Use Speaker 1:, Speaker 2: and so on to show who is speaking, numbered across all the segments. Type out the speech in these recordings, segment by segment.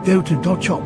Speaker 1: Go to Dot Shop.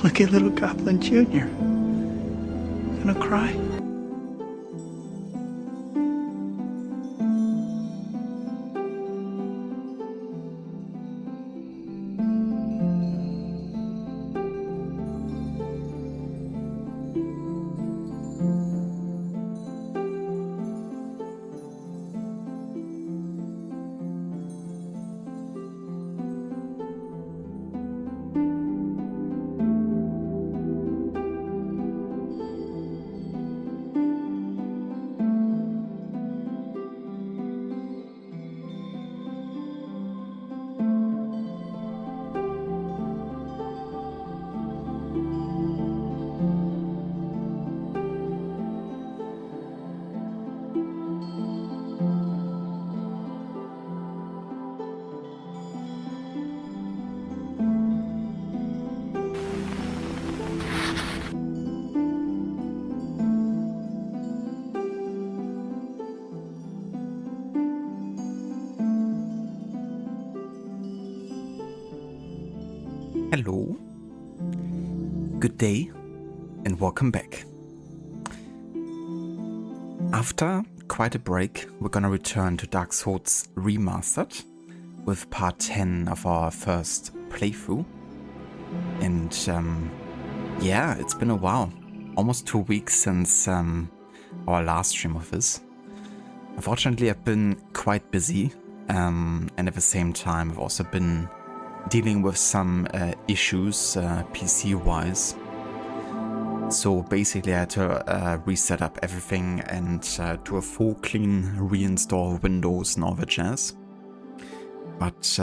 Speaker 1: Look at little Goblin Jr. Gonna cry?
Speaker 2: Hello, good day, and welcome back. After quite a break, we're gonna return to Dark Souls Remastered with part 10 of our first playthrough. And yeah, it's been a while, almost 2 weeks since our last stream of this. Unfortunately, I've been quite busy, and at the same time, I've also been dealing with some issues PC-wise. So basically I had to reset up everything and do a full clean reinstall of Windows and all that jazz. But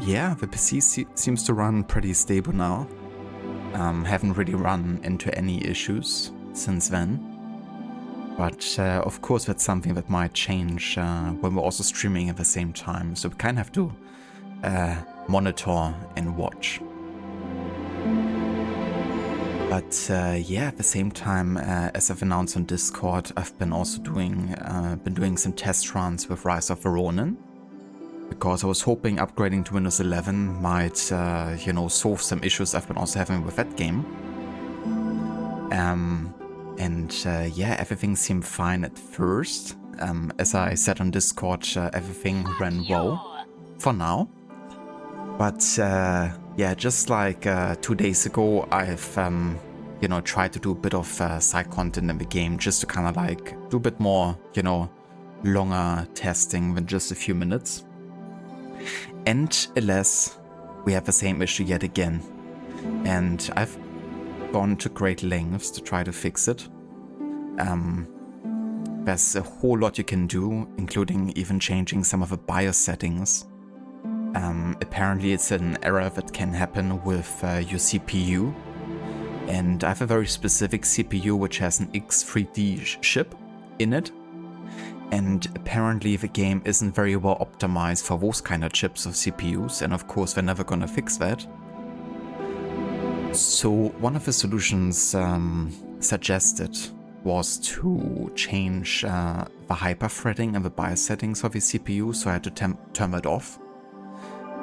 Speaker 2: yeah, the PC seems to run pretty stable now. Haven't really run into any issues since then. But of course that's something that might change when we're also streaming at the same time. So we kind of have to monitor and watch. But yeah, at the same time, as I've announced on Discord, I've been also doing some test runs with Rise of the Ronin, because I was hoping upgrading to Windows 11 might, you know, solve some issues I've been also having with that game. Yeah, everything seemed fine at first. As I said on Discord, everything ran well for now. But yeah, just like 2 days ago, I've you know, tried to do a bit of side content in the game, just to kind of like do a bit more, you know, longer testing than just a few minutes. And alas, we have the same issue yet again. And I've gone to great lengths to try to fix it. There's a whole lot you can do, including even changing some of the BIOS settings. Apparently it's an error that can happen with your CPU. And I have a very specific CPU which has an X3D chip in it. And apparently the game isn't very well optimized for those kind of chips of CPUs, and of course they're never gonna fix that. So one of the solutions suggested was to change the hyperthreading and the BIOS settings of the CPU, so I had to turn that off.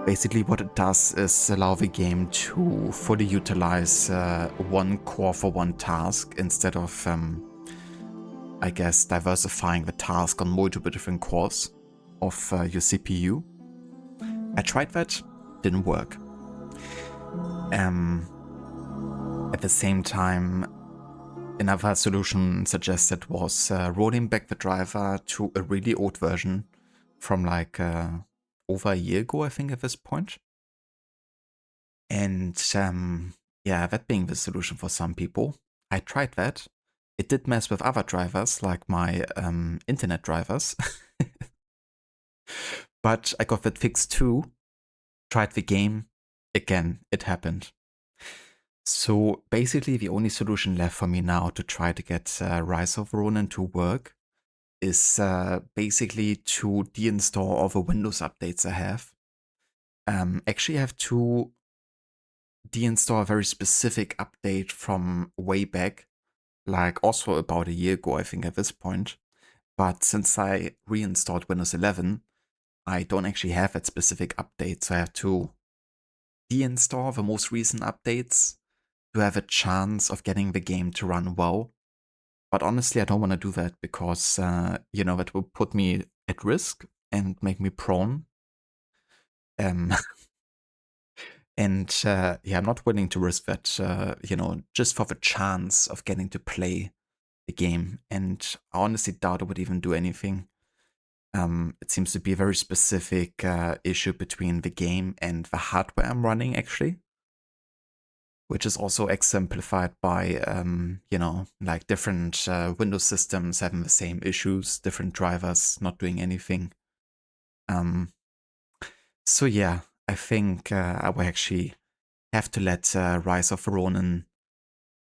Speaker 2: Basically what it does is allow the game to fully utilize one core for one task, instead of I guess diversifying the task on multiple different cores of your CPU. I tried that, didn't work. At the same time, another solution suggested was rolling back the driver to a really old version from like over a year ago, I think, at this point. And yeah, that being the solution for some people. I tried that. It did mess with other drivers, like my internet drivers. But I got that fixed too. Tried the game. Again, it happened. So basically the only solution left for me now to try to get Rise of Ronin to work is basically to deinstall all the Windows updates I have. Actually, I have to deinstall a very specific update from way back, like also about a year ago, I think, at this point. But since I reinstalled Windows 11, I don't actually have that specific update, so I have to deinstall the most recent updates to have a chance of getting the game to run well. But honestly, I don't want to do that because, you know, that will put me at risk and make me prone. And yeah, I'm not willing to risk that, you know, just for the chance of getting to play the game. And I honestly doubt it would even do anything. It seems to be a very specific issue between the game and the hardware I'm running, actually. Which is also exemplified by, you know, like different Windows systems having the same issues, different drivers not doing anything. So yeah, I think I will actually have to let Rise of Ronin,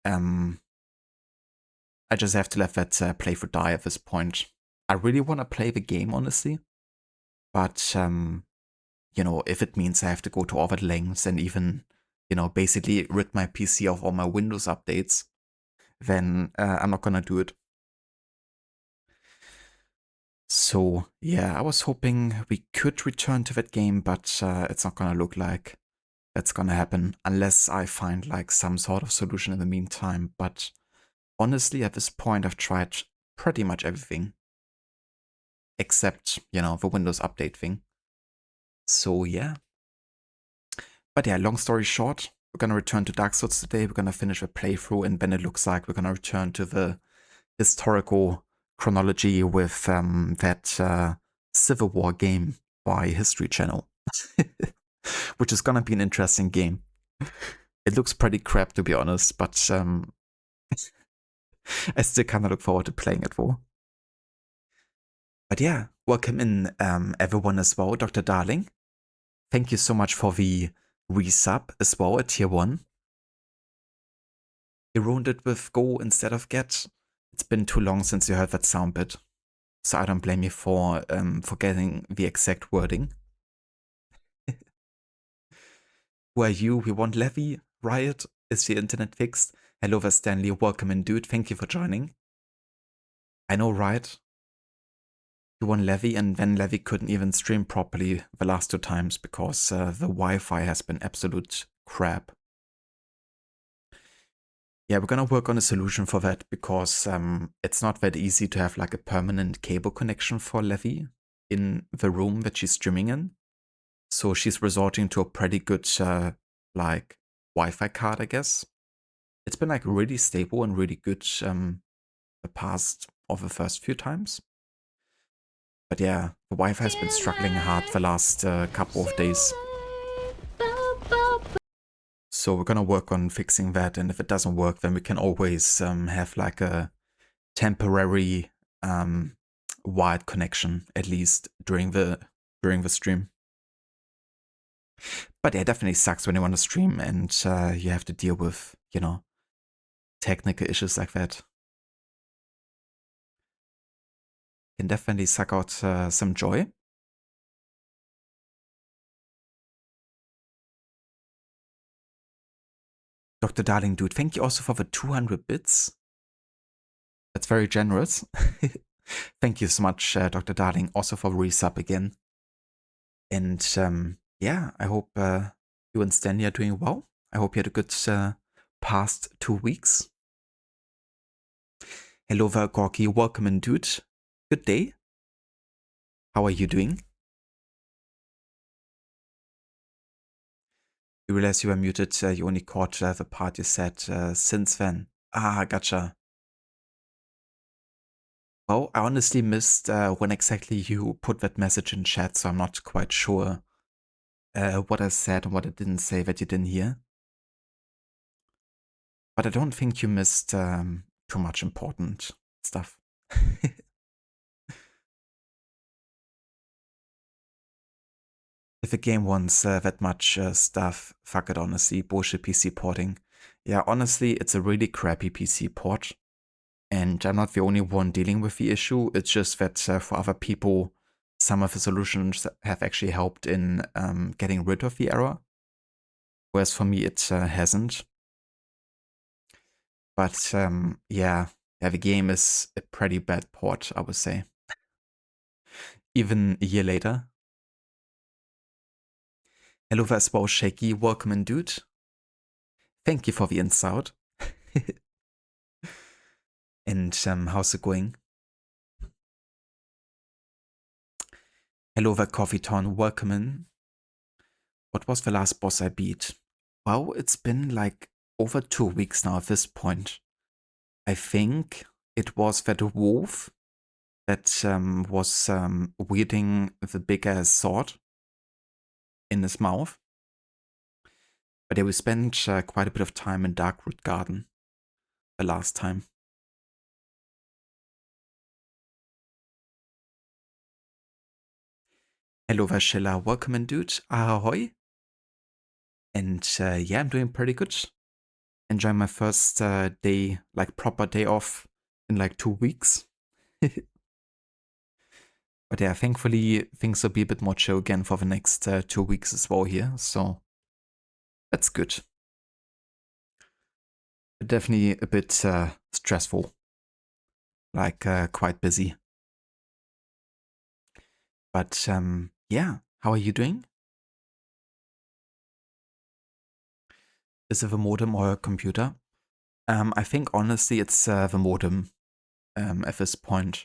Speaker 2: I just have to let that playthrough die at this point. I really want to play the game, honestly. But, you know, if it means I have to go to all that lengths and even, you know, basically rid my PC of all my Windows updates, then I'm not gonna do it. So yeah, I was hoping we could return to that game, but it's not gonna look like that's gonna happen unless I find like some sort of solution in the meantime. But honestly, at this point, I've tried pretty much everything except, you know, the Windows update thing. So yeah. But yeah, long story short, we're gonna return to Dark Souls today. We're gonna finish a playthrough, and then it looks like we're gonna return to the historical chronology with that Civil War game by History Channel. which is gonna be an interesting game. It looks pretty crap, to be honest, but I still kind of look forward to playing it for. But yeah, welcome in everyone as well, Dr. Darling. Thank you so much for the resub as well at tier 1. You ruined it with go instead of get. It's been too long since you heard that sound bit, so I don't blame you for forgetting the exact wording. Who are you? We want Levy. Riot. Is the internet fixed? Hello there, Stanley. Welcome in, dude. Thank you for joining. I know, right? You won Levy, and then Levy couldn't even stream properly the last 2 times because the Wi-Fi has been absolute crap. Yeah, we're gonna work on a solution for that because it's not that easy to have like a permanent cable connection for Levy in the room that she's streaming in. So she's resorting to a pretty good like Wi-Fi card, I guess. It's been like really stable and really good the past of the first few times. But yeah, the Wi-Fi has been struggling hard the last couple of days. So we're gonna work on fixing that, and if it doesn't work, then we can always have like a temporary wired connection, at least during the stream. But yeah, it definitely sucks when you want to stream and you have to deal with, you know, technical issues like that. Can definitely suck out some joy. Dr. Darling, dude, thank you also for the 200 bits. That's very generous. Thank you so much, Dr. Darling, also for resub again. And yeah, I hope you and Stanley are doing well. I hope you had a good past 2 weeks. Hello there, Gorky. Welcome in, dude. Good day. How are you doing? You realize you were muted. You only caught the part you said since then. Ah, gotcha. Well, I honestly missed when exactly you put that message in chat, so I'm not quite sure what I said and what I didn't say that you didn't hear. But I don't think you missed too much important stuff. If a game wants that much stuff, fuck it, honestly. Bullshit PC porting. Yeah, honestly, it's a really crappy PC port. And I'm not the only one dealing with the issue. It's just that for other people, some of the solutions have actually helped in getting rid of the error. Whereas for me, it hasn't. But yeah, the game is a pretty bad port, I would say. Even a year later. Hello there, Spow Shaky. Welcome in, dude. Thank you for the insight. And how's it going? Hello there, Coffee Town. Welcome in. What was the last boss I beat? Well, it's been like over 2 weeks now at this point. I think it was that wolf that was wielding the big ass sword in his mouth. But yeah, we spent quite a bit of time in Darkroot Garden the last time. Hello, Vashella. Welcome in, dude. Ahoy. And yeah, I'm doing pretty good. Enjoying my first day, like proper day off in like 2 weeks. But yeah, thankfully things will be a bit more chill again for the next 2 weeks as well here. So that's good. Definitely a bit stressful, like quite busy. But yeah, how are you doing? Is it the modem or a computer? I think honestly it's the modem at this point,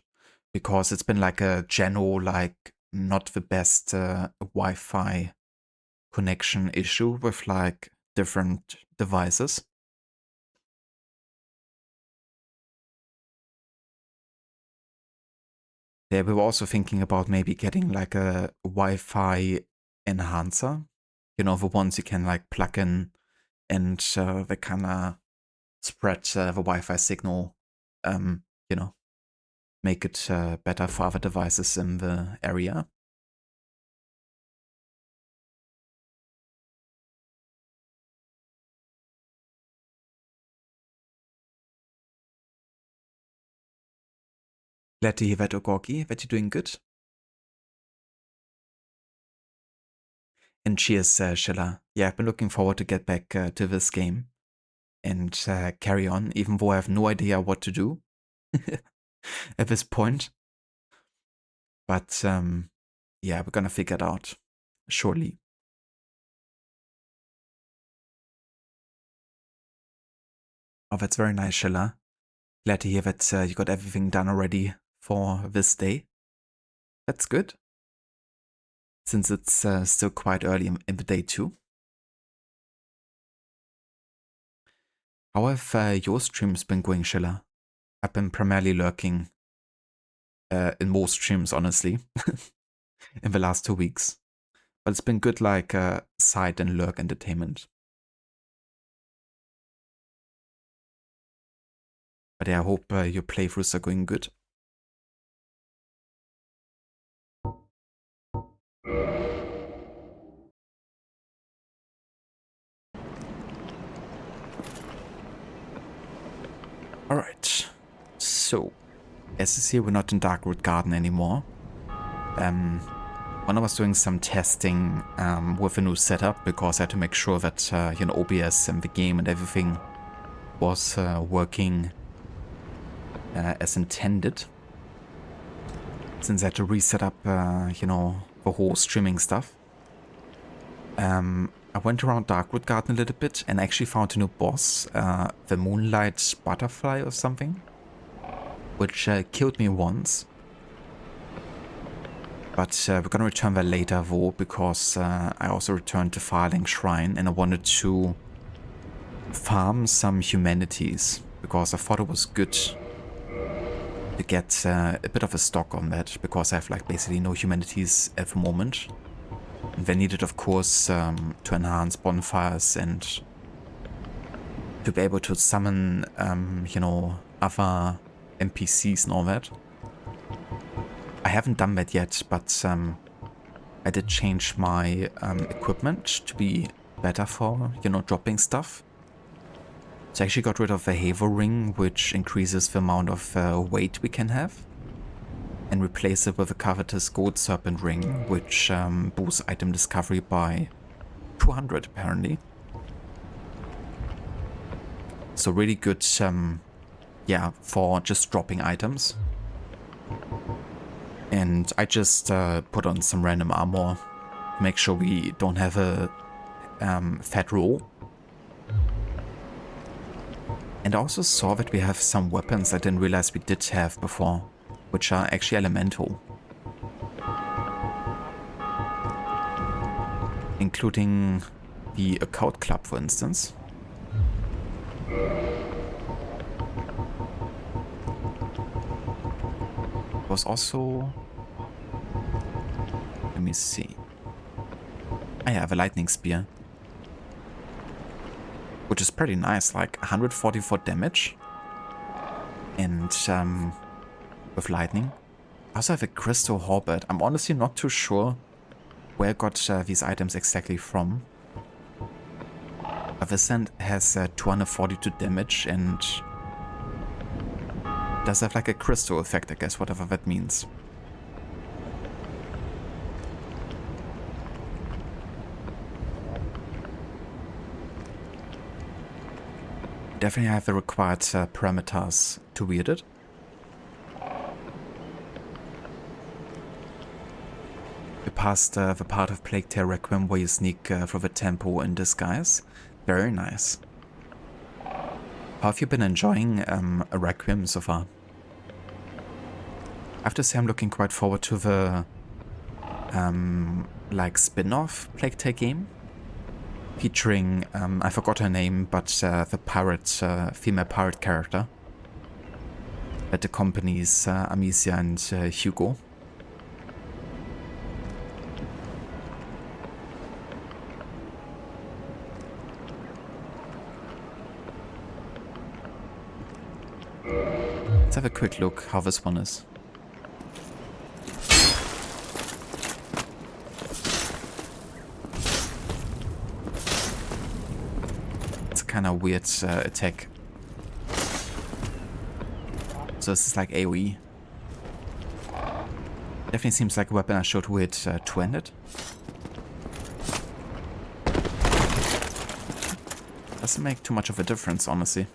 Speaker 2: because it's been like a general, like not the best Wi-Fi connection issue with like different devices. Yeah, we were also thinking about maybe getting like a Wi-Fi enhancer You know, the ones you can like plug in and they kind of spread the Wi-Fi signal, you know, make it better for other devices in the area. Glad to hear that, Ogorgi, that you're doing good. And cheers, Shilla. Yeah, I've been looking forward to get back to this game and carry on, even though I have no idea what to do at this point. But yeah, we're gonna figure it out, surely. Oh, that's very nice, Shilla. Glad to hear that you got everything done already for this day. That's good. Since it's still quite early in the day too. How have your streams been going, Shilla? I've been primarily lurking in most streams, honestly, in the last 2 weeks. But it's been good, like side and lurk entertainment. But yeah, I hope your playthroughs are going good. Alright, so as you see, we're not in Darkroot Garden anymore. When I was doing some testing with a new setup, because I had to make sure that you know, OBS and the game and everything was working as intended. Since I had to reset up, you know, the whole streaming stuff. I went around Darkwood Garden a little bit and actually found a new boss, the Moonlight Butterfly or something, which killed me once. But we're gonna return that later though, because I also returned to Firelink Shrine and I wanted to farm some humanities, because I thought it was good to get a bit of a stock on that, because I have like basically no humanities at the moment. And they needed, of course, to enhance bonfires and to be able to summon, you know, other NPCs and all that. I haven't done that yet, but I did change my equipment to be better for, you know, dropping stuff. So I actually got rid of the Haver ring, which increases the amount of weight we can have, and replace it with a covetous gold serpent ring, which boosts item discovery by 200 apparently. So really good, yeah, for just dropping items. And I just put on some random armor, make sure we don't have a fat roll. And I also saw that we have some weapons I didn't realize we did have before, which are actually elemental. Including the Occult Club, for instance. Was also... Let me see. I have a lightning spear. Which is pretty nice, like 144 damage. And with lightning. I also have a crystal halberd. I'm honestly not too sure where I got these items exactly from. This end has 242 damage and does have like a crystal effect, I guess, whatever that means. Definitely have the required parameters to wield it. We passed the part of Plague Tale Requiem where you sneak through the temple in disguise. Very nice. How have you been enjoying a Requiem so far? I have to say I'm looking quite forward to the like spin-off Plague Tale game. Featuring, I forgot her name, but the pirate, female pirate character that accompanies Amicia and have a quick look how this one is. It's a kind of weird attack. So this is like AoE. Definitely seems like a weapon I should wear it two-handed. Doesn't make too much of a difference, honestly.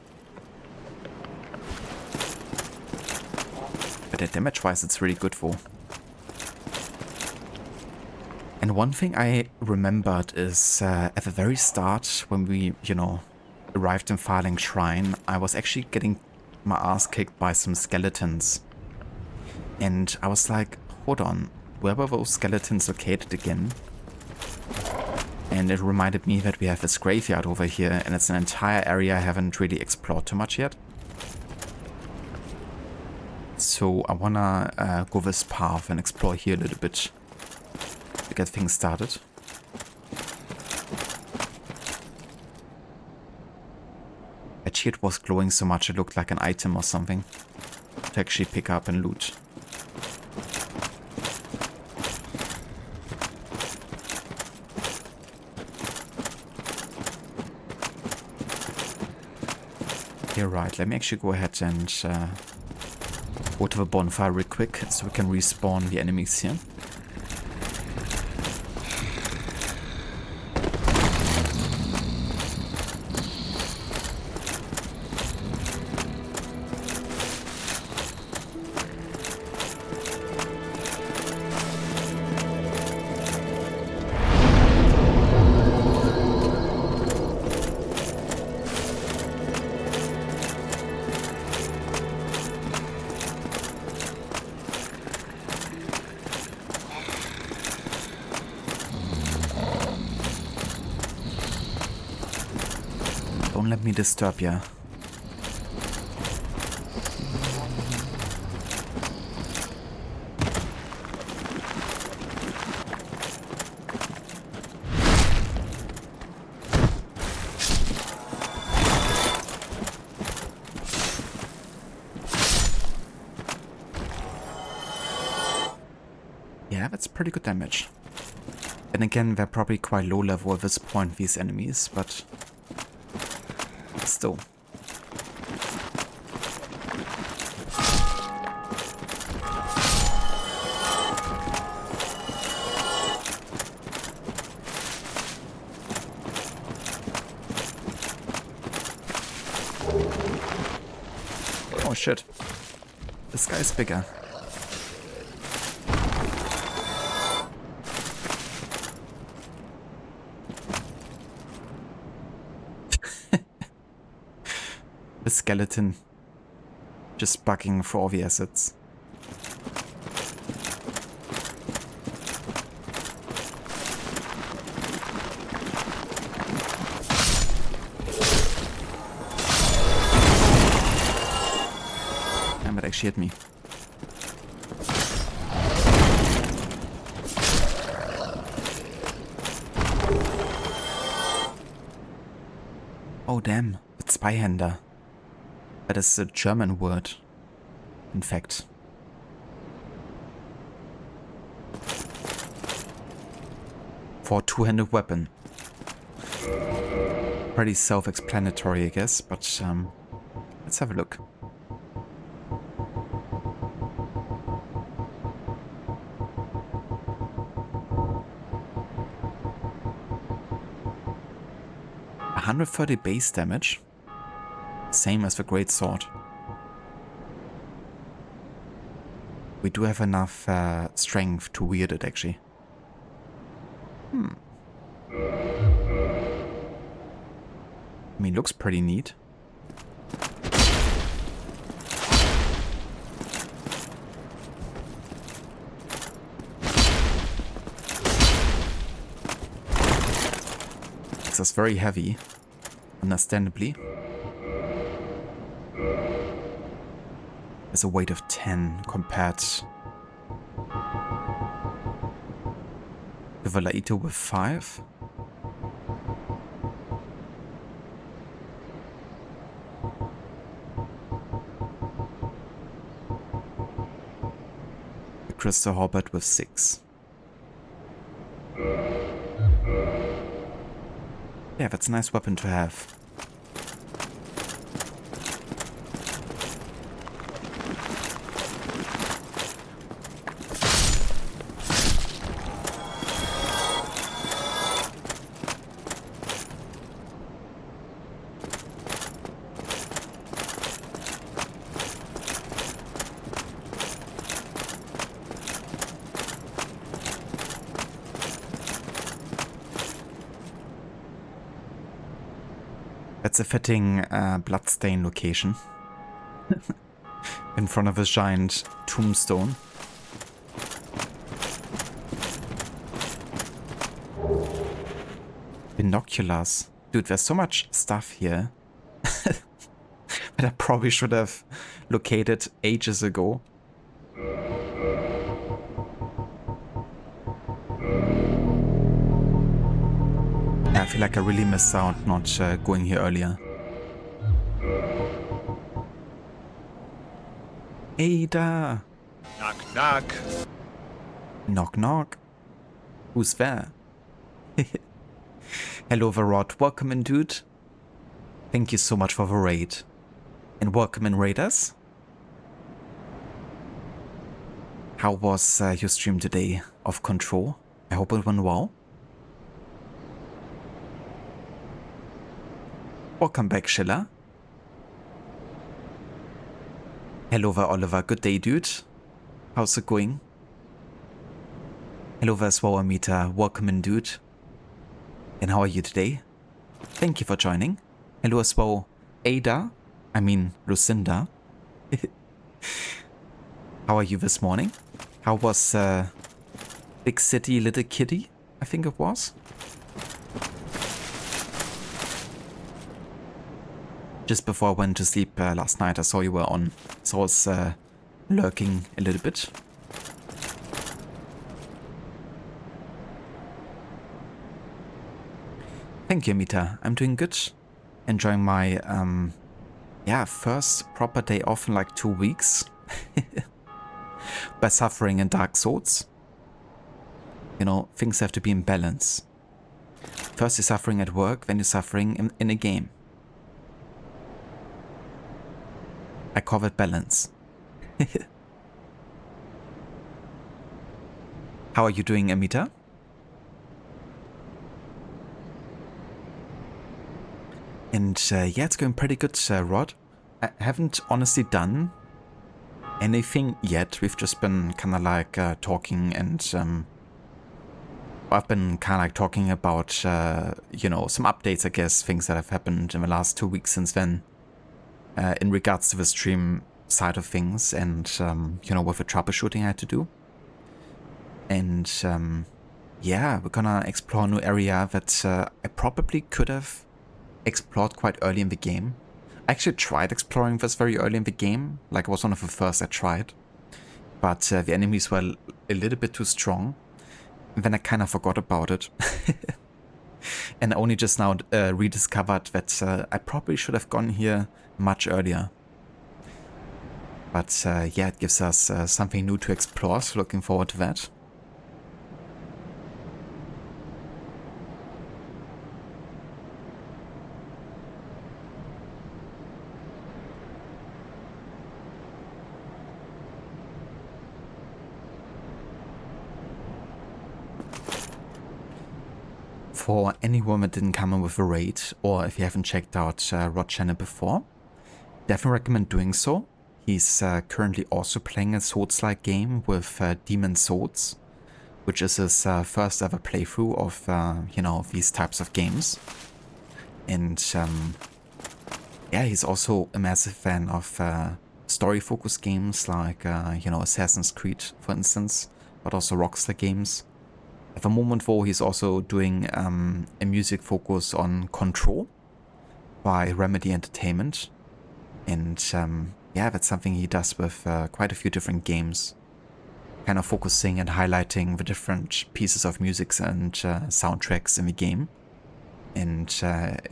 Speaker 2: But damage-wise, it's really good for. And one thing I remembered is at the very start, when we, you know, arrived in Firelink Shrine, I was actually getting my ass kicked by some skeletons. And I was like, hold on, where were those skeletons located again? And it reminded me that we have this graveyard over here, and it's an entire area I haven't really explored too much yet. So I wanna go this path and explore here a little bit to get things started. That shield was glowing so much it looked like an item or something to actually pick up and loot. You're right, let me actually go ahead and go to the bonfire real quick so we can respawn the enemies here. Don't let me disturb you. Yeah, that's pretty good damage. And again, they're probably quite low level at this point, these enemies, but still. Oh shit. This guy's bigger. The skeleton just bugging for all the assets. Damn, it actually hit me. Oh damn, it's Spyhander. That is a German word, in fact. For a two-handed weapon. Pretty self-explanatory, I guess, but let's have a look. $130 base damage. Same as the Great Sword. We do have enough strength to wield it, actually. I mean, looks pretty neat. This is very heavy, understandably. There's a weight of 10 compared to the Laito with 5. Crystal Halberd with 6. Yeah, that's a nice weapon to have. That's a fitting bloodstain location. In front of a giant tombstone. Binoculars. Dude, there's so much stuff here that I probably should have located ages ago. I feel like I really missed out not going here earlier. Ada!
Speaker 3: Knock, knock.
Speaker 2: Knock, knock. Who's there? Hello, Varrot. Welcome in, dude. Thank you so much for the raid. And welcome in, raiders. How was your stream today of Control? I hope it went well. Welcome back, Schiller. Hello there, Oliver. Good day, dude. How's it going? Hello there, Swower. Welcome in, dude. And how are you today? Thank you for joining. Hello as well, Ada. I mean, Lucinda. How are you this morning? How was Big City Little Kitty? I think it was. Just before I went to sleep last night, I saw you were on, so I was lurking a little bit. Thank you, Mita. I'm doing good. Enjoying my, first proper day off in like 2 weeks. By suffering in Dark Souls. You know, things have to be in balance. First you're suffering at work, then you're suffering in a game. I call that balance. How are you doing, Amita? And yeah, it's going pretty good, Rod. I haven't honestly done anything yet. We've just been kind of like talking, and I've been kind of like talking about, you know, some updates, I guess, things that have happened in the last 2 weeks since then. In regards to the stream side of things, and you know, with the troubleshooting I had to do. And yeah, we're gonna explore a new area that I probably could have explored quite early in the game. I actually tried exploring this very early in the game, like it was one of the first I tried. But the enemies were a little bit too strong. And then I kind of forgot about it. And I only just now rediscovered that I probably should have gone here much earlier. But yeah, it gives us something new to explore, so looking forward to that. For anyone that didn't come in with a raid, or if you haven't checked out Rod's channel before, definitely recommend doing so. He's currently also playing a Souls-like game with Demon Souls, which is his first ever playthrough of, you know, these types of games. And yeah, he's also a massive fan of story-focused games like, you know, Assassin's Creed, for instance, but also Rockstar games. At the moment, though, he's also doing a music focus on Control by Remedy Entertainment. And yeah, that's something he does with quite a few different games. Kind of focusing and highlighting the different pieces of music and soundtracks in the game. And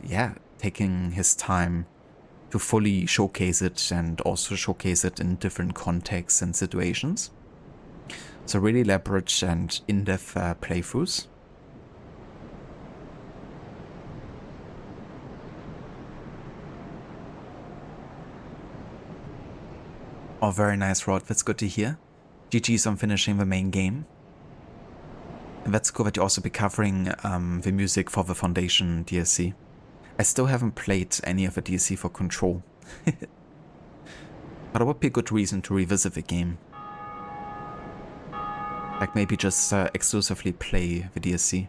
Speaker 2: yeah, taking his time to fully showcase it and also showcase it in different contexts and situations. So really elaborate and in-depth playthroughs. Oh, very nice, Rod. That's good to hear. GG's on finishing the main game. And that's cool that you'll also be covering the music for the Foundation DLC. I still haven't played any of the DLC for Control. But it would be a good reason to revisit the game. Like maybe just exclusively play the DLC.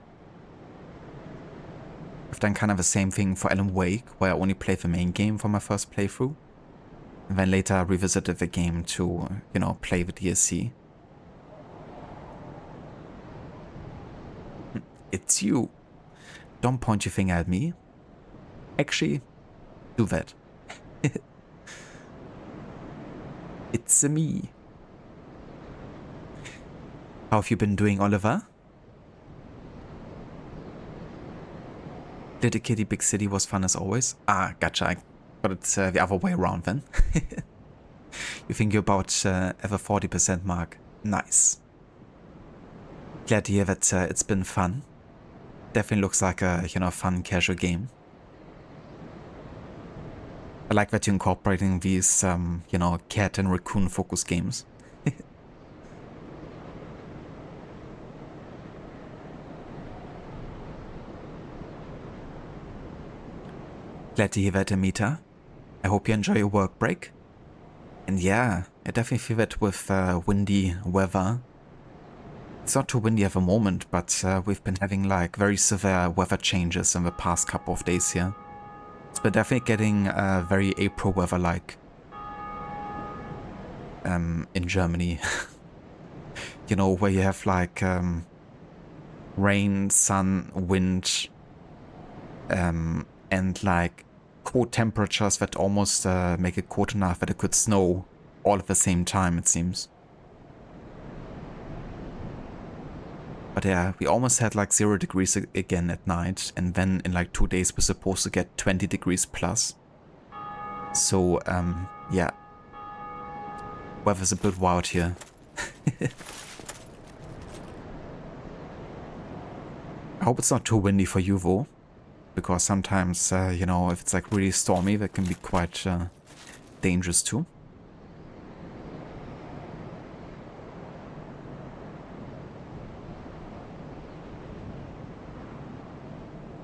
Speaker 2: I've done kind of the same thing for Alan Wake, where I only played the main game for my first playthrough. And then later I revisited the game to, you know, play the DLC. It's you. Don't point your finger at me. Actually, do that. It's me. How have you been doing, Oliver? Little Kitty Big City was fun as always. Ah, gotcha. I got it the other way around then. You think you're about at the 40% mark. Nice. Glad to hear that it's been fun. Definitely looks like a, you know, fun casual game. I like that you're incorporating these, you know, cat and raccoon focus games. Glad to hear that, Amita. I hope you enjoy your work break. And yeah, I definitely feel that with windy weather. It's not too windy at the moment, but we've been having like very severe weather changes in the past couple of days here. It's been definitely getting very April weather-like in Germany. You know, where you have like rain, sun, wind, and like cold temperatures that almost make it cold enough that it could snow all at the same time, it seems. But yeah, we almost had like 0 degrees again at night, and then in like 2 days we're supposed to get 20 degrees plus. So yeah, weather's a bit wild here. I hope it's not too windy for you though, because sometimes, you know, if it's like really stormy, that can be quite dangerous too.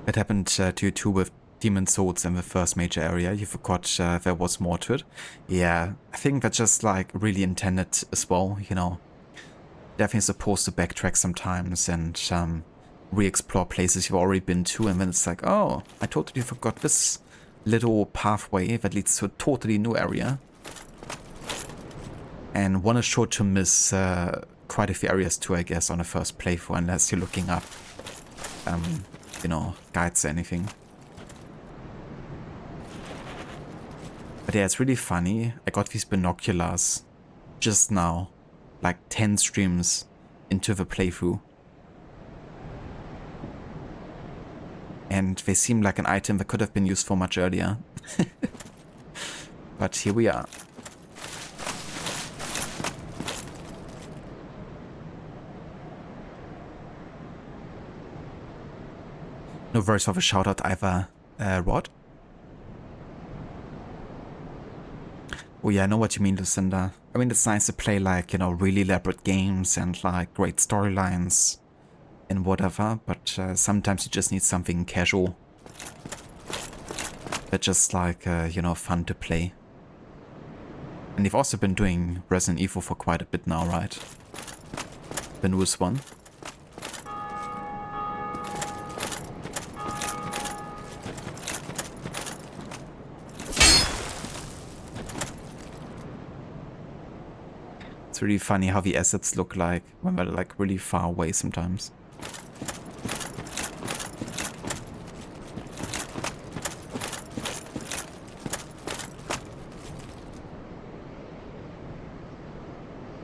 Speaker 2: That happened to you too with Demon's Souls in the first major area. You forgot there was more to it. Yeah, I think that's just like really intended as well, you know. Definitely supposed to backtrack sometimes and re-explore places you've already been to, and then it's like, oh, I totally forgot this little pathway that leads to a totally new area. And one is sure to miss quite a few areas too, I guess, on a first playthrough, unless you're looking up you know, guides or anything. But yeah, it's really funny. I got these binoculars just now, like 10 streams into the playthrough. And they seem like an item that could have been used for much earlier. But here we are. No worries of a shout out either, Rod. Oh yeah, I know what you mean, Lucinda. I mean, it's nice to play like, you know, really elaborate games and like great storylines and whatever, but sometimes you just need something casual. That's just like, you know, fun to play. And you've also been doing Resident Evil for quite a bit now, right? The newest one. It's really funny how the assets look like when they're like really far away sometimes.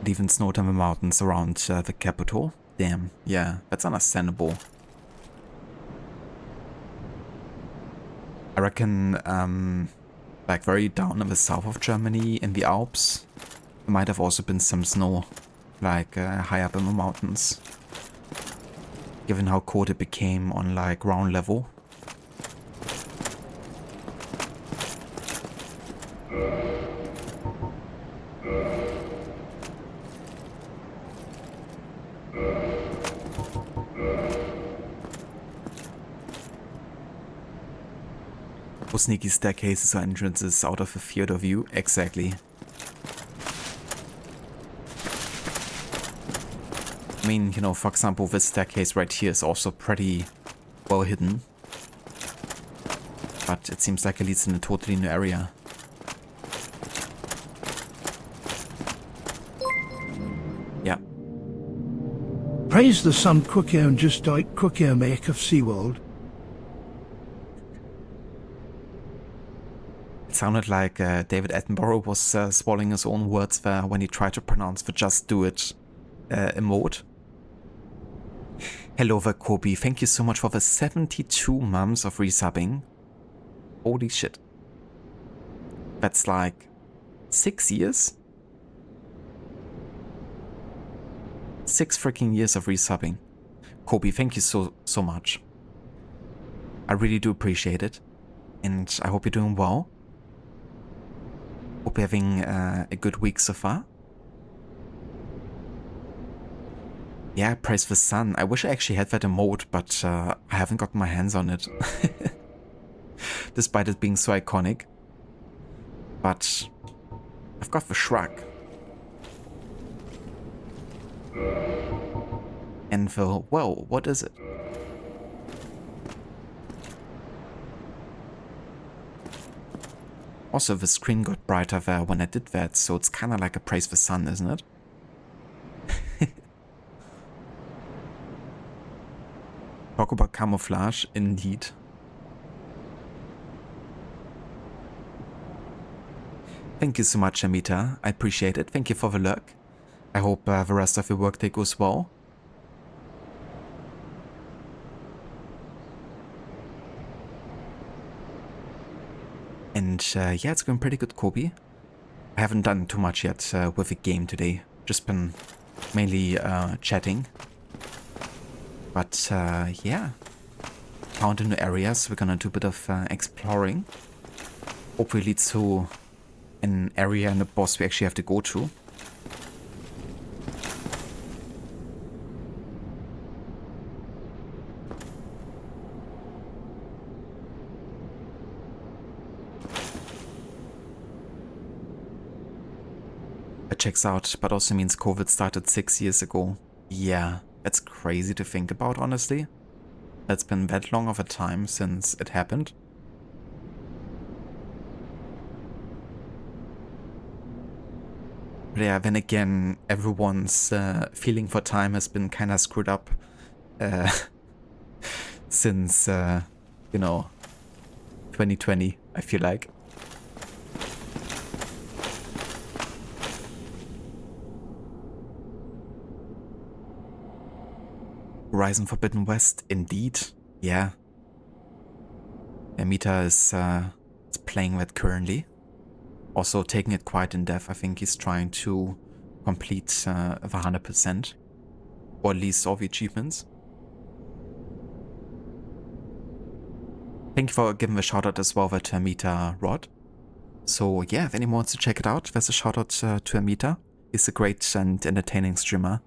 Speaker 2: It even snowed in the mountains around the capital. Damn, yeah, that's understandable. I reckon like very down in the south of Germany in the Alps, there might have also been some snow like high up in the mountains. Given how cold it became on like ground level. For sneaky staircases or entrances out of the field of view, exactly. I mean, you know, for example, this staircase right here is also pretty well hidden. But it seems like it leads in a totally new area. Yeah.
Speaker 1: Praise the sun quicker and just like quicker make of SeaWorld.
Speaker 2: It sounded like David Attenborough was swallowing his own words there when he tried to pronounce the Just Do It emote. Hello there, Kobe. Thank you so much for the 72 months of resubbing. Holy shit. That's like 6 years? 6 freaking years of resubbing. Kobe, thank you so much. I really do appreciate it. And I hope you're doing well. Hope you're having a good week so far. Yeah, praise the sun. I wish I actually had that emote, but I haven't gotten my hands on it. Despite it being so iconic. But I've got the shrug. And the, well, what is it? Also, the screen got brighter there when I did that, so it's kind of like a praise the sun, isn't it? Talk about camouflage, indeed. Thank you so much, Amita. I appreciate it. Thank you for the lurk. I hope the rest of your workday goes well. And yeah, it's going pretty good, Kobe. I haven't done too much yet with the game today. Just been mainly chatting. But yeah, found a new areas. We're gonna do a bit of exploring. Hopefully leads to an area and a boss we actually have to go to. It checks out, but also means COVID started 6 years ago. Yeah. That's crazy to think about, honestly. It's been that long of a time since it happened. But yeah, then again, everyone's feeling for time has been kind of screwed up since, you know, 2020, I feel like. Horizon Forbidden West, indeed. Yeah. Amita is playing that currently. Also taking it quite in depth. I think he's trying to complete the 100%. Or at least all the achievements. Thank you for giving the shout out as well to Amita Rod. So yeah, if anyone wants to check it out, there's a shout out to Amita. He's a great and entertaining streamer.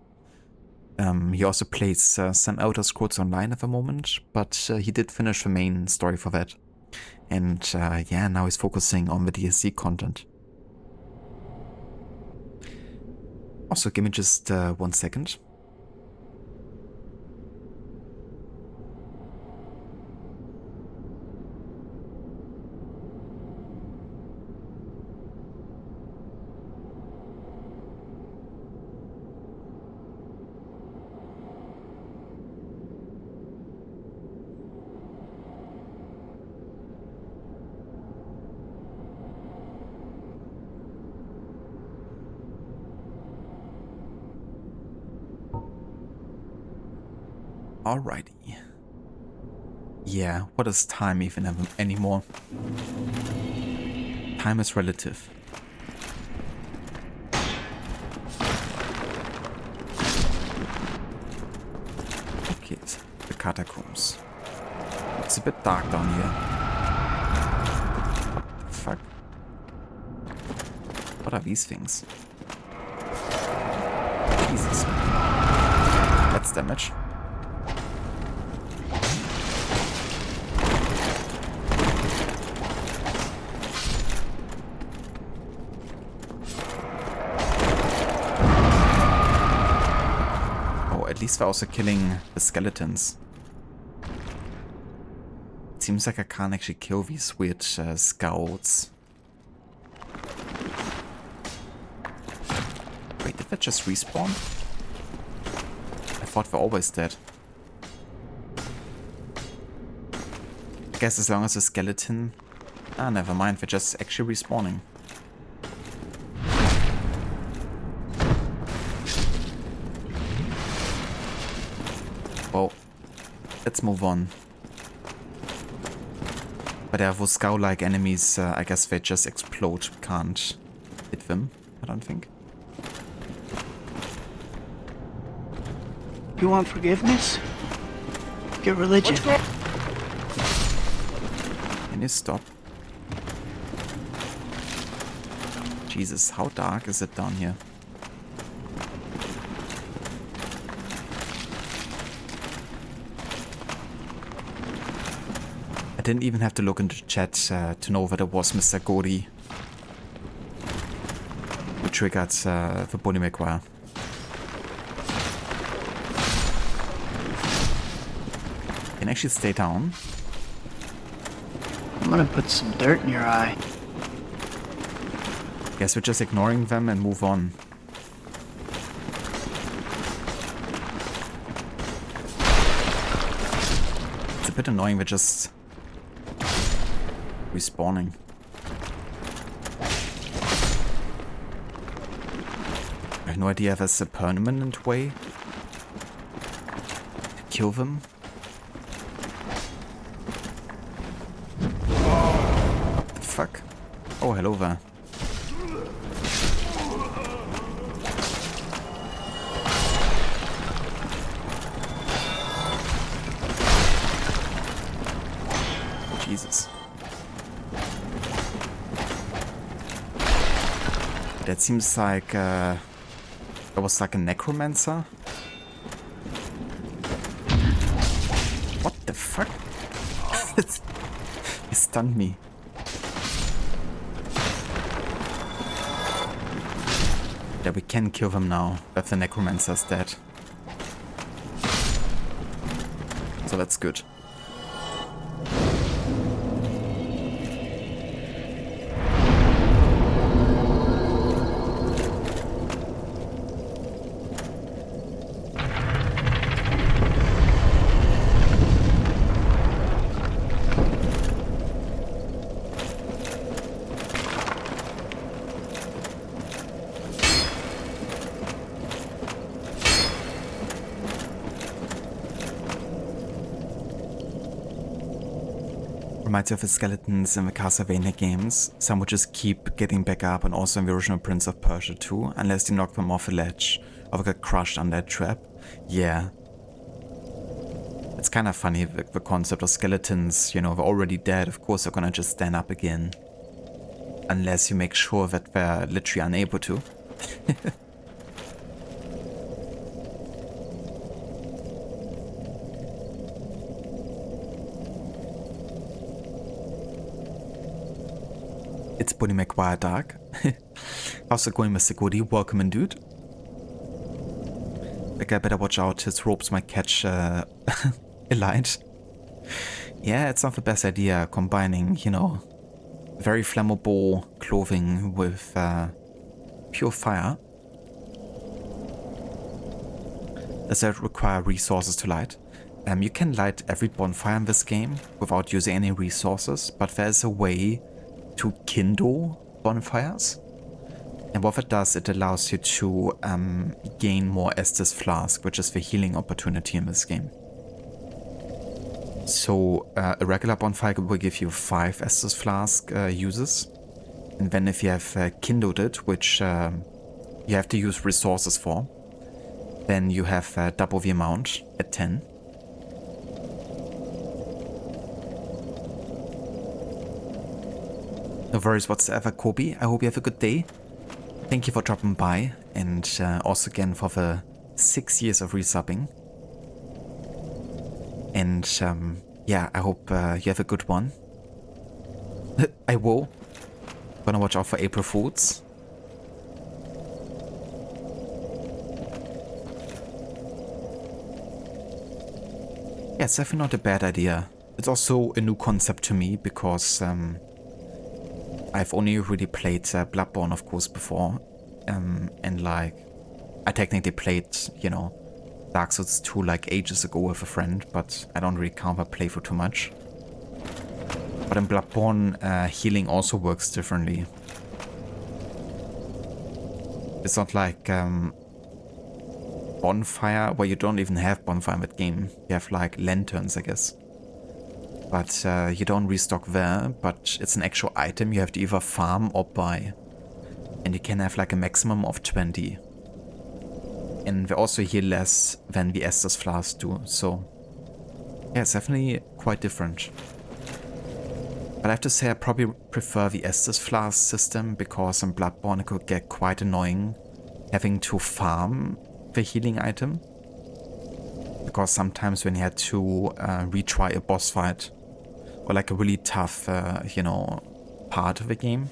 Speaker 2: He also plays some Elder Scrolls Online at the moment, but he did finish the main story for that. And yeah, now he's focusing on the DLC content. Also, give me just 1 second. Alrighty. Yeah, what is time even anymore? Time is relative. Catacombs. It's a bit dark down here. What the fuck? What are these things? Jesus. That's damage. Oh, at least we're also killing the skeletons. It seems like I can't actually kill these weird scouts. Wait, did that just respawn? I thought they're always dead. I guess as long as a skeleton... Ah, never mind, they're just actually respawning. Well, let's move on. But yeah, those skull-like enemies, I guess they just explode. Can't hit them, I don't think.
Speaker 3: You want forgiveness? Get religion.
Speaker 2: Can you stop? Jesus, how dark is it down here? I didn't even have to look into chat to know that it was Mr. Gori who triggered the Bonnie McGuire. Can actually stay down.
Speaker 3: I'm gonna put some dirt in your eye.
Speaker 2: Guess we're just ignoring them and move on. It's a bit annoying, we're just respawning. I have no idea if there's a permanent way to kill them. What the fuck? Oh, hello there. Jesus. That seems like there was like a necromancer. What the fuck? He stunned me. Yeah, we can kill them now if the necromancer's dead. So that's good. Reminds you of the skeletons in the Castlevania games. Some would just keep getting back up, and also in the original Prince of Persia too, unless you knock them off a ledge or get crushed under a trap. Yeah. It's kind of funny, the concept of skeletons, you know, they're already dead, of course they're gonna just stand up again. Unless you make sure that they're literally unable to. It's Bonnie McGuire Dark. How's it going, Mr. Goody? Welcome in, dude. Like, I better watch out, his ropes might catch a light. Yeah, it's not the best idea, combining, you know, very flammable clothing with pure fire. Does that require resources to light? You can light every bonfire in this game without using any resources, but there's a way to kindle bonfires. And what that does, it allows you to gain more Estus Flask, which is the healing opportunity in this game. So a regular bonfire will give you 5 Estus Flask uses. And then if you have kindled it, which you have to use resources for, then you have double the amount at 10. No worries whatsoever, Kobe. I hope you have a good day. Thank you for dropping by, and also again for the 6 years of resubbing. And yeah, I hope you have a good one. I will. Gonna watch out for April Fools. Yeah, it's definitely not a bad idea. It's also a new concept to me because I've only really played Bloodborne, of course, before. And like, I technically played, you know, Dark Souls 2 like ages ago with a friend, but I don't really count that playthrough too much. But in Bloodborne, healing also works differently. It's not like bonfire, where you don't even have bonfire in that game. You have like lanterns, I guess. But you don't restock there, but it's an actual item you have to either farm or buy. And you can have like a maximum of 20. And they also heal less than the Estus flasks do, so yeah, it's definitely quite different. But I have to say I probably prefer the Estus flask system, because in Bloodborne it could get quite annoying having to farm the healing item. Because sometimes when you had to retry a boss fight, or like a really tough, you know, part of the game,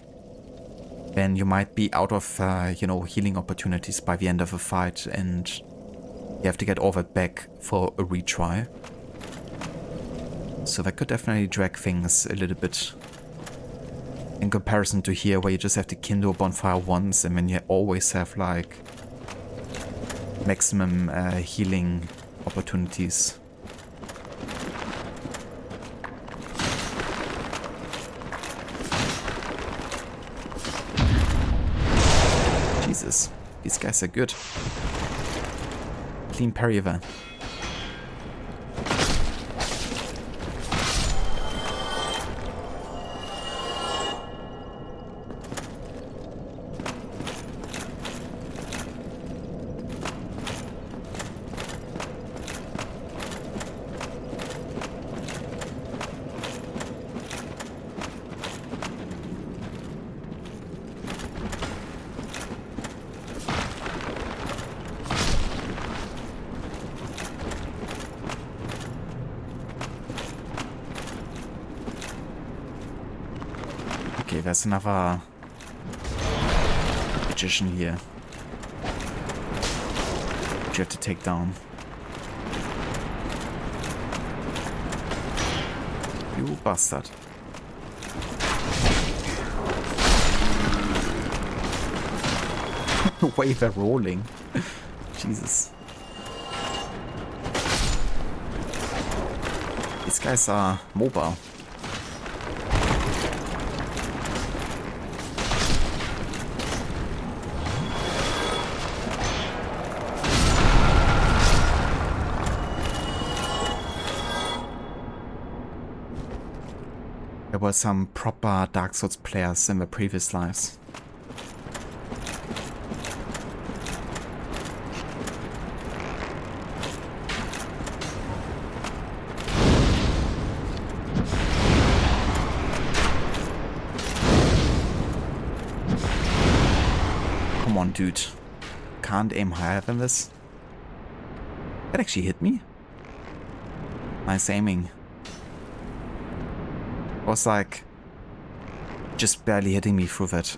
Speaker 2: then you might be out of, you know, healing opportunities by the end of a fight, and you have to get all that back for a retry. So that could definitely drag things a little bit in comparison to here, where you just have to kindle a bonfire once, and then you always have like maximum healing opportunities. Jesus, these guys are good. Clean parry there. Okay, there's another magician here, which you have to take down. You bastard. The way they're rolling. Jesus. These guys are mobile. There were some proper Dark Souls players in the previous lives. Come on, dude. Can't aim higher than this. That actually hit me. Nice aiming. Was like just barely hitting me through that.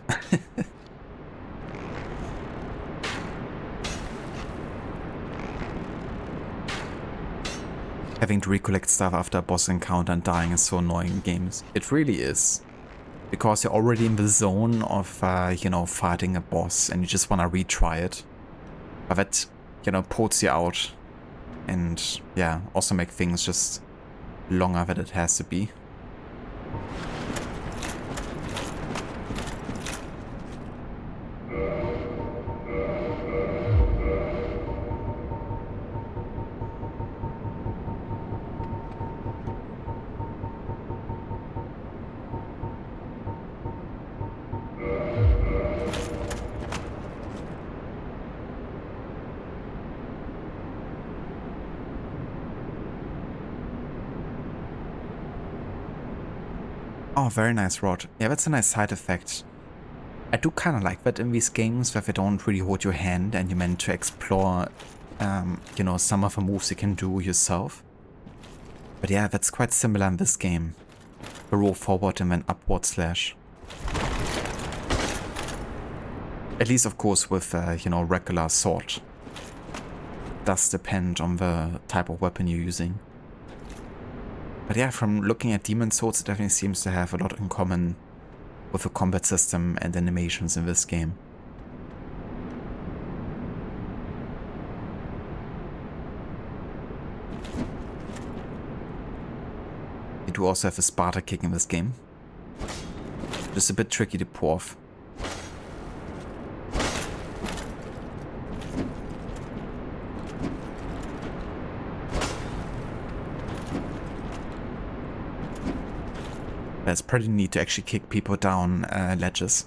Speaker 2: Having to recollect stuff after a boss encounter and dying is so annoying in games. It really is. Because you're already in the zone of, you know, fighting a boss and you just want to retry it. But that, you know, pulls you out. And, yeah, also make things just longer than it has to be. Oh, very nice rod. Yeah, that's a nice side effect. I do kind of like that in these games, where they don't really hold your hand and you're meant to explore, you know, some of the moves you can do yourself. But yeah, that's quite similar in this game. The roll forward and then upward slash. At least, of course, with, you know, regular sword. Does depend on the type of weapon you're using. But yeah, from looking at Demon Swords, it definitely seems to have a lot in common with the combat system and animations in this game. You do also have a Sparta kick in this game. Just a bit tricky to pull off. It's pretty neat to actually kick people down ledges.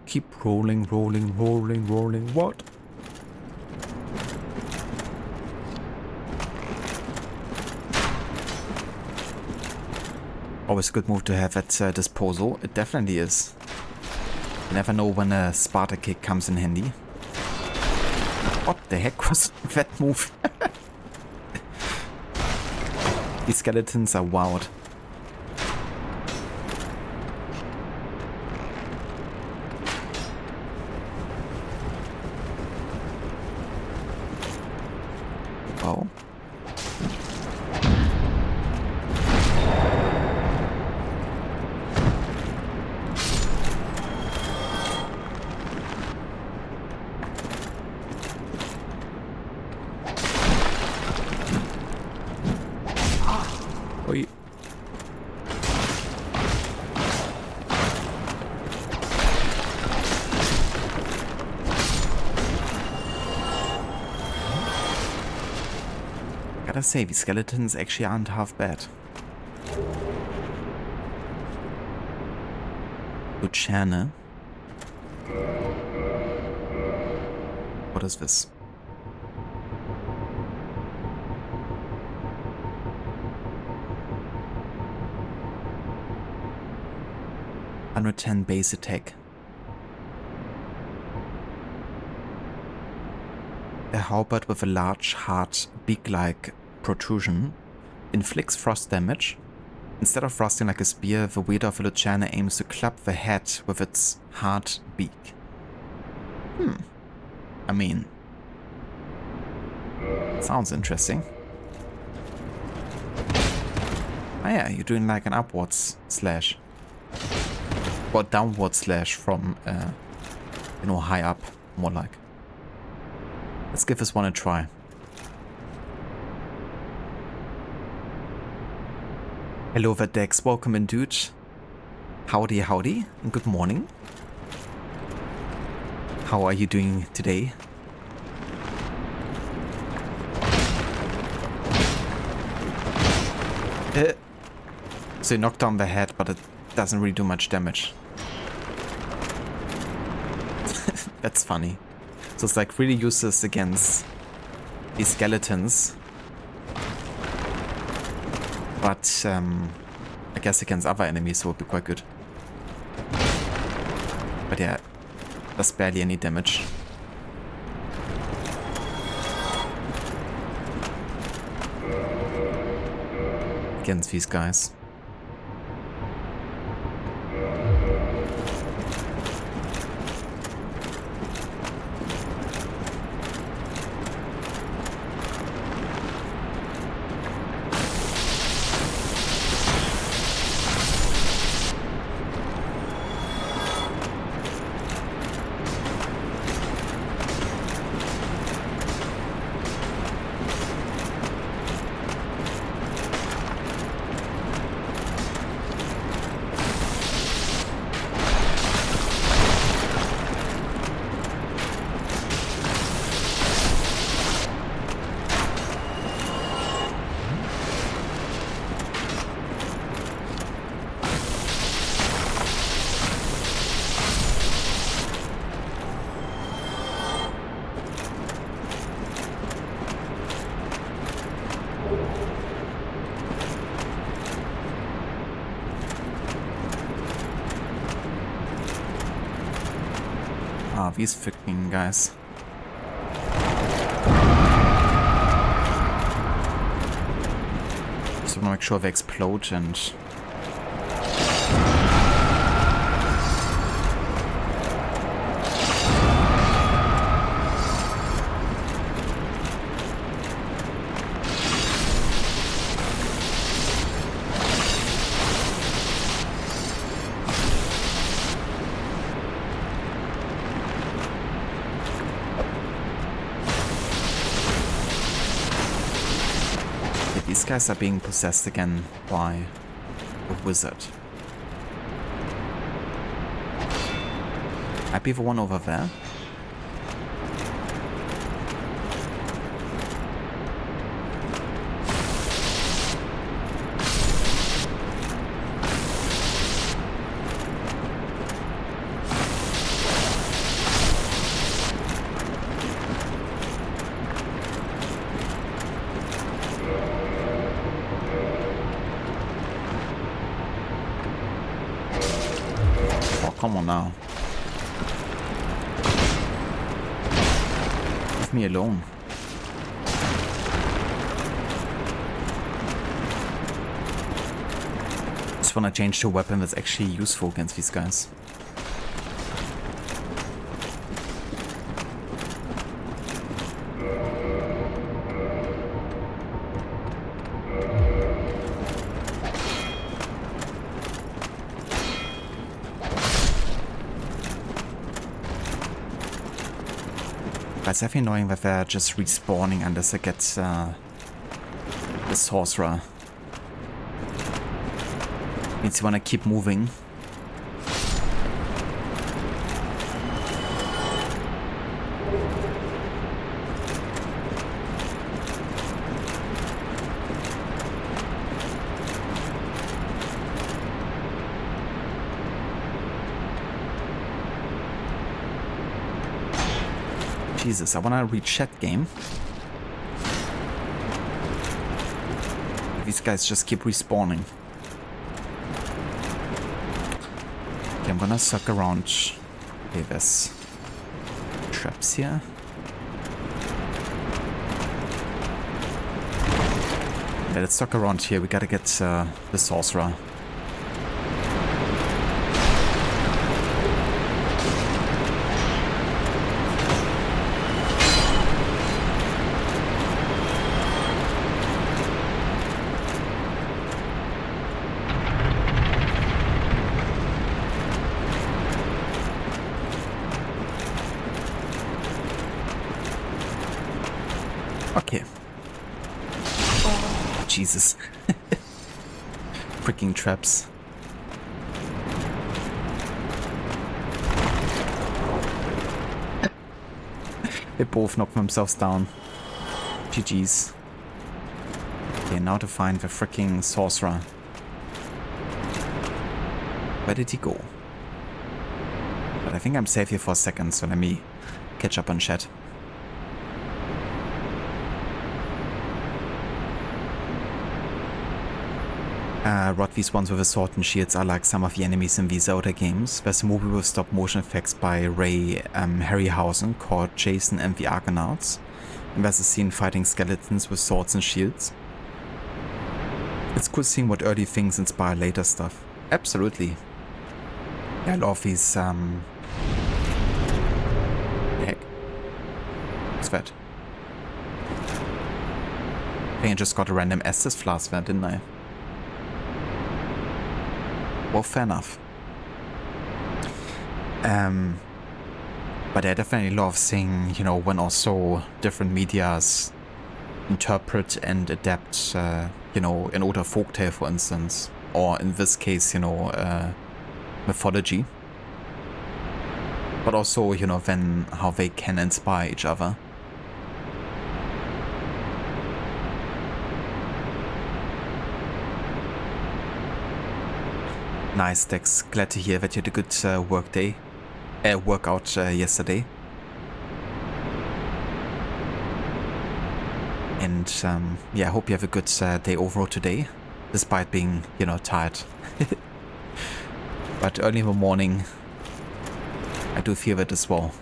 Speaker 2: Keep rolling, rolling, rolling, rolling. What? Always a good move to have at disposal. It definitely is. You never know when a Sparta kick comes in handy. What the heck was that move? These skeletons are wild. Oh. Oi. Gotta say, these skeletons actually aren't half bad. Lucerne. What is this? (110) base attack. A halberd with a large, hard, beak-like protrusion inflicts frost damage. Instead of thrusting like a spear, the wielder of a Lucerne aims to club the head with its hard beak. I mean, sounds interesting. Oh yeah, you're doing like an upwards slash. Or downward slash from, you know, high up, more like. Let's give this one a try. Hello there, Dex. Welcome in, dude. Howdy, howdy, and good morning. How are you doing today? So you knock down the head, but it doesn't really do much damage. That's funny. So it's like really useless against these skeletons. But I guess against other enemies it would be quite good. But yeah, does barely any damage. Against these guys. are these freaking guys? Just wanna make sure they explode and... These guys are being possessed again by a wizard. Might be the one over there. Come on now. Leave me alone. Just wanna change to a weapon that's actually useful against these guys. It's definitely annoying that they're just respawning unless I get the sorcerer. Means you wanna keep moving. Jesus, I wanna reach that game. These guys just keep respawning. Okay, I'm gonna suck around. Okay, there's traps here. Yeah, let's suck around here. We gotta get the sorcerer. Okay. Oh, Jesus. Freaking traps. They both knocked themselves down. GG's. Okay, now to find the freaking sorcerer. Where did he go? But I think I'm safe here for a second, so let me catch up on chat. These ones with a sword and shields are like some of the enemies in these Zelda games. There's a movie with stop motion effects by Ray Harryhausen called Jason and the Argonauts. And there's a scene fighting skeletons with swords and shields. It's cool seeing what early things inspire later stuff. Absolutely. I love these, heck. What's that? I think I just got a random Estus flask there, didn't I? Well, fair enough. But I definitely love seeing, you know, when also different medias interpret and adapt, you know, an older folktale, for instance, or in this case, you know, mythology. But also, you know, then how they can inspire each other. Nice, Dex. Glad to hear that you had a good workout yesterday. And yeah, I hope you have a good day overall today, despite being, you know, tired. But early in the morning, I do feel that as well.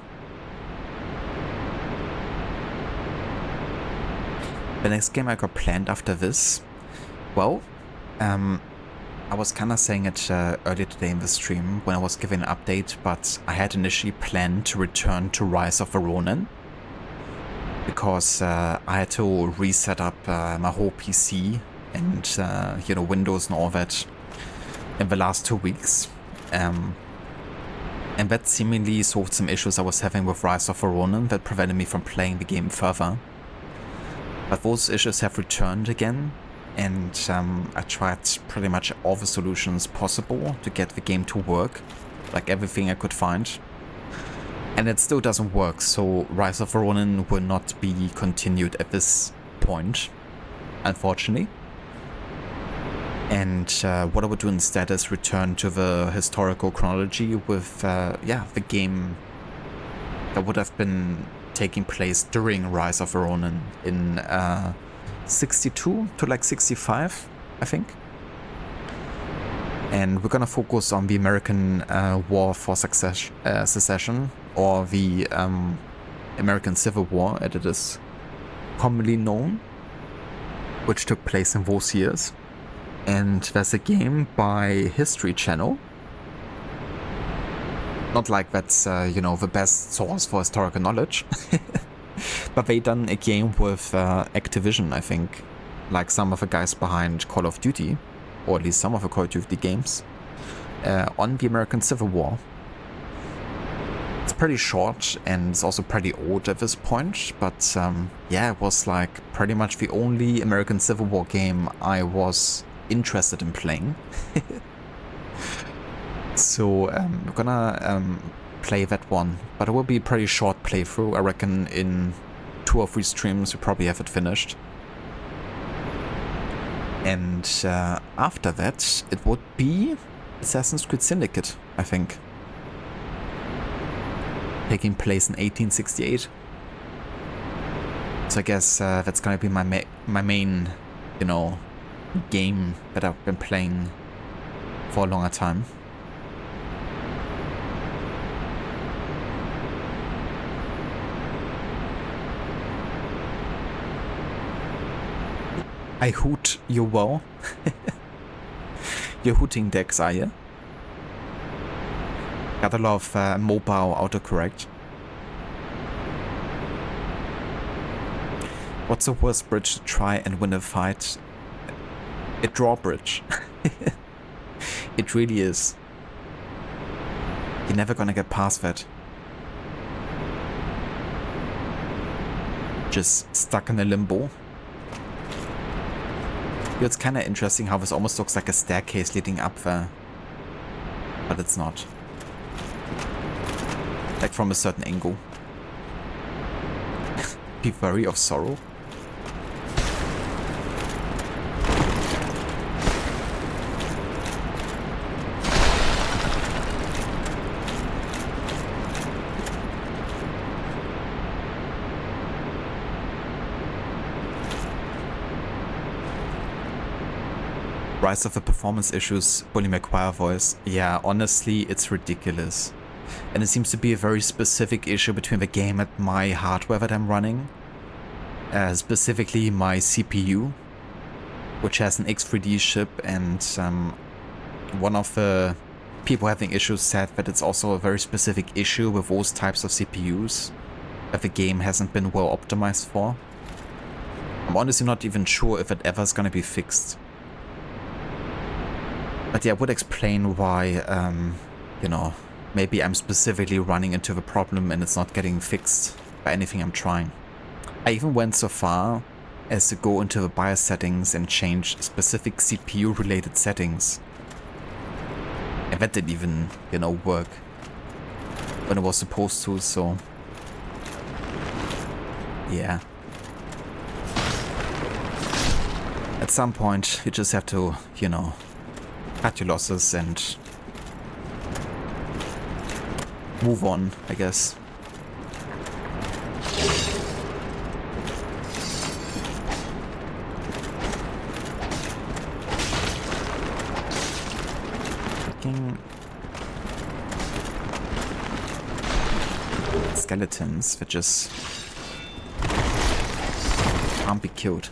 Speaker 2: The next game I got planned after this, well, I was kind of saying it earlier today in the stream when I was giving an update, but I had initially planned to return to Rise of the Ronin because I had to reset up my whole PC and, you know, Windows and all that in the last 2 weeks. And that seemingly solved some issues I was having with Rise of the Ronin that prevented me from playing the game further. But those issues have returned again, and I tried pretty much all the solutions possible to get the game to work, like everything I could find. And it still doesn't work, so Rise of the Ronin will not be continued at this point, unfortunately. And what I would do instead is return to the historical chronology with, the game that would have been taking place during Rise of the Ronin in 62 to like 65, I think. And we're gonna focus on the American War for Secession, or the American Civil War, as it is commonly known, which took place in those years. And there's a game by History Channel. Not like that's, you know, the best source for historical knowledge. But they done a game with Activision, I think. Like some of the guys behind Call of Duty, or at least some of the Call of Duty games, on the American Civil War. It's pretty short and it's also pretty old at this point, but yeah, it was like pretty much the only American Civil War game I was interested in playing. So we're gonna play that one, but it will be a pretty short playthrough. I reckon in 2 or 3 streams we probably have it finished. And after that it would be Assassin's Creed Syndicate, I think, taking place in 1868. So I guess that's gonna be my main, you know, game that I've been playing for a longer time. I hoot you well. You're hooting decks, are you? Got a lot of mobile autocorrect. What's the worst bridge to try and win a fight? A drawbridge. It really is. You're never gonna get past that. Just stuck in a limbo. Yeah, it's kind of interesting how this almost looks like a staircase leading up there. But it's not. Like from a certain angle. Be wary of sorrow. Rise of the performance issues, Bully McGuire voice. Yeah, honestly, it's ridiculous. And it seems to be a very specific issue between the game and my hardware that I'm running. Specifically my CPU, which has an X3D chip, and one of the people having issues said that it's also a very specific issue with those types of CPUs that the game hasn't been well optimized for. I'm honestly not even sure if it ever is gonna be fixed. But yeah, I would explain why, you know, maybe I'm specifically running into the problem and it's not getting fixed by anything I'm trying. I even went so far as to go into the BIOS settings and change specific CPU related settings. And that didn't even, you know, work when it was supposed to, so yeah. At some point you just have to, you know, cut your losses and move on, I guess. Skeletons that just can't be killed.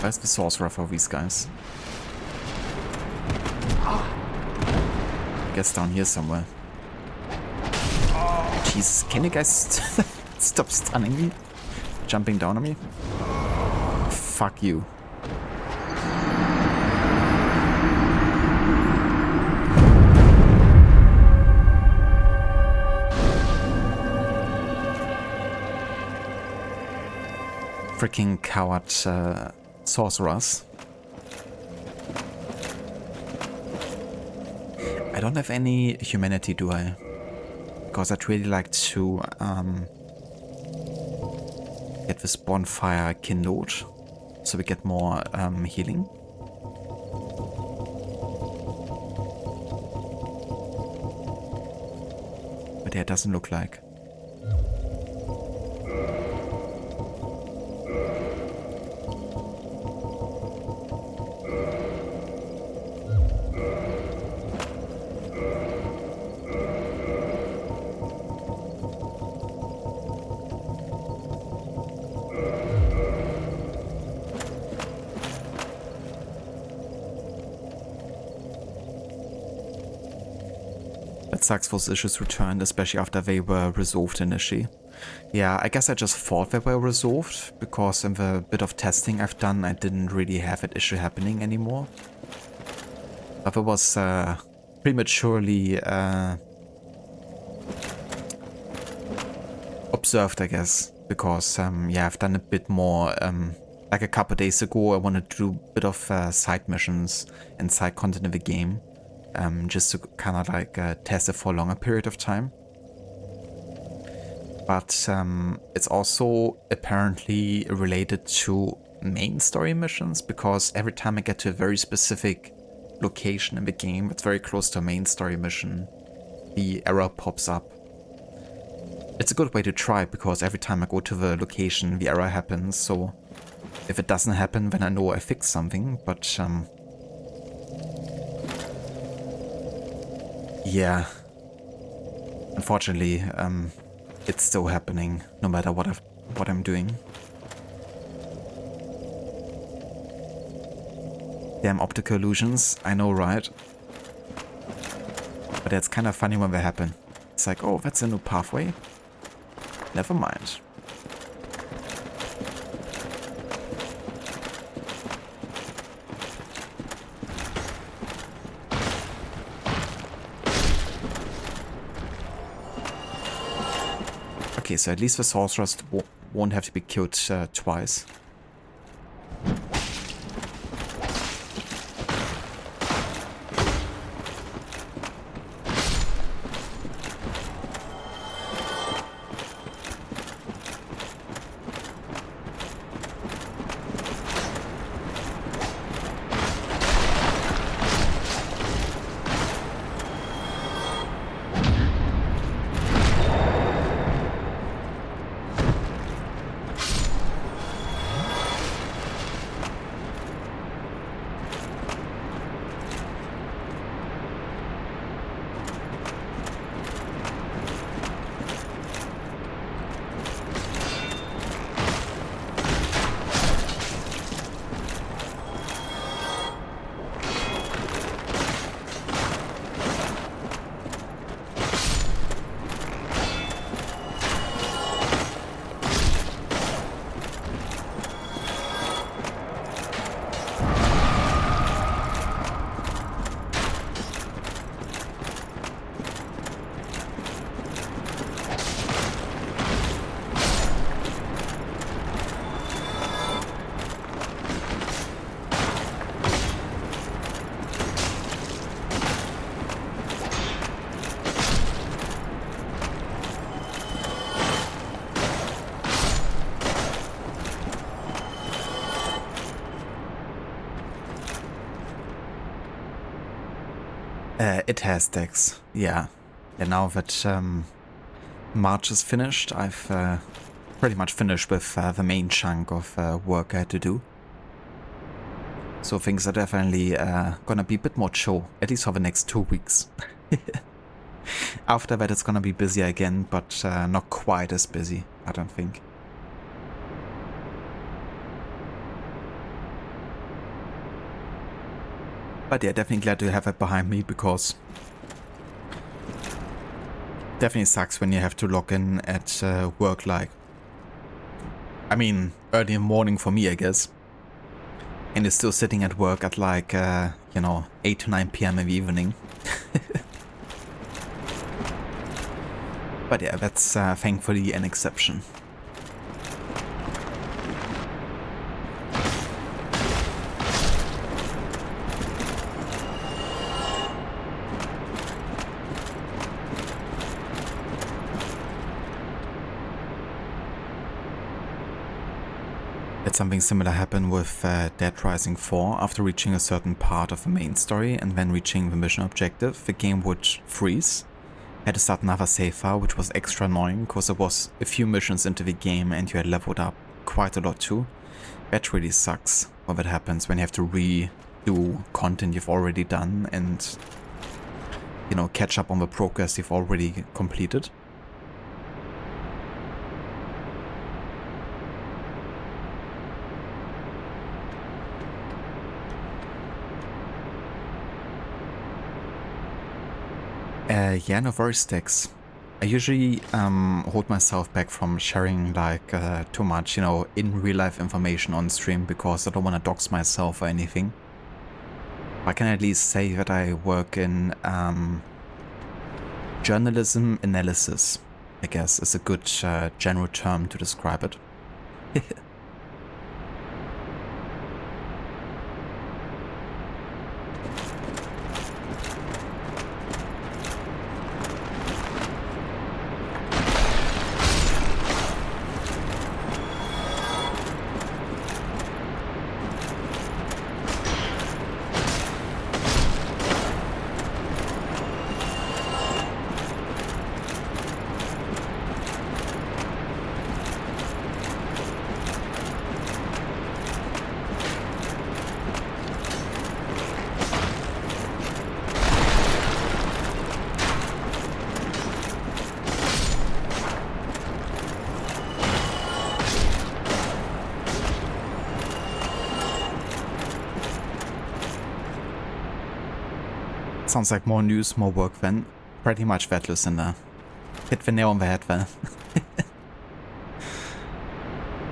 Speaker 2: Where's the sorcerer for these guys? I guess down here somewhere. Jesus, can you guys stop stunning me? Jumping down on me? Fuck you. Freaking coward sorcerers. I don't have any humanity, do I? Because I'd really like to get this bonfire kindled, so we get more healing. But yeah, it doesn't look like. That sucks those issues returned, especially after they were resolved initially. Yeah, I guess I just thought they were resolved, because in the bit of testing I've done, I didn't really have that issue happening anymore. But it was prematurely observed, I guess, because yeah, I've done a bit more. Like a couple days ago, I wanted to do a bit of side missions and side content in the game. Just to kind of like test it for a longer period of time. But it's also apparently related to main story missions, because every time I get to a very specific location in the game that's very close to a main story mission, the error pops up. It's a good way to try, because every time I go to the location, the error happens, so if it doesn't happen, then I know I fixed something, but yeah, unfortunately, it's still happening, no matter what I'm doing. Damn optical illusions, I know, right? But it's kind of funny when they happen. It's like, oh, that's a new pathway. Never mind. Okay, so at least the sorcerers won't have to be killed twice. It has decks, yeah. And now that March is finished, I've pretty much finished with the main chunk of work I had to do. So things are definitely gonna be a bit more chill, at least for the next 2 weeks. After that, it's gonna be busy again, but not quite as busy, I don't think. But yeah, definitely glad to have it behind me, because definitely sucks when you have to log in at work, like, I mean, early in the morning for me, I guess. And you're still sitting at work at like, you know, 8 to 9 p.m. in the evening. But yeah, that's thankfully an exception. Something similar happened with Dead Rising 4. After reaching a certain part of the main story and then reaching the mission objective, the game would freeze. I had to start another save file, which was extra annoying because it was a few missions into the game and you had leveled up quite a lot too. That really sucks when that happens, when you have to redo content you've already done and, you know, catch up on the progress you've already completed. Yeah, no worries, Stix. I usually hold myself back from sharing like too much, you know, in real life information on stream because I don't want to dox myself or anything. I can at least say that I work in journalism analysis, I guess is a good general term to describe it. Sounds like more news, more work then. Pretty much that, Lucinda. Hit the nail on the head then.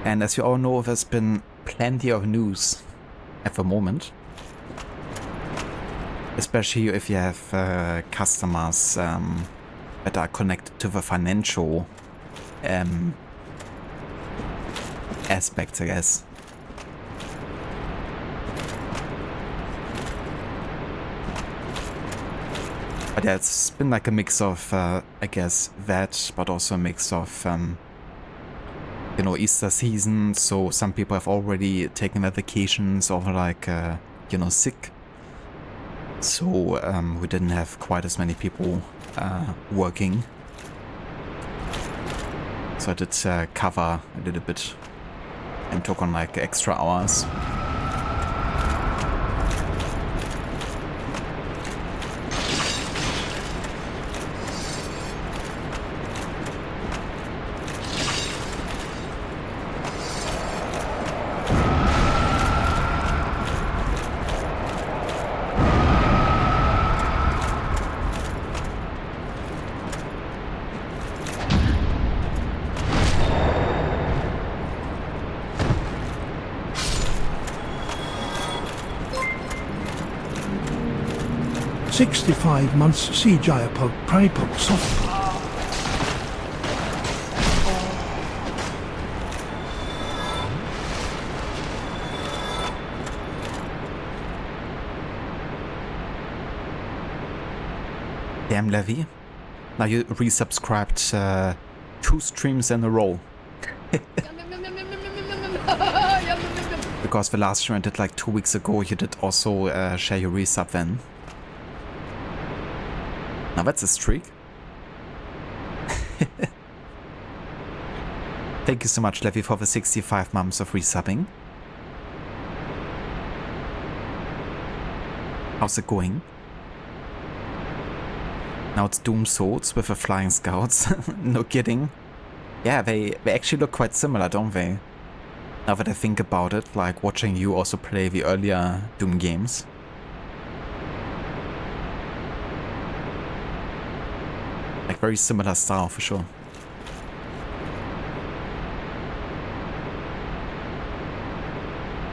Speaker 2: And as you all know, there's been plenty of news at the moment. Especially if you have customers that are connected to the financial aspects, I guess. But yeah, it's been like a mix of, I guess, that, but also a mix of, you know, Easter season. So some people have already taken their vacations or like, you know, sick. So we didn't have quite as many people working. So I did cover a little bit and took on like extra hours.
Speaker 1: "65 months CGI pog pripog soft."
Speaker 2: Damn, Levy. Now you resubscribed 2 streams in a row. Because the last stream I did like 2 weeks ago, you did also share your resub then. Now that's a streak. Thank you so much, Levy, for the 65 months of resubbing. How's it going? Now it's Doom Swords with the Flying Scouts. No kidding. Yeah, they actually look quite similar, don't they? Now that I think about it, like watching you also play the earlier Doom games. Like very similar style for sure.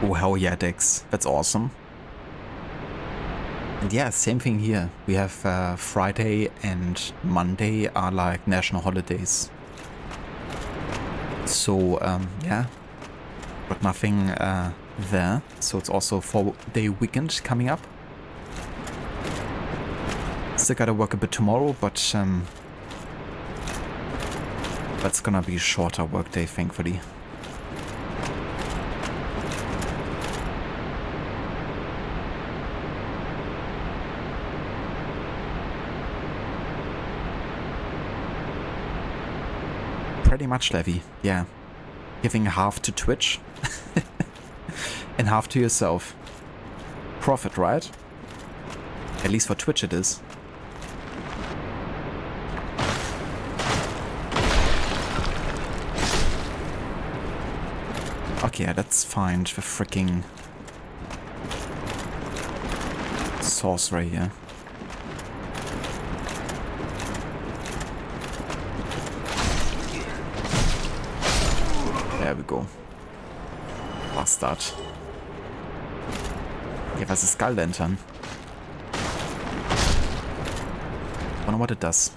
Speaker 2: Oh hell yeah, Dex. That's awesome. And yeah, same thing here. We have Friday and Monday are like national holidays. So yeah, got nothing there. So it's also 4-day weekend coming up. Still gotta work a bit tomorrow, but that's gonna be a shorter workday, thankfully. Pretty much, Levy, yeah. Giving half to Twitch and half to yourself. Profit, right? At least for Twitch it is. Okay, yeah, that's fine. The freaking sorcerer here. There we go. Bastard. Ja, was ist Skull Lantern? Wonder what it does.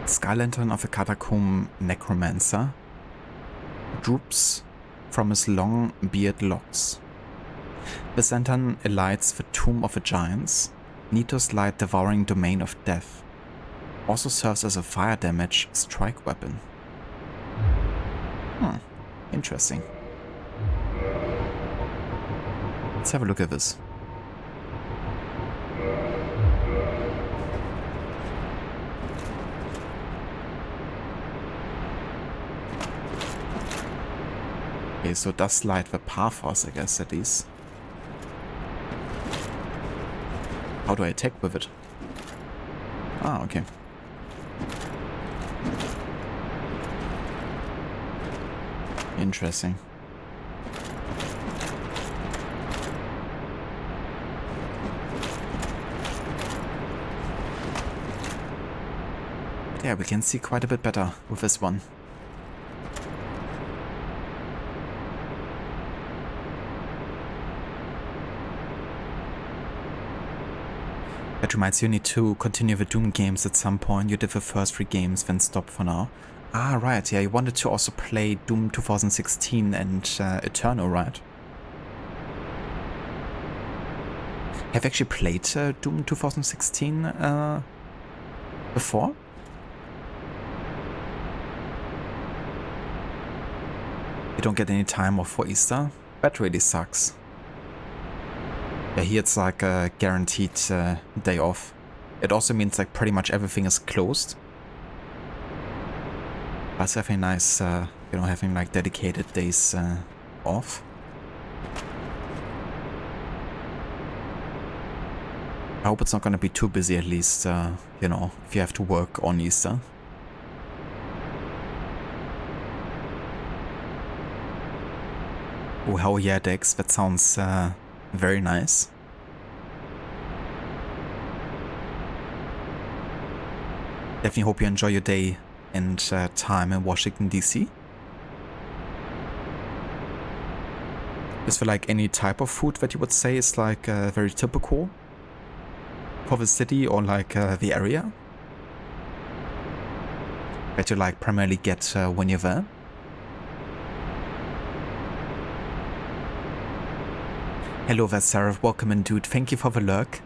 Speaker 2: Sky Lantern of a Catacomb Necromancer droops from his long beard locks. This lantern lights the Tomb of the Giants, Nito's light devouring domain of death. Also serves as a fire damage strike weapon. Interesting. Let's have a look at this. Okay, so it does light the path for us, I guess, at least. How do I attack with it? Ah, okay. Interesting. Yeah, we can see quite a bit better with this one. That reminds you, need to continue the Doom games at some point. You did the first 3 games, then stop for now. Ah, right, yeah, you wanted to also play Doom 2016 and Eternal, right? Have you actually played Doom 2016 before? You don't get any time off for Easter? That really sucks. Yeah, here it's like a guaranteed day off. It also means like pretty much everything is closed. That's definitely nice, you know, having like dedicated days off. I hope it's not gonna be too busy, at least, you know, if you have to work on Easter. Oh, hell yeah, Dex, that sounds very nice. Definitely hope you enjoy your day and time in Washington, D.C. Is there like any type of food that you would say is like very typical for the city or like the area that you like primarily get when you're there? Hello there, Sarah. Welcome in, dude. Thank you for the lurk.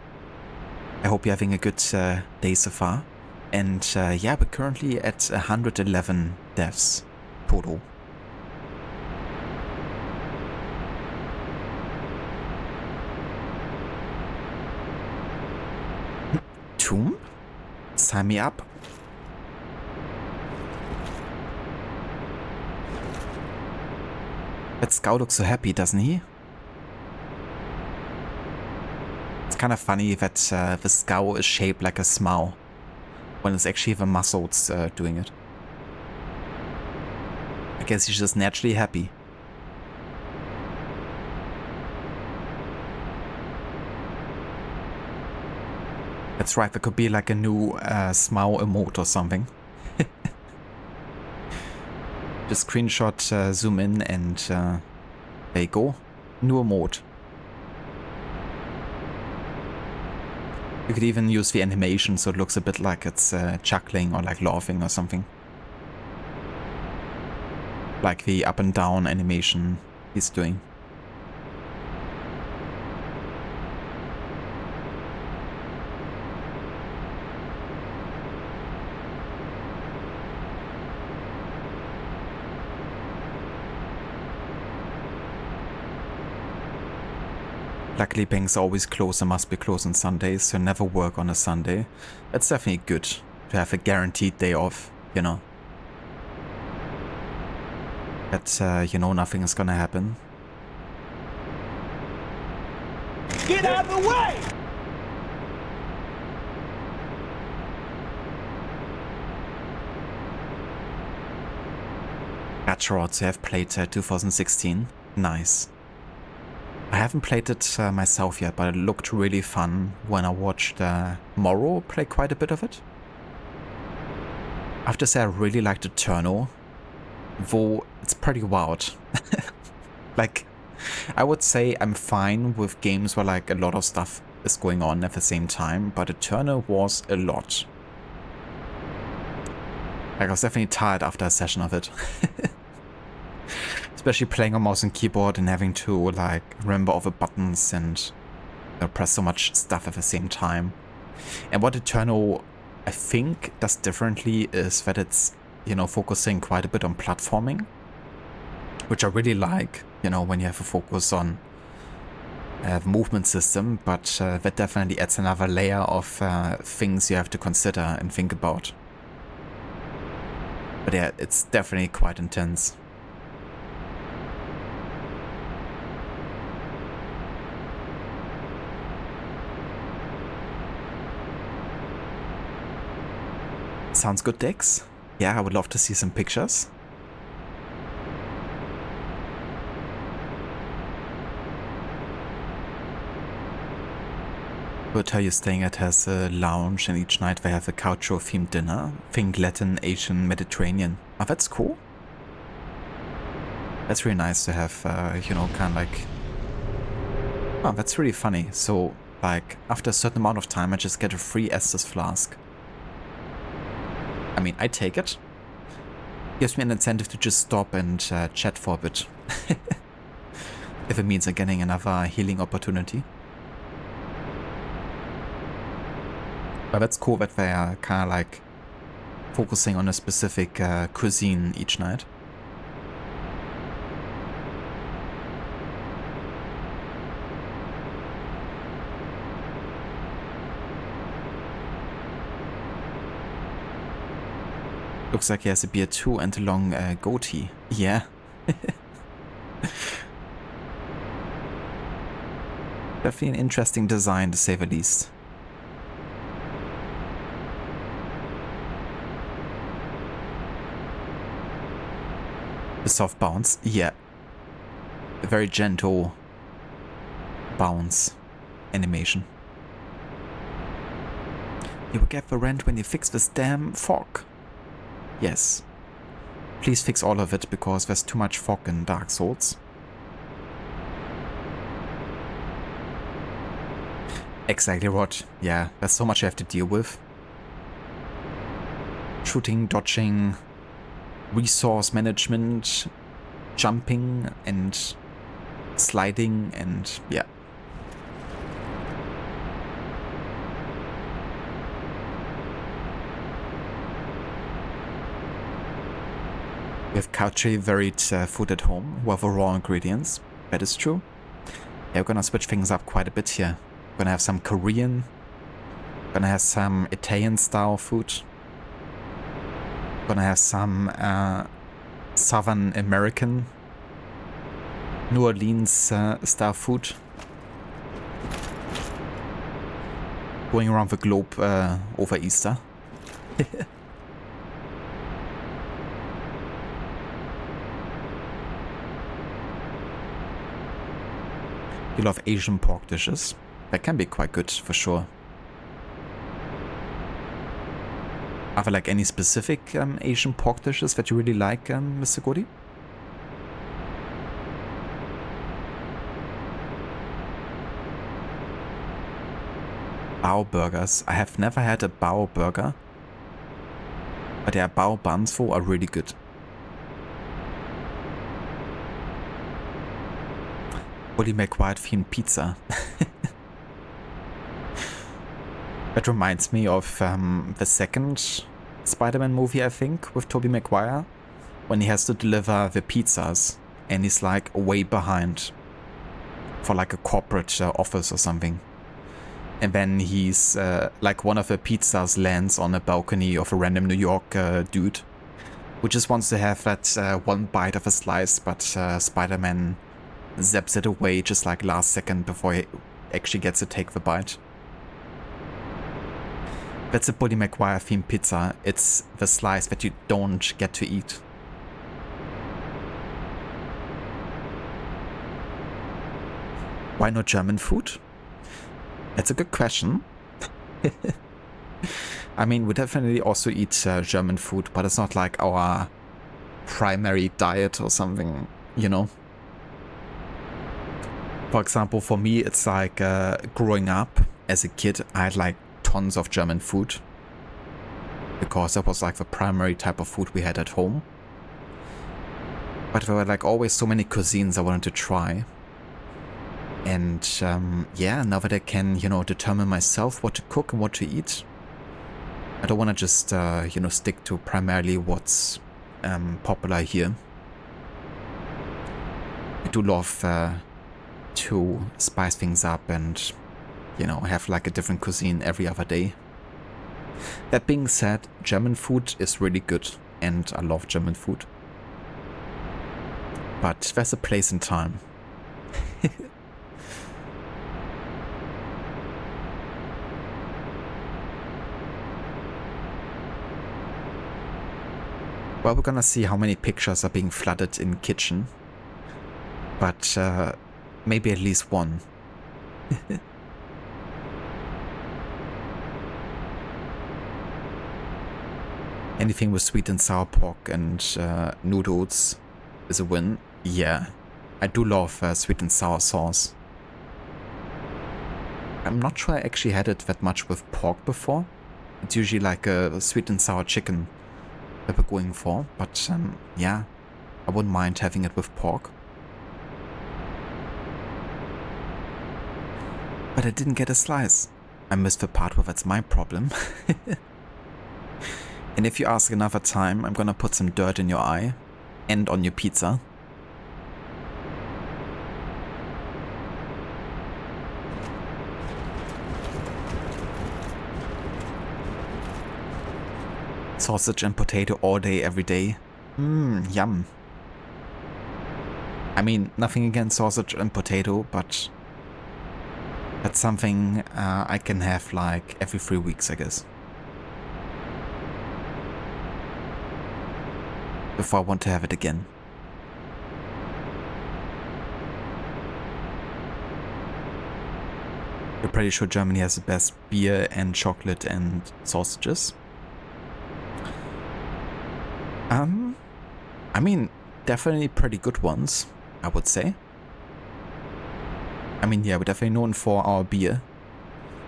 Speaker 2: I hope you're having a good day so far. And yeah, we're currently at 111 deaths total. Tomb? Sign me up. That Scout looks so happy, doesn't he? It's kind of funny that the Scout is shaped like a smile, when it's actually the muscles doing it. I guess he's just naturally happy. That's right, there could be like a new smile emote or something. Just screenshot, zoom in, and there you go. New emote. You could even use the animation so it looks a bit like it's chuckling or like laughing or something. Like the up and down animation he's doing. Luckily, banks are always closed and must be closed on Sundays, so never work on a Sunday. It's definitely good to have a guaranteed day off, you know. That, you know, nothing is gonna happen.
Speaker 4: Get out of the way!
Speaker 2: Gatrods, I have played 2016. Nice. I haven't played it myself yet, but it looked really fun when I watched Morrow play quite a bit of it. I have to say I really liked the Turno, though it's pretty wild. Like, I would say I'm fine with games where like a lot of stuff is going on at the same time, but the Turno was a lot. Like, I was definitely tired after a session of it. Especially playing on mouse and keyboard and having to like remember all the buttons and press so much stuff at the same time. And what Eternal I think does differently is that it's, you know, focusing quite a bit on platforming, which I really like, you know, when you have a focus on the movement system, but that definitely adds another layer of things you have to consider and think about. But yeah, it's definitely quite intense. Sounds good, Dex. Yeah, I would love to see some pictures. The hotel you're staying at has a lounge, and each night they have a cultural-themed dinner. Think Latin, Asian, Mediterranean. Oh, that's cool. That's really nice to have, you know, kind of like... Oh, that's really funny. So, like, after a certain amount of time, I just get a free Estus flask. I mean, I take it. Gives me an incentive to just stop and chat for a bit. If it means I'm getting another healing opportunity. But that's cool that they are kind of like focusing on a specific cuisine each night. Looks like he has a beard too and a long goatee. Yeah. Definitely an interesting design, to say the least. A soft bounce? Yeah. A very gentle bounce animation. You will get the rent when you fix this damn fog. Yes. Please fix all of it, because there's too much fog in Dark Souls. Exactly, Rod. Yeah, there's so much you have to deal with. Shooting, dodging, resource management, jumping and sliding, and yeah. We have culturally varied food at home with raw ingredients. That is true. Yeah, we're gonna switch things up quite a bit here. We're gonna have some Korean. Gonna have some Italian style food. Gonna have some Southern American, New Orleans style food. Going around the globe over Easter. You love Asian pork dishes. That can be quite good for sure. Are there like any specific Asian pork dishes that you really like, Mr. Gordy? Bao burgers. I have never had a bao burger. But yeah, bao buns are really good. Tobey Maguire themed pizza. That reminds me of the second Spider-Man movie, I think, with Tobey Maguire, when he has to deliver the pizzas and he's like way behind for like a corporate office or something. And then he's like one of the pizzas lands on a balcony of a random New York dude who just wants to have that one bite of a slice, but Spider-Man zaps it away just like last second before he actually gets to take the bite. That's a Tobey Maguire themed pizza. It's the slice that you don't get to eat. Why not German food? That's a good question. I mean, we definitely also eat German food, but it's not like our primary diet or something, you know? For example, for me, it's like growing up as a kid, I had like tons of German food because that was like the primary type of food we had at home. But there were like always so many cuisines I wanted to try. And yeah, now that I can, you know, determine myself what to cook and what to eat, I don't want to just, you know, stick to primarily what's popular here. I do love to spice things up and, you know, have like a different cuisine every other day. That being said, German food is really good and I love German food. But there's a place and time. Well, we're gonna see how many pictures are being flooded in kitchen. But maybe at least one. Anything with sweet and sour pork and noodles is a win. Yeah, I do love sweet and sour sauce. I'm not sure I actually had it that much with pork before. It's usually like a sweet and sour chicken that we're going for, but yeah, I wouldn't mind having it with pork. But I didn't get a slice. I missed the part where that's my problem. And if you ask another time, I'm gonna put some dirt in your eye and on your pizza. Sausage and potato all day, every day. Yum. I mean, nothing against sausage and potato, but that's something I can have like every 3 weeks, I guess. Before I want to have it again. You're pretty sure Germany has the best beer and chocolate and sausages? I mean, definitely pretty good ones, I would say. I mean, yeah, we're definitely known for our beer.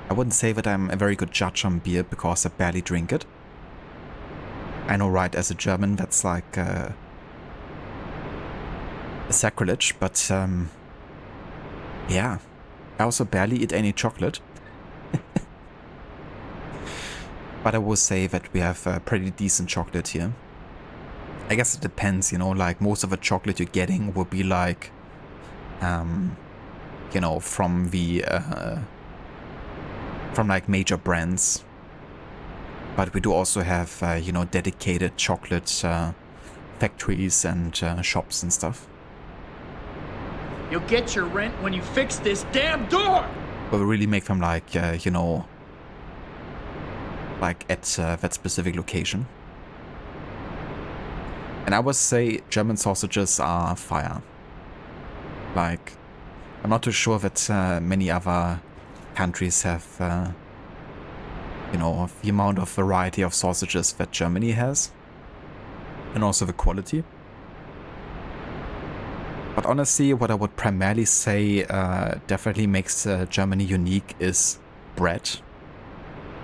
Speaker 2: I wouldn't say that I'm a very good judge on beer because I barely drink it. I know, right, as a German, that's like a sacrilege, but yeah, I also barely eat any chocolate. But I will say that we have pretty decent chocolate here. I guess it depends, you know, like most of the chocolate you're getting will be like, you know, from the, from like major brands. But we do also have, you know, dedicated chocolate factories and shops and stuff.
Speaker 4: You'll get your rent when you fix this damn door!
Speaker 2: But we really make them like, you know, like at that specific location. And I would say German sausages are fire. Like, I'm not too sure that many other countries have, you know, the amount of variety of sausages that Germany has. And also the quality. But honestly, what I would primarily say definitely makes Germany unique is bread.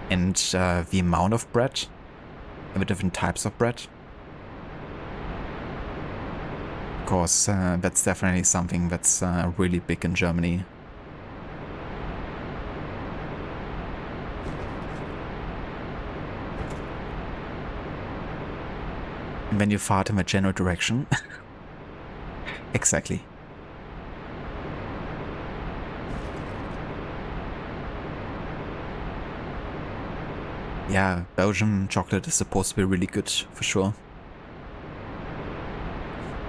Speaker 2: And the amount of bread. And the different types of bread. Because that's definitely something that's really big in Germany. And when you fart in the general direction. Exactly. Yeah, Belgian chocolate is supposed to be really good, for sure.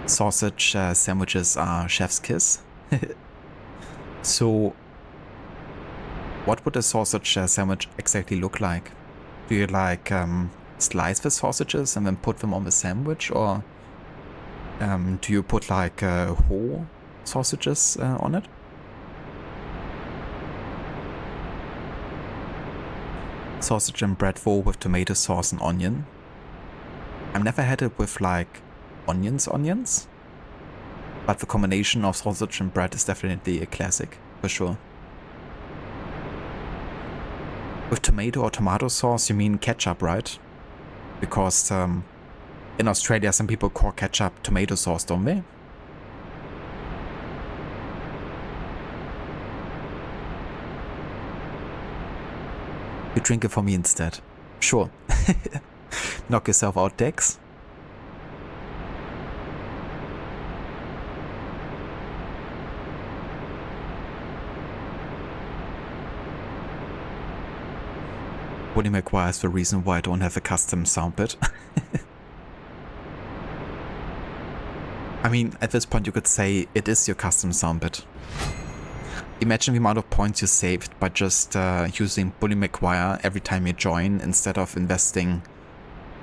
Speaker 2: Sausage sandwiches are chef's kiss. So, what would a sausage sandwich exactly look like? Do you like slice the sausages and then put them on the sandwich, or do you put like whole sausages on it? Sausage and bread roll with tomato sauce and onion. I've never had it with like onions, but the combination of sausage and bread is definitely a classic, for sure. With tomato or tomato sauce, you mean ketchup, right? Because in Australia, some people call ketchup tomato sauce, don't they? You drink it for me instead. Sure. Knock yourself out, Dex. Woody McGuire is the reason why I don't have a custom sound bit. I mean, at this point you could say it is your custom sound bit. Imagine the amount of points you saved by just using Bully McGuire every time you join, instead of investing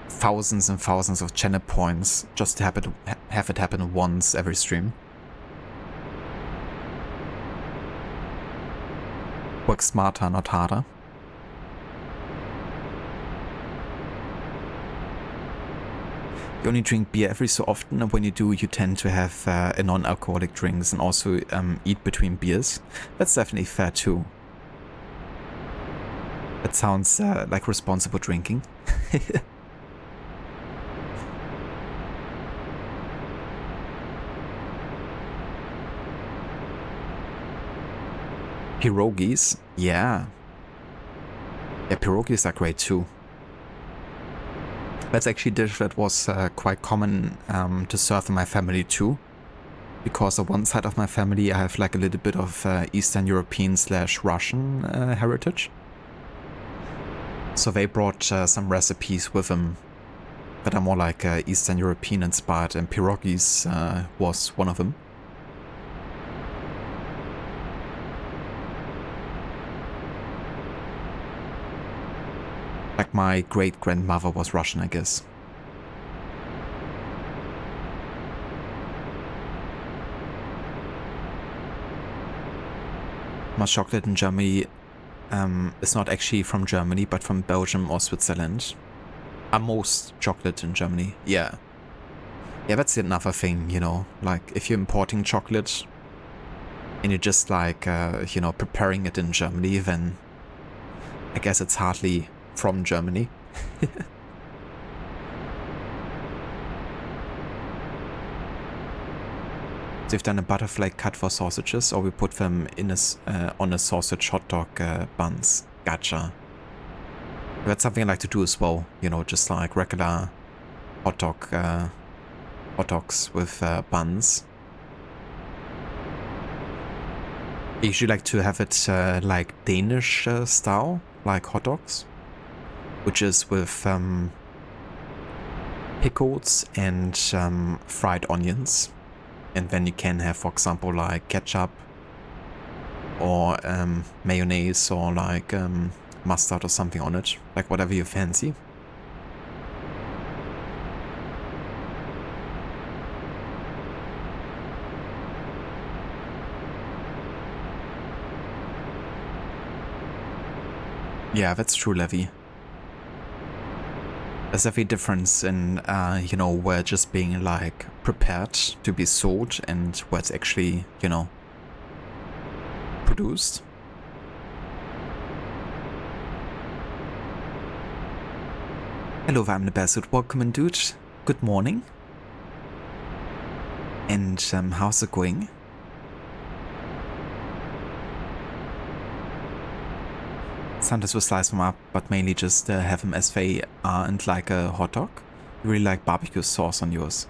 Speaker 2: thousands and thousands of channel points just to have it happen once every stream. Work smarter, not harder. You only drink beer every so often, and when you do, you tend to have non-alcoholic drinks and also eat between beers. That's definitely fair too. That sounds like responsible drinking. Pierogies? Yeah. Yeah, pierogies are great too. That's actually a dish that was quite common to serve in my family too. Because on one side of my family I have like a little bit of Eastern European / Russian heritage. So they brought some recipes with them that are more like Eastern European inspired, and pierogies was one of them. Like my great-grandmother was Russian, I guess. Most chocolate in Germany is not actually from Germany, but from Belgium or Switzerland. Most chocolate in Germany, yeah. Yeah, that's another thing, you know, like if you're importing chocolate and you're just like, you know, preparing it in Germany, then I guess it's hardly from Germany. So we've done a butterfly cut for sausages, or we put them in on a sausage hot dog buns. Gotcha. That's something I like to do as well, you know, just like regular hot dog hot dogs with buns. I usually like to have it like Danish style, like hot dogs, which is with pickles and fried onions. And then you can have, for example, like ketchup or mayonnaise or like mustard or something on it, like whatever you fancy. Yeah, that's true, Levi. There's every difference in, you know, where just being like prepared to be sold and where it's actually, you know, produced. Hello, I'm the Basswood. Welcome in, dude. Good morning. And how's it going? Sometimes we slice them up, but mainly just have them as they are and like a hot dog. You really like barbecue sauce on yours.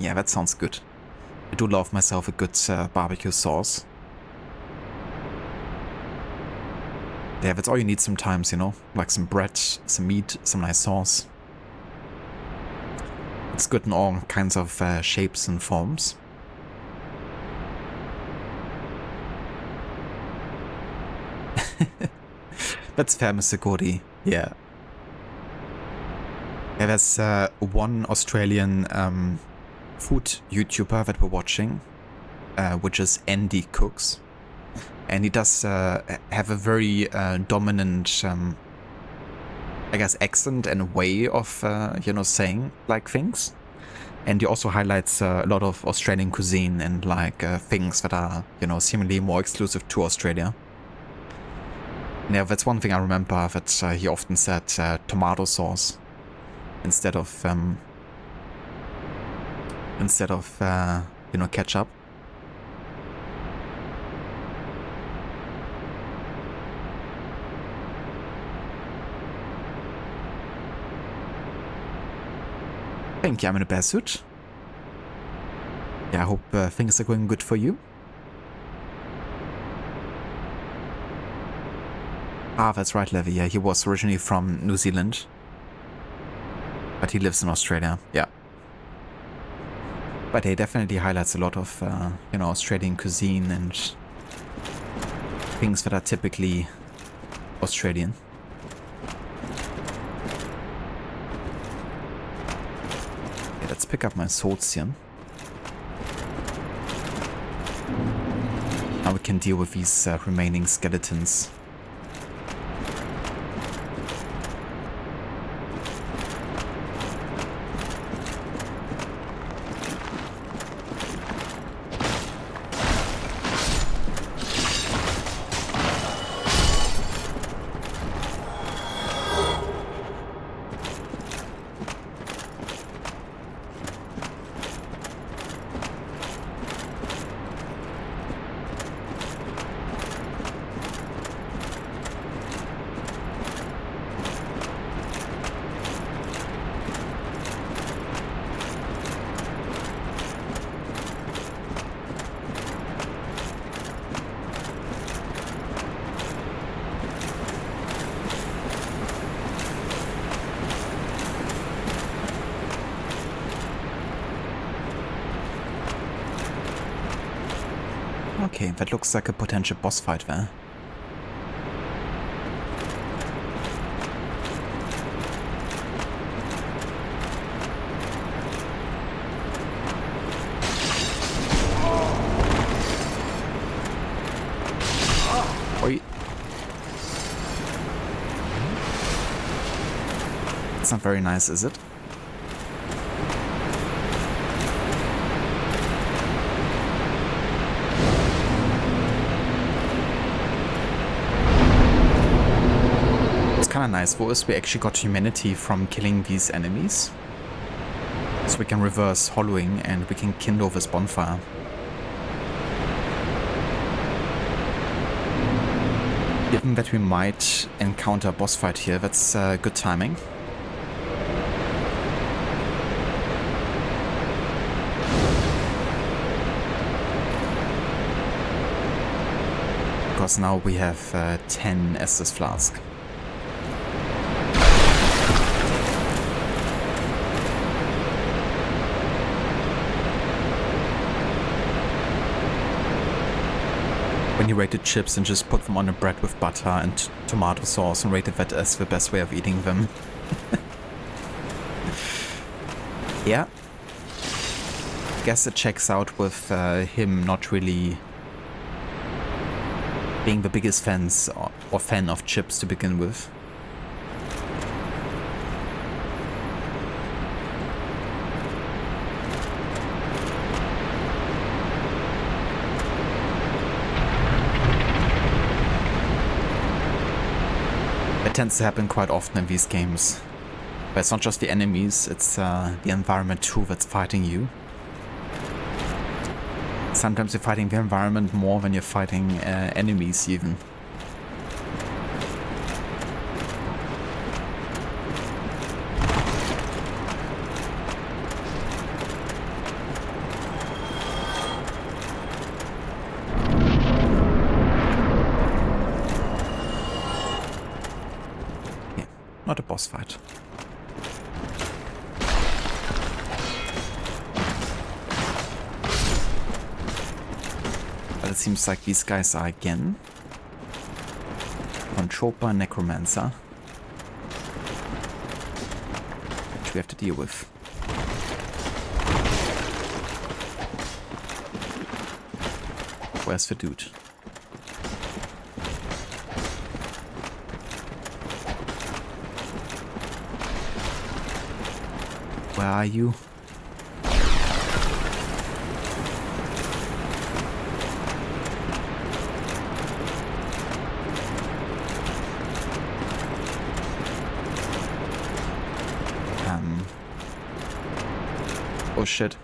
Speaker 2: Yeah, that sounds good. I do love myself a good barbecue sauce. Yeah, that's all you need sometimes, you know? Like some bread, some meat, some nice sauce. It's good in all kinds of shapes and forms. That's fair, Mr. Gordy. Yeah. Yeah, there's one Australian food YouTuber that we're watching, which is Andy Cooks. And he does have a very dominant, I guess, accent and way of, you know, saying like things. And he also highlights a lot of Australian cuisine and like things that are, you know, seemingly more exclusive to Australia. Yeah, that's one thing I remember that he often said tomato sauce instead of you know, ketchup. Thank you, I'm in a Basswood. Yeah, I hope things are going good for you. Ah, that's right, Levi. Yeah, he was originally from New Zealand, but he lives in Australia. Yeah. But he definitely highlights a lot of, you know, Australian cuisine and things that are typically Australian. Yeah, let's pick up my swords here. Now we can deal with these remaining skeletons. Okay, that looks like a potential boss fight there. Oi. It's not very nice, is it? Kind of nice for us, we actually got humanity from killing these enemies. So we can reverse hollowing and we can kindle this bonfire. Given that we might encounter a boss fight here, that's good timing. because now we have 10 Estus Flask. When you rated chips and just put them on a bread with butter and tomato sauce and rated that as the best way of eating them. Yeah. Guess it checks out with him not really being the biggest fan of chips to begin with. It tends to happen quite often in these games. But it's not just the enemies, it's the environment too that's fighting you. Sometimes you're fighting the environment more than you're fighting enemies even. Yeah, not a boss fight. But it seems like these guys are again. Controller, Necromancer. Which we have to deal with. Where's the dude? Where are you? Oh shit.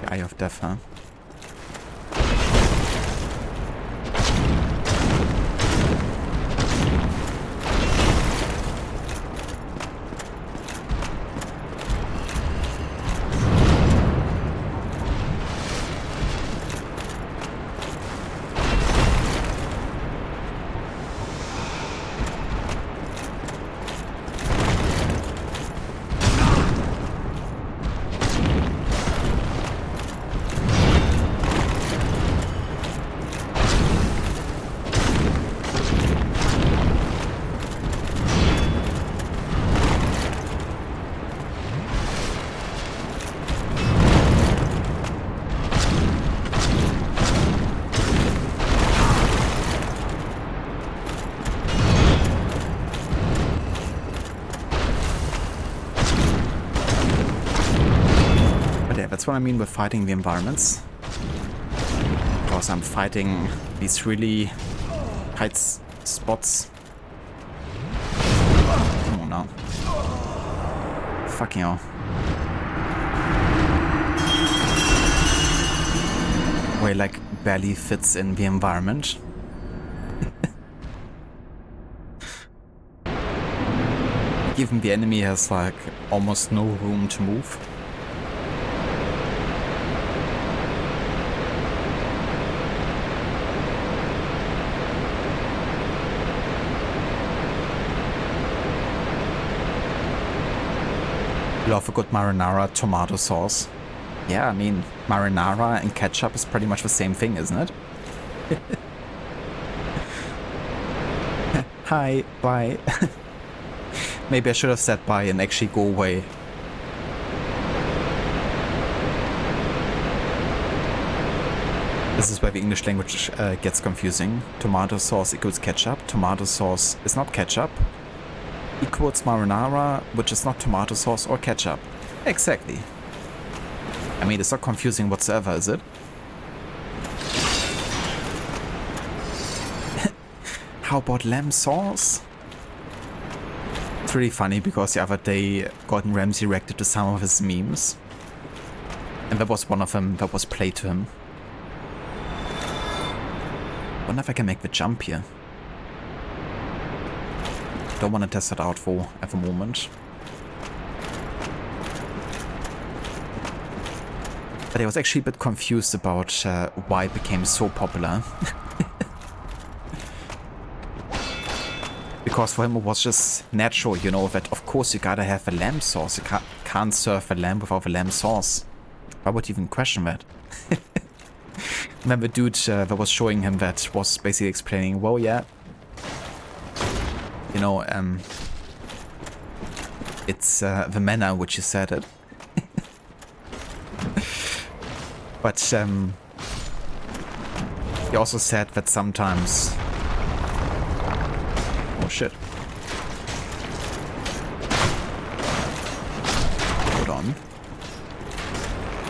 Speaker 2: The Eye of Death, huh? That's what I mean with fighting the environments. Because I'm fighting these really tight spots. Come on now. Fucking hell. Where like barely fits in the environment. Even the enemy has like almost no room to move. Love a good marinara tomato sauce. Yeah, I mean, marinara and ketchup is pretty much the same thing, isn't it? Hi, bye. Maybe I should have said bye and actually go away. This is where the English language gets confusing. Tomato sauce equals ketchup. Tomato sauce is not ketchup. Equals marinara, which is not tomato sauce or ketchup. Exactly. I mean, it's not confusing whatsoever, is it? How about lamb sauce? It's really funny because the other day Gordon Ramsay reacted to some of his memes. And that was one of them that was played to him. Wonder if I can make the jump here. Don't want to test it out for at the moment. But I was actually a bit confused about why it became so popular. Because for him it was just natural, you know, that of course you gotta have a lamb sauce. You can't serve a lamb without a lamb sauce. Why would you even question that? And then the dude that was showing him that was basically explaining, well, yeah, you know, it's the manner in which you said it. But he also said that sometimes... Oh shit. Hold on.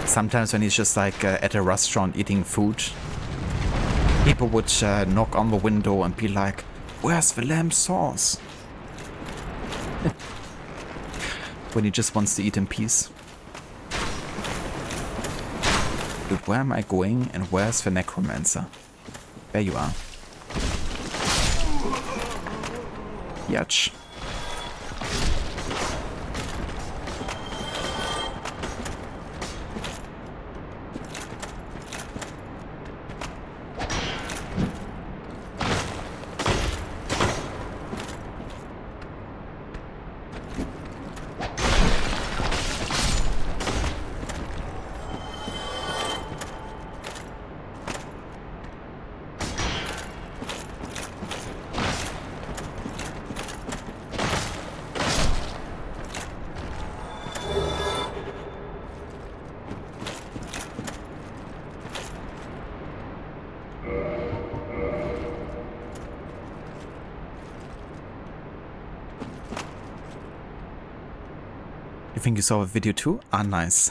Speaker 2: Sometimes when he's just like at a restaurant eating food, people would knock on the window and be like, "Where's the lamb sauce?" When he just wants to eat in peace. Dude, where am I going and where's the necromancer? There you are. Yatch. You think you saw a video too? Ah, nice.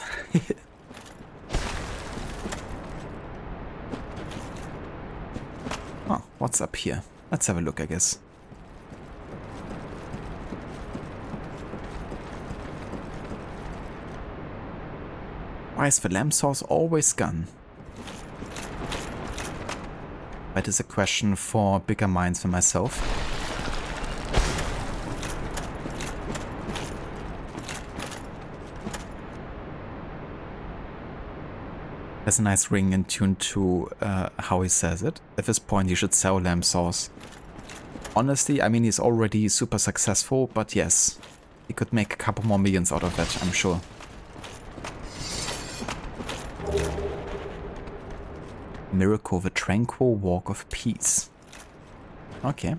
Speaker 2: Oh, what's up here? Let's have a look, I guess. Why is the lamb sauce always gone? That is a question for bigger minds than myself. There's a nice ring in tune to how he says it. At this point, he should sell lamb sauce. Honestly, I mean, he's already super successful, but yes, he could make a couple more millions out of that, I'm sure. Miracle, the tranquil walk of peace. Okay.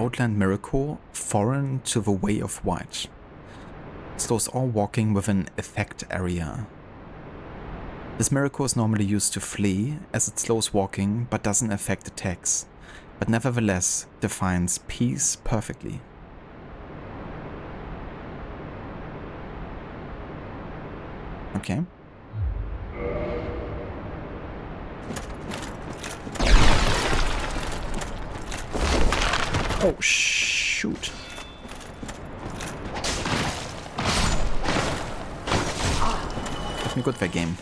Speaker 2: Outland miracle, foreign to the way of white. Slows all walking within effect area. This miracle is normally used to flee, as it slows walking but doesn't affect attacks, but nevertheless defines peace perfectly. Okay. Oh, shoot. Let me good that game.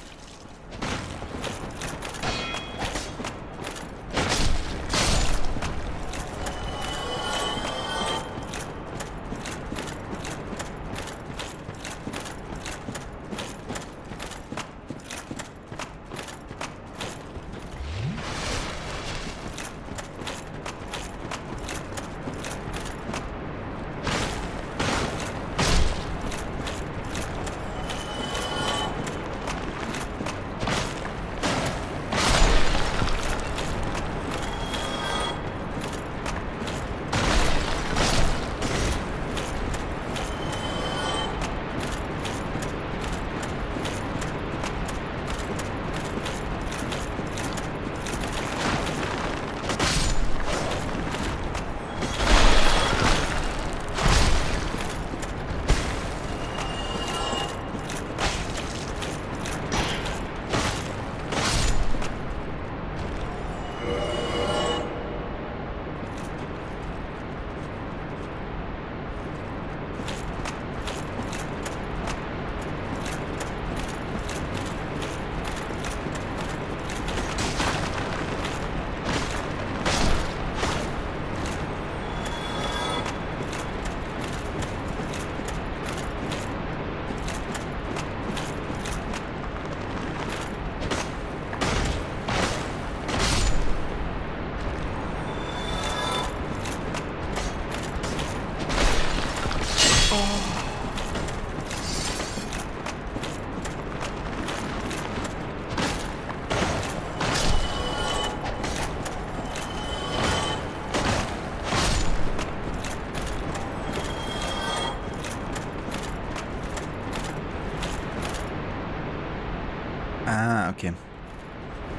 Speaker 2: Ah, okay.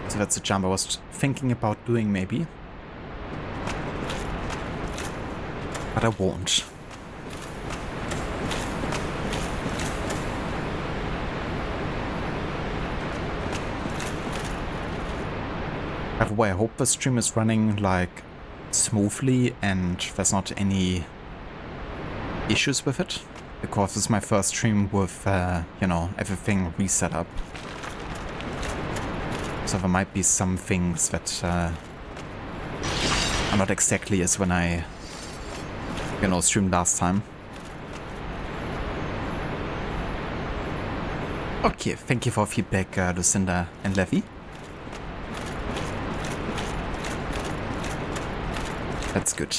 Speaker 2: So that's a jump I was thinking about doing, maybe. But I won't. By the way, I hope the stream is running, like, smoothly and there's not any issues with it. Because this is my first stream with, you know, everything reset up. So there might be some things that are not exactly as when I, you know, streamed last time. Okay, thank you for feedback, Lucinda and Levy. That's good.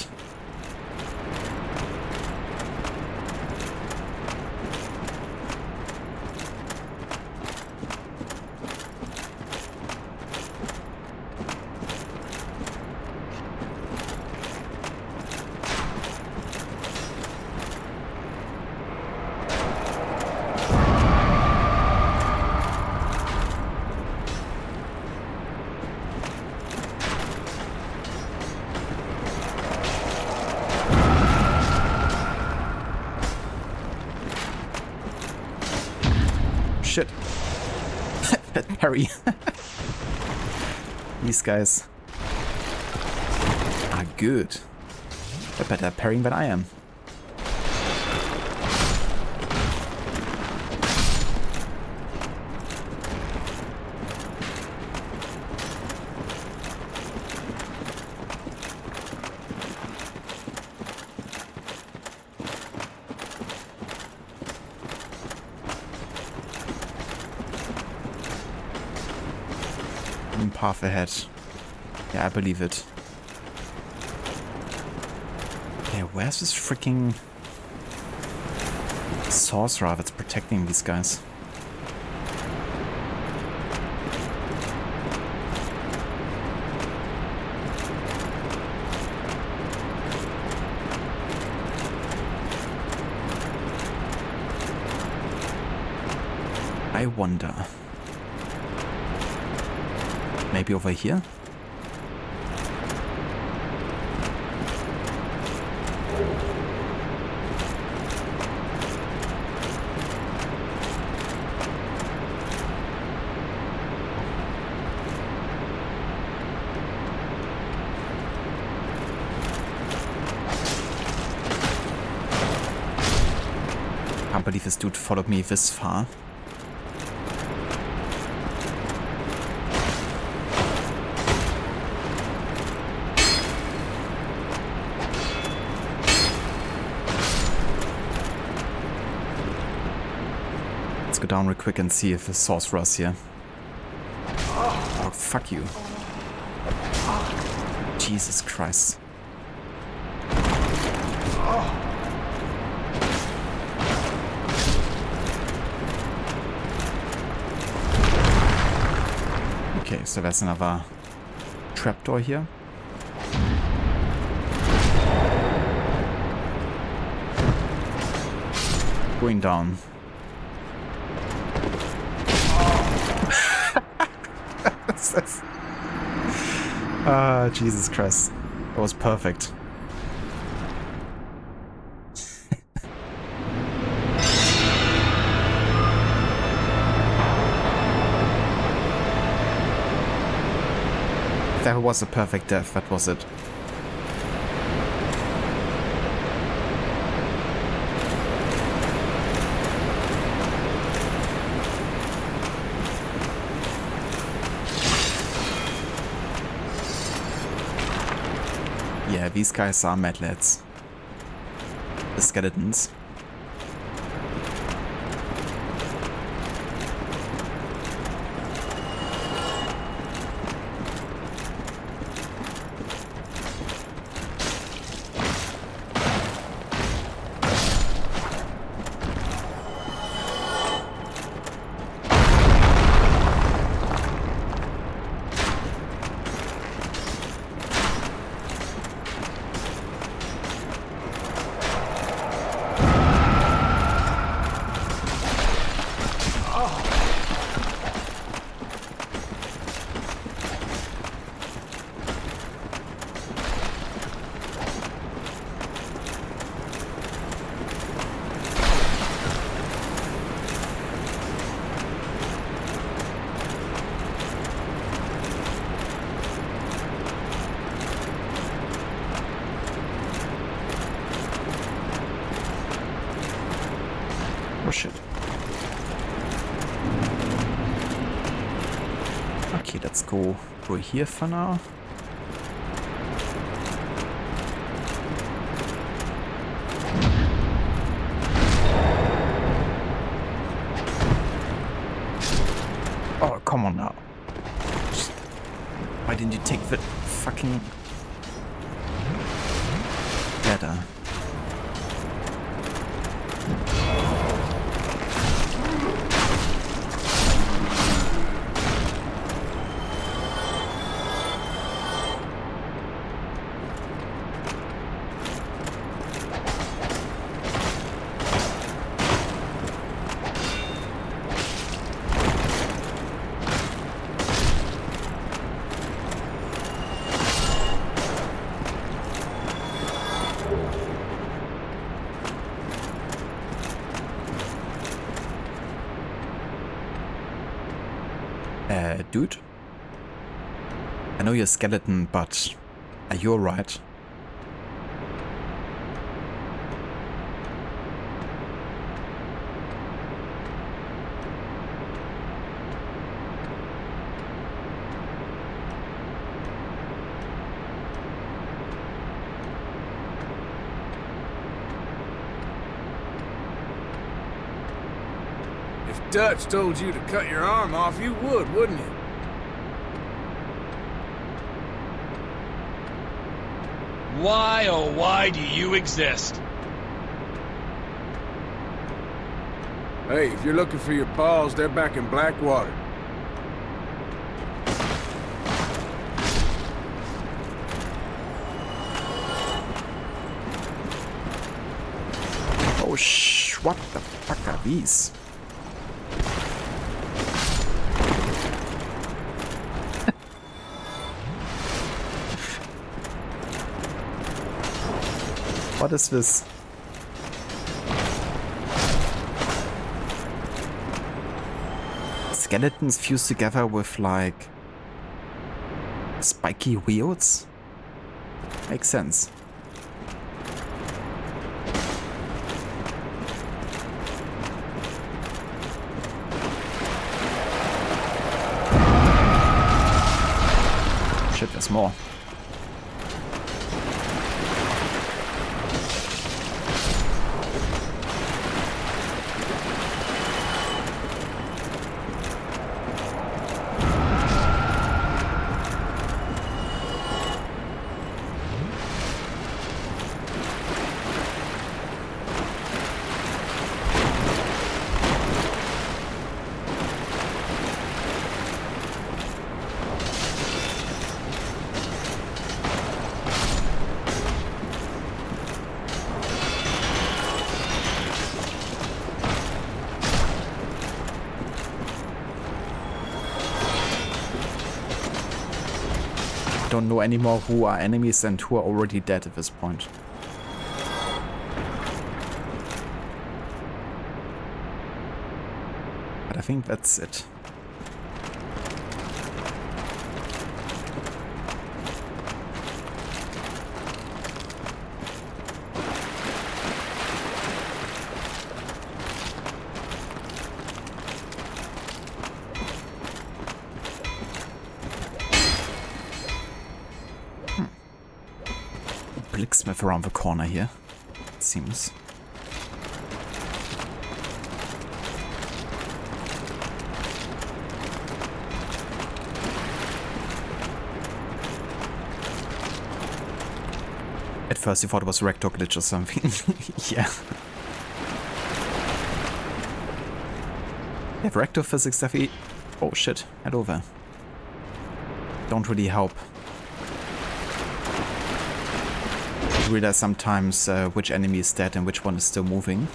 Speaker 2: Shit. That parry. These guys are good. They're better at parrying than I am. Path ahead. Yeah, I believe it. Yeah, where's this freaking sorcerer that's protecting these guys? I wonder. Maybe over here? Can't believe this dude followed me this far. Let's go down real quick and see if the sorcerer's here. Oh, fuck you. Jesus Christ. Okay, so there's another trapdoor here. Going down. Ah, Jesus Christ. That was perfect. If that was a perfect death, that was it. Yeah, these guys are mad lads. The skeletons. Oh shit. Okay, let's go through here for now. Oh, come on now. Why didn't you take the fucking ladder? Dude? I know you're a skeleton, but are you alright?
Speaker 5: If Dutch told you to cut your arm off, you would, wouldn't you?
Speaker 6: Why, oh why do you exist?
Speaker 5: Hey, if you're looking for your balls, they're back in Blackwater.
Speaker 2: Oh what the fuck are these? What is this? Skeletons fused together with like spiky wheels? Makes sense. Shit, there's more. Don't know anymore who are enemies and who are already dead at this point. But I think that's it. Blicksmith around the corner here, it seems. At first you thought it was a rector glitch or something. Yeah. Yeah, rector physics definitely... Oh shit, head over. Don't really help. You realize sometimes which enemy is dead and which one is still moving.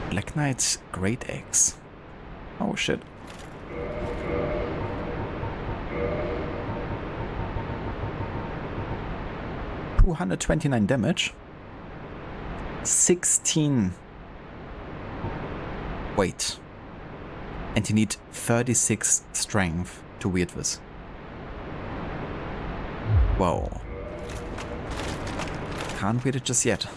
Speaker 2: Black Knight's Great Axe. Oh shit. 229 damage. 16 weight. And you need 36 strength to wield this. Whoa. Can't wield it just yet.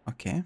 Speaker 2: Okay.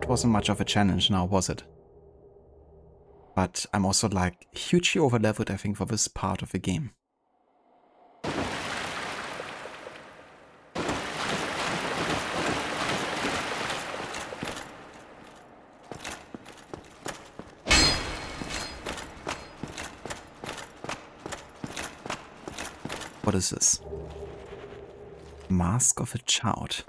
Speaker 2: Wasn't much of a challenge now, was it? But I'm also like hugely overleveled, I think, for this part of the game. What is this? Mask of a Child.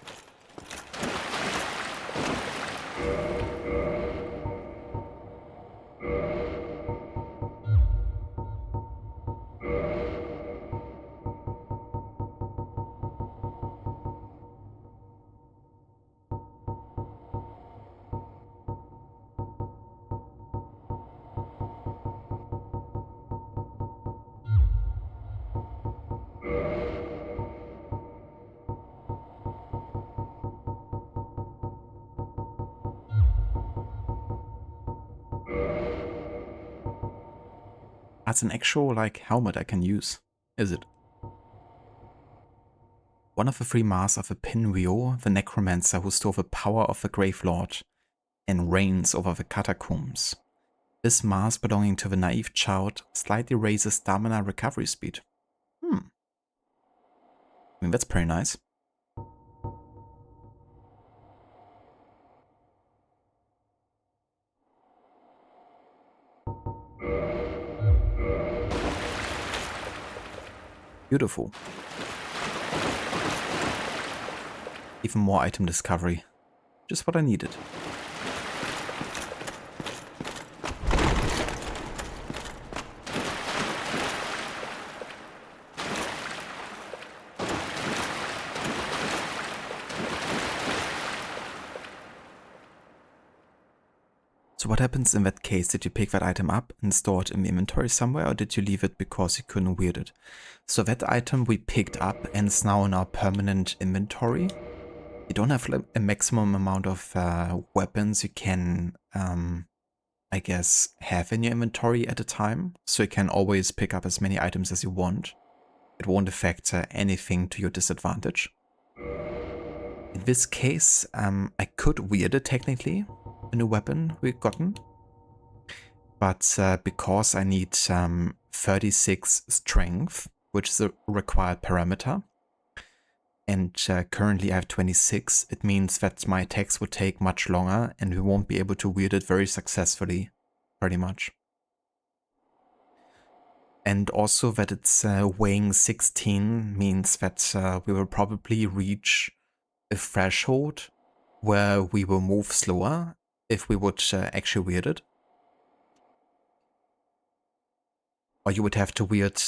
Speaker 2: That's an actual, like, helmet I can use, is it? One of the three masks of the Pinwheel, the necromancer who stole the power of the Grave Lord and reigns over the Catacombs. This mask belonging to the naive child slightly raises stamina recovery speed. I mean, that's pretty nice. Beautiful. Even more item discovery. Just what I needed. So what happens in that case? Did you pick that item up and store it in the inventory somewhere, or did you leave it because you couldn't weird it? So that item we picked up and is now in our permanent inventory. You don't have a maximum amount of weapons you can, I guess, have in your inventory at a time. So you can always pick up as many items as you want. It won't affect anything to your disadvantage. In this case, I could weird it technically, a new weapon we've gotten. But because I need 36 strength, which is a required parameter, and currently I have 26, it means that my attacks will take much longer and we won't be able to wield it very successfully, pretty much. And also that it's weighing 16 means that we will probably reach a threshold where we will move slower if we would actually wield it. Or you would have to wield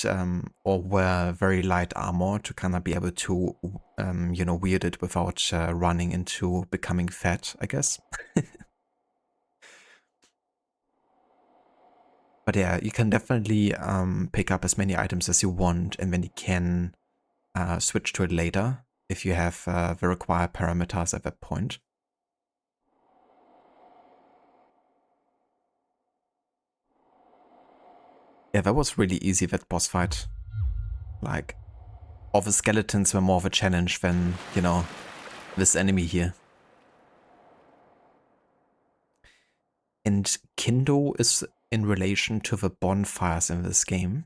Speaker 2: or wear very light armor to kind of be able to, you know, wield it without running into becoming fat, I guess. But yeah, you can definitely pick up as many items as you want, and then you can switch to it later if you have the required parameters at that point. Yeah, that was really easy, that boss fight. Like, all the skeletons were more of a challenge than, you know, this enemy here. And Kindo is in relation to the bonfires in this game.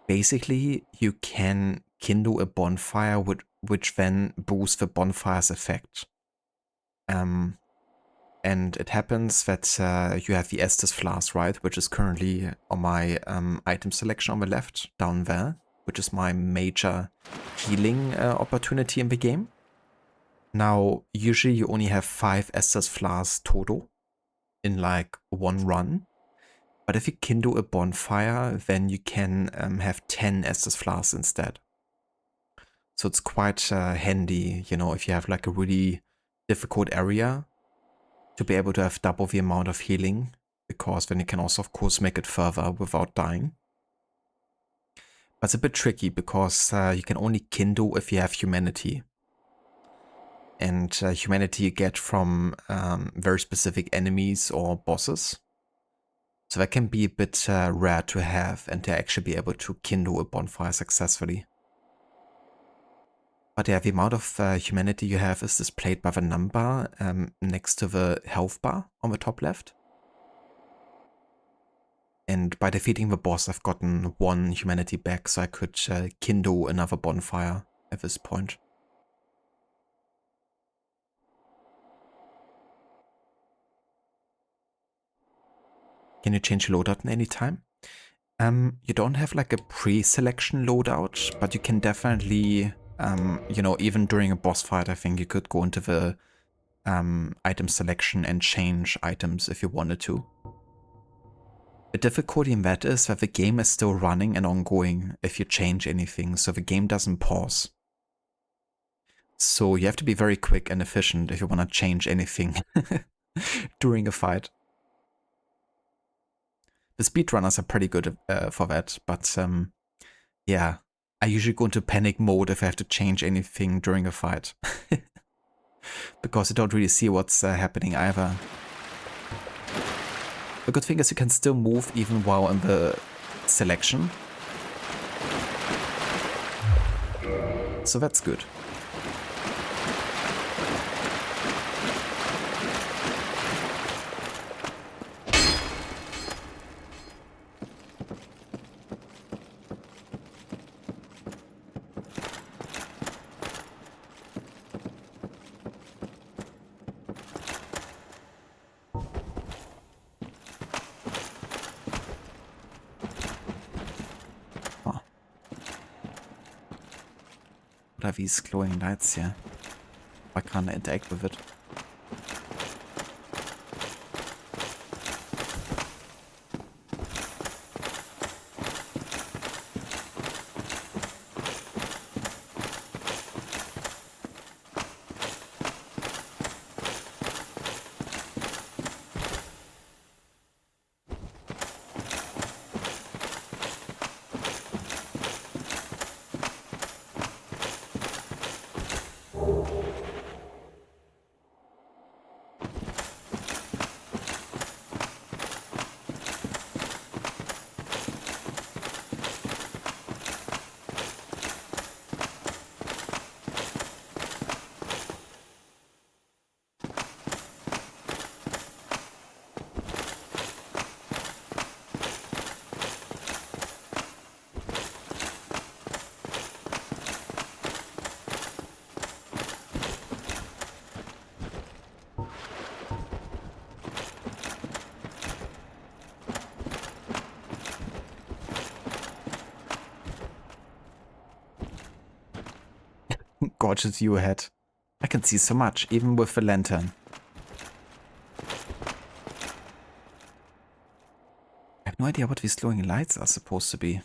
Speaker 2: Basically, you can kindle a bonfire which then boosts the bonfire's effect. And it happens that you have the Estus Flask, right, which is currently on my item selection on the left, down there, which is my major healing opportunity in the game. Now, usually you only have 5 Estus Flasks total in like one run. But if you kindle a bonfire, then you can have 10 Estus Flasks instead. So it's quite handy, you know, if you have like a really difficult area, to be able to have double the amount of healing, because then you can also, of course, make it further without dying. But it's a bit tricky, because you can only kindle if you have humanity. And humanity you get from very specific enemies or bosses. So that can be a bit rare to have and to actually be able to kindle a bonfire successfully. But yeah, the amount of humanity you have is displayed by the number next to the health bar on the top left. And by defeating the boss, I've gotten 1 humanity back, so I could kindle another bonfire at this point. Can you change loadout in any time? You don't have like a pre-selection loadout, but you can definitely, you know, even during a boss fight, I think you could go into the item selection and change items if you wanted to. The difficulty in that is that the game is still running and ongoing if you change anything, so the game doesn't pause. So you have to be very quick and efficient if you want to change anything during a fight. The speedrunners are pretty good for that, but yeah, I usually go into panic mode if I have to change anything during a fight. Because I don't really see what's happening either. The good thing is you can still move even while in the selection. So that's good. What are these glowing lights here? Why can't I interact with it? gorgeous view ahead. I can see so much, even with the lantern. I have no idea what these glowing lights are supposed to be.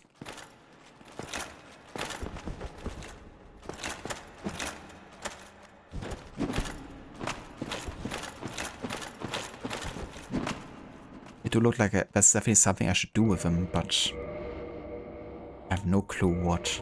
Speaker 2: They do look like there's definitely something I should do with them, but I have no clue what.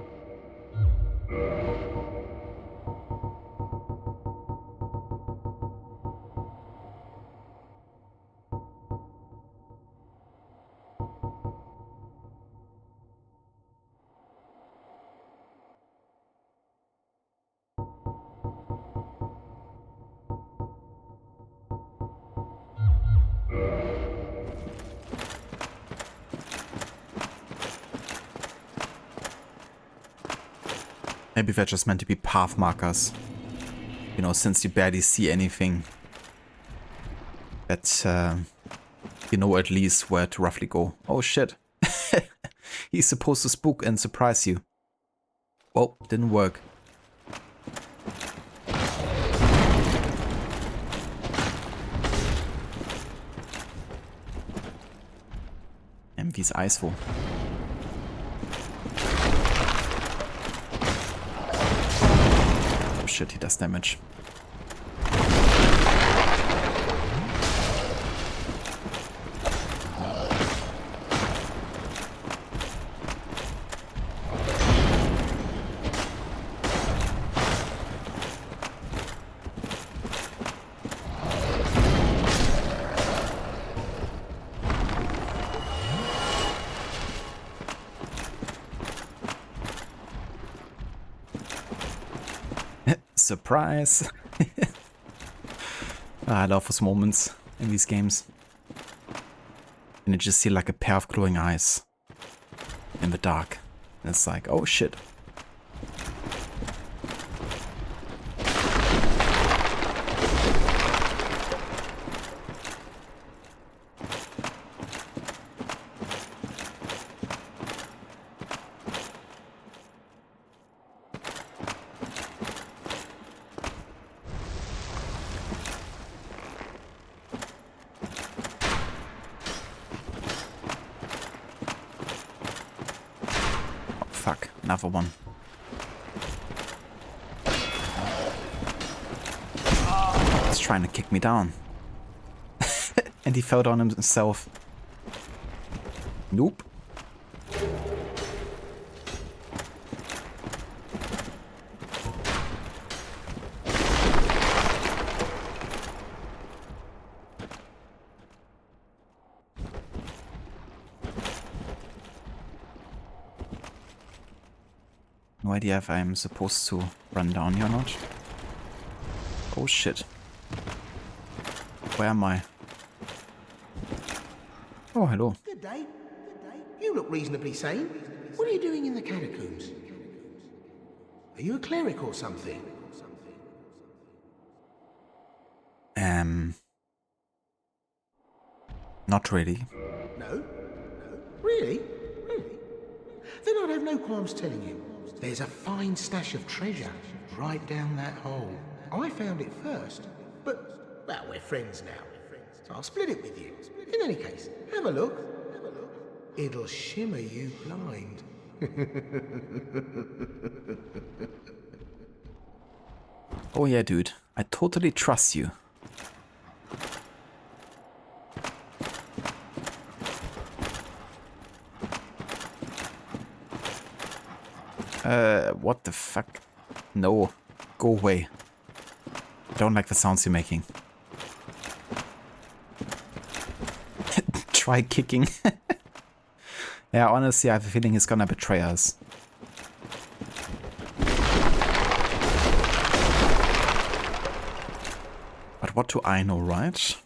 Speaker 2: Maybe they're just meant to be path markers. You know, since you barely see anything. That, you know at least where to roughly go. Oh shit. He's supposed to spook and surprise you. Well, didn't work. MV's eyes full. Oh shit, he does damage. Surprise! I love those moments in these games. And you just see like a pair of glowing eyes in the dark. And it's like, oh shit. Fuck, another one. He's trying to kick me down. And he fell down himself. Nope. No idea if I'm supposed to run down here or not. Oh shit. Where am I? Oh, hello.
Speaker 7: Good day. You look reasonably sane. What are you doing in the catacombs? Are you a cleric or something?
Speaker 2: Not really.
Speaker 7: No? Really? Then I'd have no qualms telling you. There's a fine stash of treasure right down that hole. I found it first, but, well, we're friends now. So I'll split it with you. In any case, have a look. It'll shimmer you blind.
Speaker 2: Oh yeah, dude. I totally trust you. What the fuck? No. Go away. I don't like the sounds you're making. Try kicking. Yeah, honestly, I have a feeling he's gonna betray us. But what do I know, right?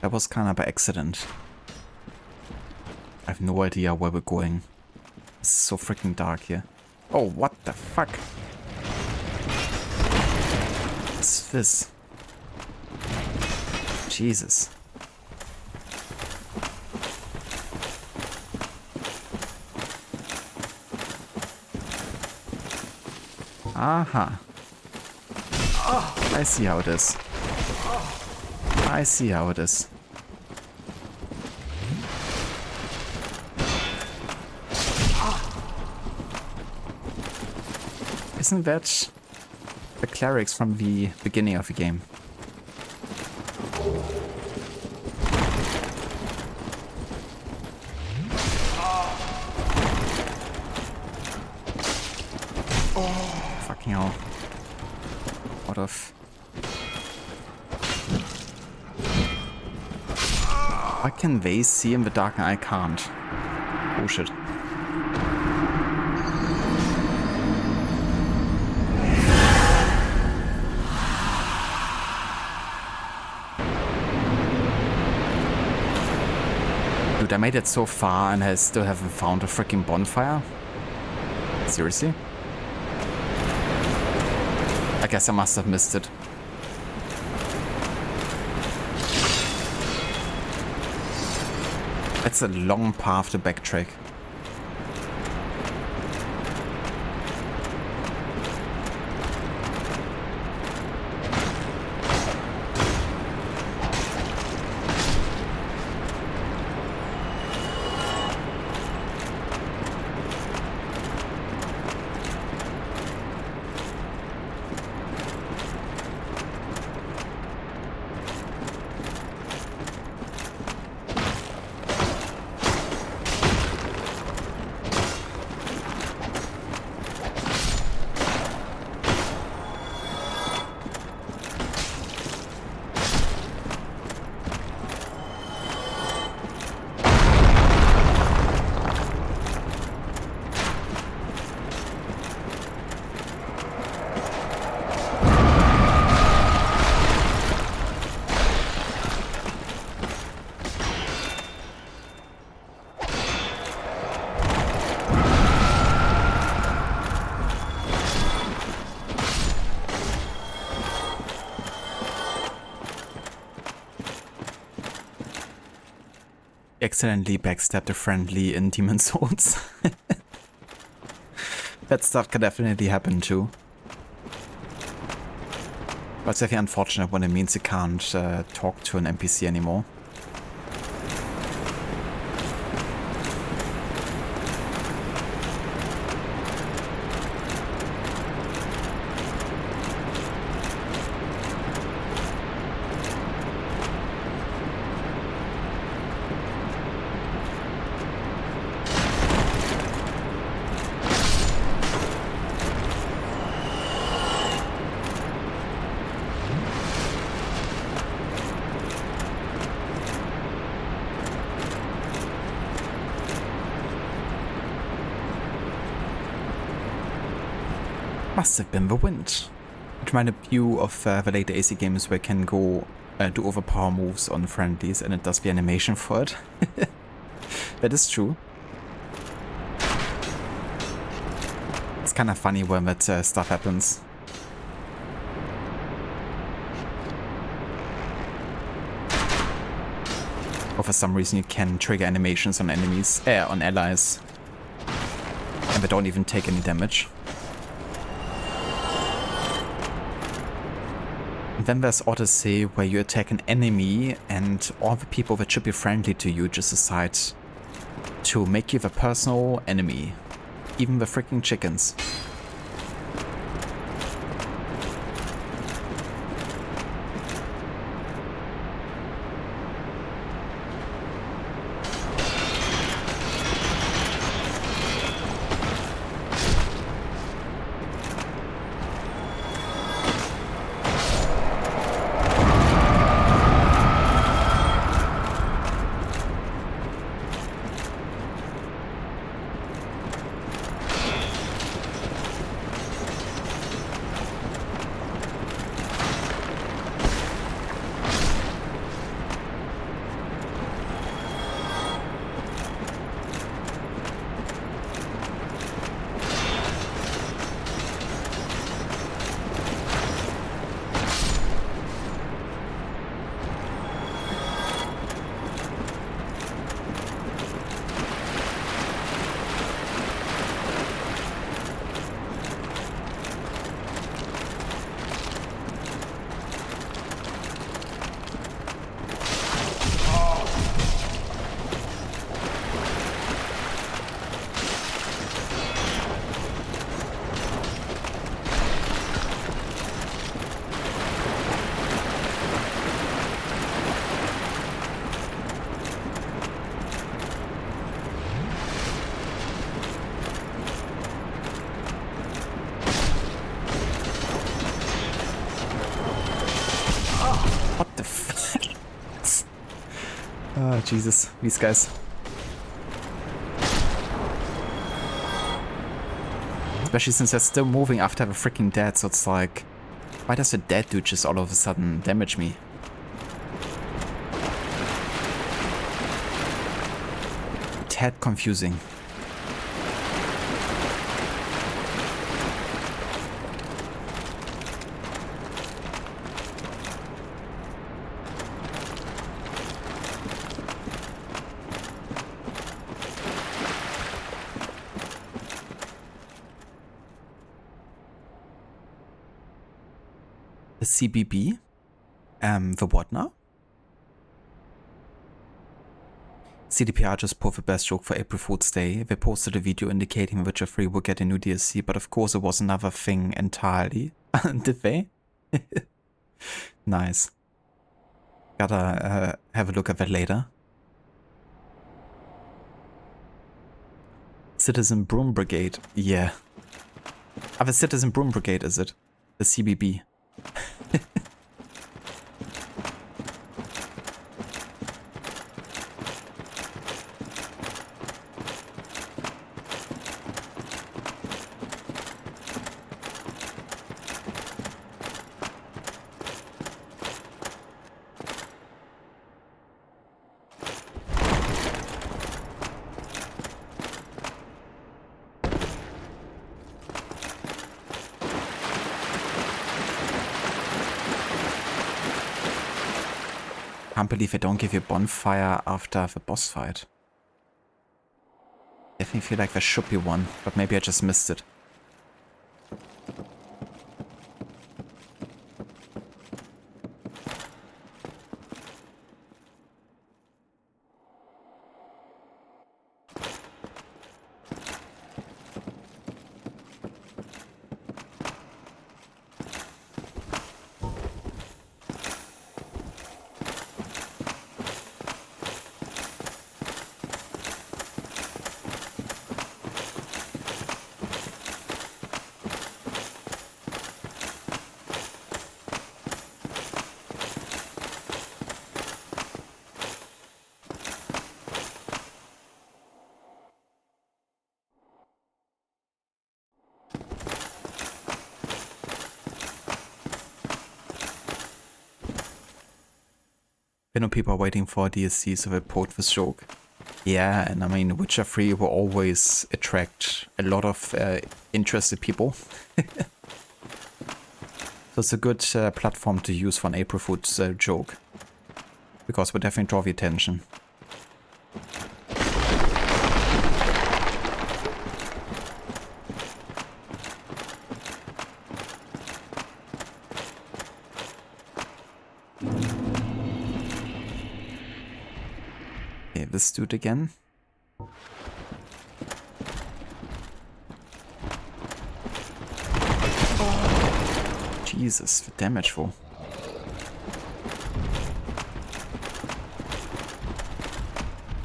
Speaker 2: That was kind of by accident. I have no idea where we're going. It's so freaking dark here. Oh, what the fuck? What's this? Jesus. Aha. I see how it is. I see how it is. Isn't that the clerics from the beginning of the game? Fucking hell. What of... Why can they see in the dark and I can't? Bullshit. Dude, I made it so far and I still haven't found a freaking bonfire? Seriously? I guess I must have missed it. It's a long path to backtrack. Accidentally backstabbed a friendly in Demon's Souls. That stuff can definitely happen too. But it's definitely unfortunate when it means you can't talk to an NPC anymore. Must have been the wind. It reminded you of the later AC games where you can go do overpower moves on friendlies and it does the animation for it. That is true. It's kind of funny when that stuff happens. Or for some reason you can trigger animations on enemies, on allies. And they don't even take any damage. And then there's Odyssey, where you attack an enemy and all the people that should be friendly to you just decide to make you the personal enemy. Even the freaking chickens. Ah, Jesus, these guys. Especially since they're still moving after they're freaking dead, so it's like, why does a dead dude just all of a sudden damage me? Tad confusing. The CBB? The what now? CDPR just pulled the best joke for April Fool's Day. They posted a video indicating Witcher 3 will get a new DLC, but of course it was another thing entirely. Did they? Nice. Gotta have a look at that later. Citizen Broom Brigade. Yeah. Ah, the Citizen Broom Brigade, is it? The CBB. Can't believe they don't give you a bonfire after the boss fight. Definitely feel like there should be one, but maybe I just missed it. I know people are waiting for DLC, so they port this joke. Yeah, and I mean, Witcher 3 will always attract a lot of interested people. So it's a good platform to use for an April Fool's joke. Because we'll definitely draw the attention. This dude again. Jesus, the damageful.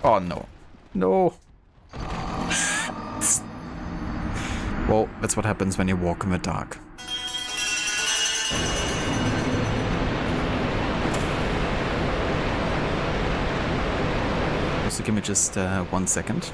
Speaker 2: Oh no. No. Well, that's what happens when you walk in the dark. So give me just 1 second.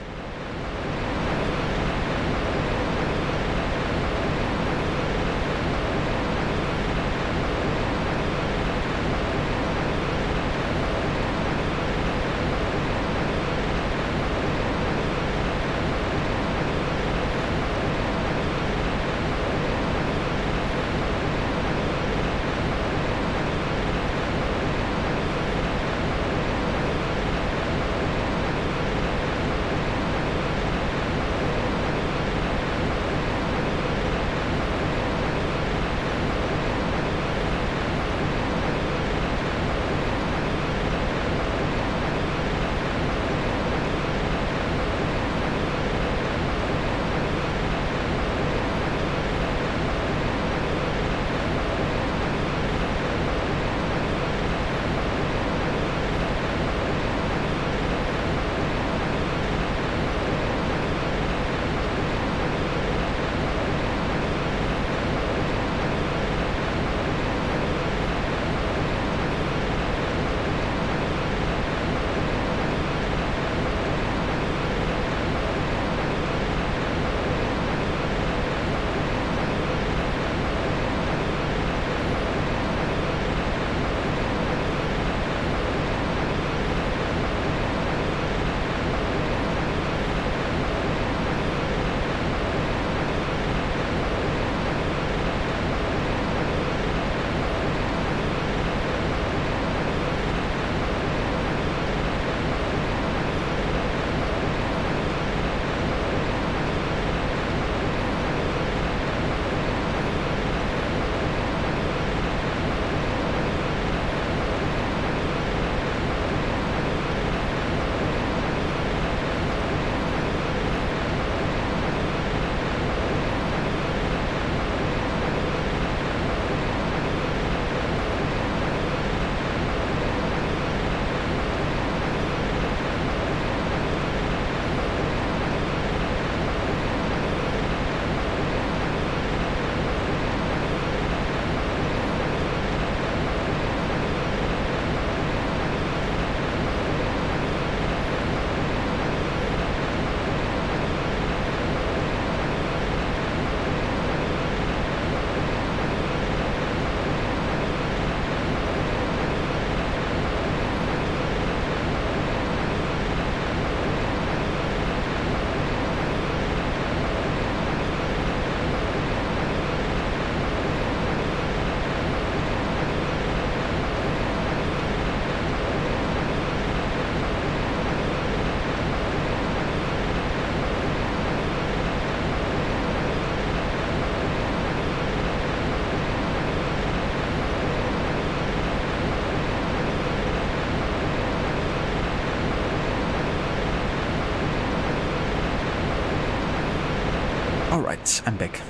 Speaker 2: Alright, I'm back.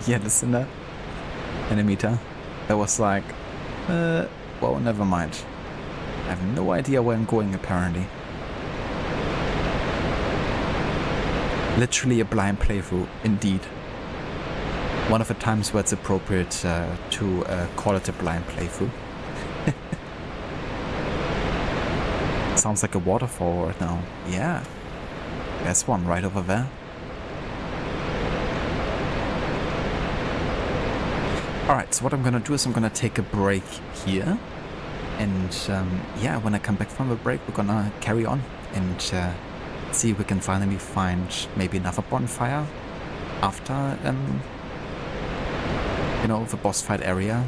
Speaker 2: Yeah, listen that. Animator. That was like, well, never mind. I have no idea where I'm going, apparently. Literally a blind playthrough, indeed. One of the times where it's appropriate to call it a blind playthrough. Sounds like a waterfall right now. Yeah. There's one right over there. Alright, so what I'm gonna do is I'm gonna take a break here. And yeah, when I come back from the break, we're gonna carry on and see if we can finally find maybe another bonfire after, you know, the boss fight area.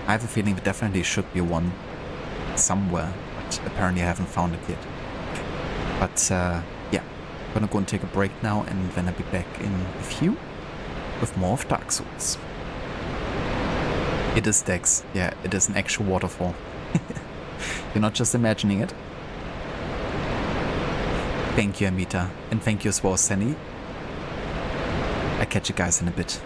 Speaker 2: I have a feeling there definitely should be one somewhere, but apparently I haven't found it yet. But yeah, I'm gonna go and take a break now, and then I'll be back in a few with more of Dark Souls. It is Dex. Yeah, it is an actual waterfall. You're not just imagining it. Thank you, Amita. And thank you as well, Senny. I'll catch you guys in a bit.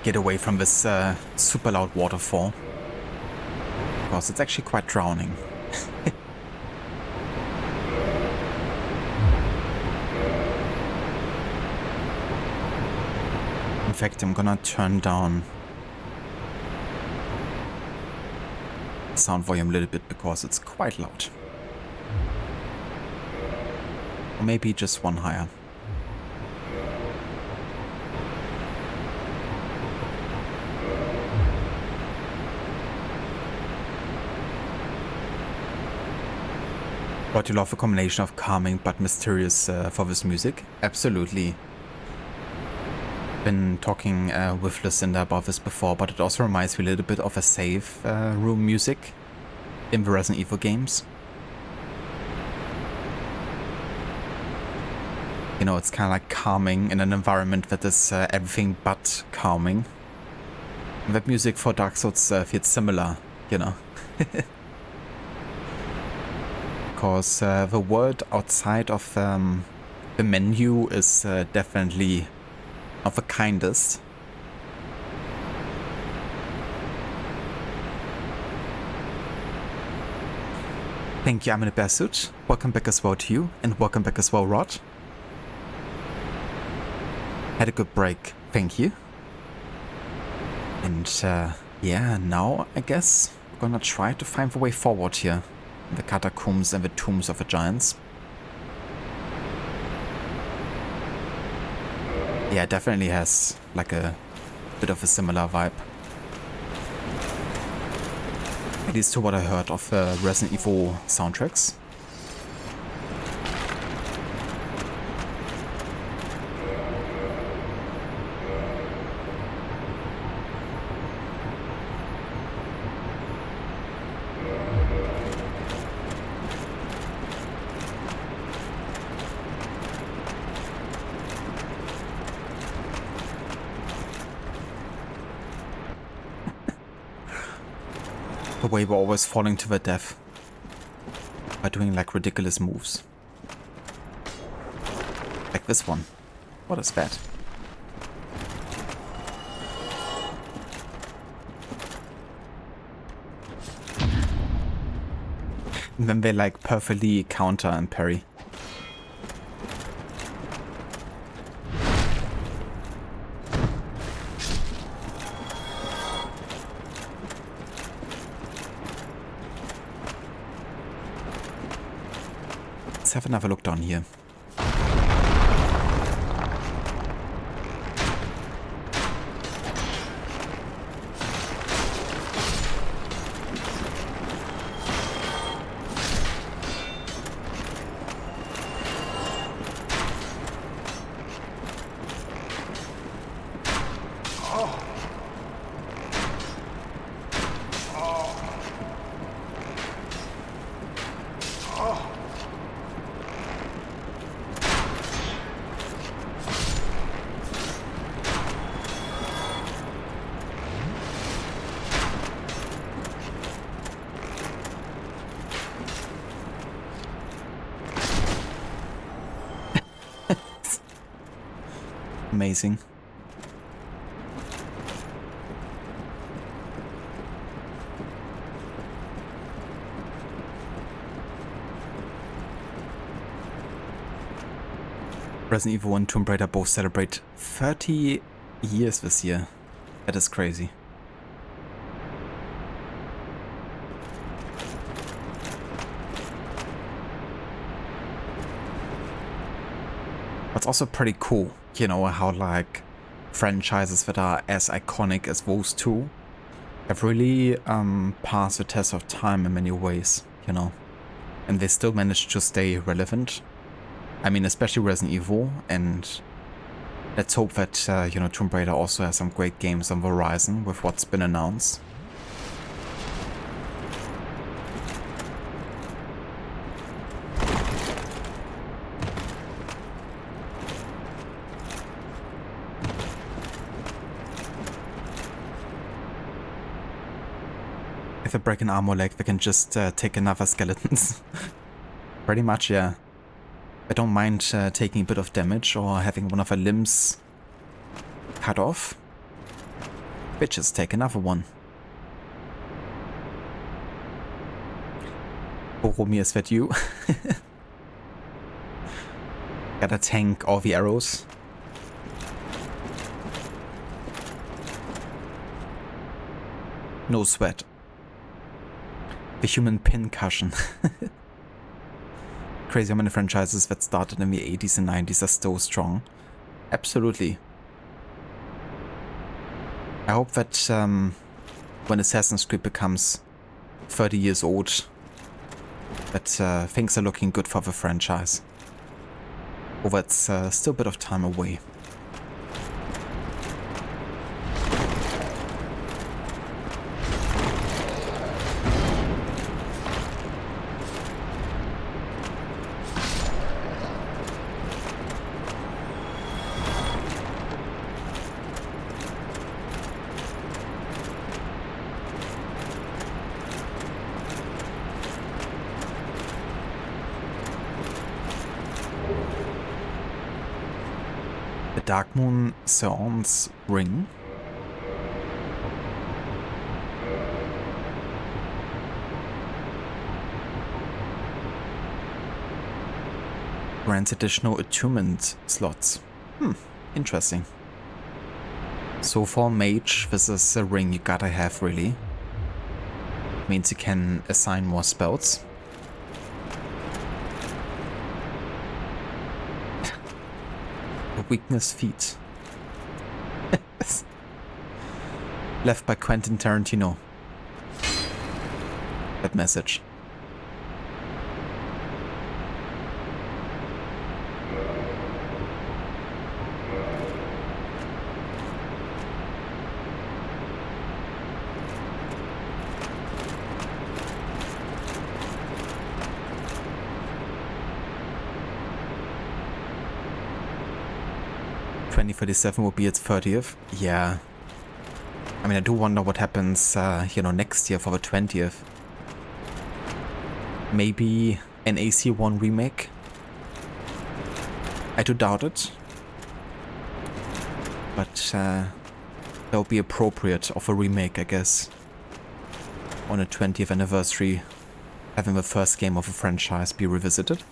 Speaker 2: get away from this super loud waterfall. Because it's actually quite drowning. In fact, I'm gonna turn down the sound volume a little bit because it's quite loud. Or maybe just one higher. But you love a combination of calming but mysterious for this music? Absolutely. Been talking with Lucinda about this before, but it also reminds me a little bit of a safe room music in the Resident Evil games. You know, it's kind of like calming in an environment that is everything but calming. And that music for Dark Souls feels similar, you know. Because the world outside of the menu is definitely not the kindest. Thank you, I'm in a bear suit. Welcome back as well to you, and welcome back as well, Rod. Had a good break, thank you. And yeah, now I guess we're gonna try to find the way forward here. The Catacombs and the Tombs of the Giants. Yeah, it definitely has like a bit of a similar vibe. At least to what I heard of Resident Evil soundtracks. The way we're always falling to their death by doing like ridiculous moves. Like this one. What is that? And then they like perfectly counter and parry. Let's have another look down here. Amazing. Resident Evil and Tomb Raider both celebrate 30 years this year. That is crazy. It's also pretty cool, you know, how like franchises that are as iconic as those two have really passed the test of time in many ways, you know, and they still manage to stay relevant. I mean, especially Resident Evil, and let's hope that, you know, Tomb Raider also has some great games on the horizon with what's been announced. If they break an arm or leg, they can just take another skeletons. Pretty much, yeah. I don't mind taking a bit of damage or having one of her limbs cut off. Bitches, take another one. Boromir, is that you? Gotta tank all the arrows. No sweat. The human pincushion. Crazy how many franchises that started in the 80s and 90s are still strong. Absolutely. I hope that when Assassin's Creed becomes 30 years old, that things are looking good for the franchise. Although it's still a bit of time away. Dark Moon Seance Ring. Grants additional attunement slots. Interesting. So for Mage, this is a ring you gotta have, really. Means you can assign more spells. Weakness feat. Left by Quentin Tarantino. That message. will be its 30th. Yeah. I mean, I do wonder what happens, next year for the 20th. Maybe an AC1 remake? I do doubt it. But, that would be appropriate of a remake, I guess. On a 20th anniversary, having the first game of a franchise be revisited.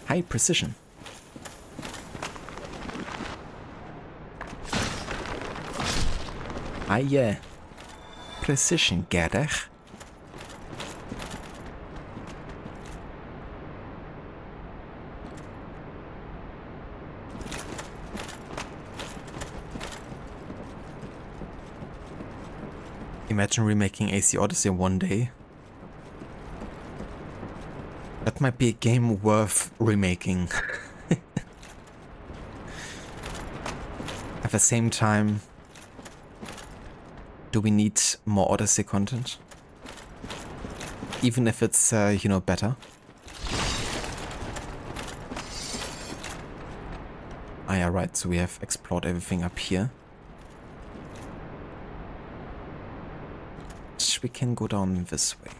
Speaker 2: High precision. Yeah. Precision gather. Imagine remaking AC Odyssey one day. That might be a game worth remaking. At the same time, do we need more Odyssey content? Even if it's, better? Ah, yeah, right, so we have explored everything up here. We can go down this way.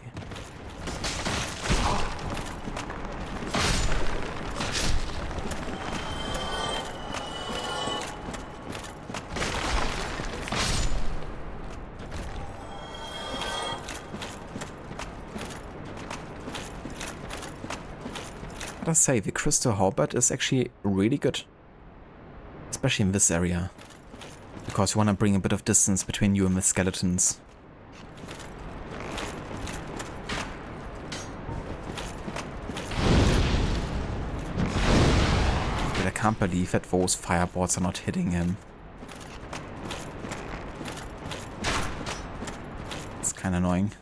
Speaker 2: I gotta say, the crystal halberd is actually really good. Especially in this area. Because you want to bring a bit of distance between you and the skeletons. But I can't believe that those fireboards are not hitting him. It's kinda annoying.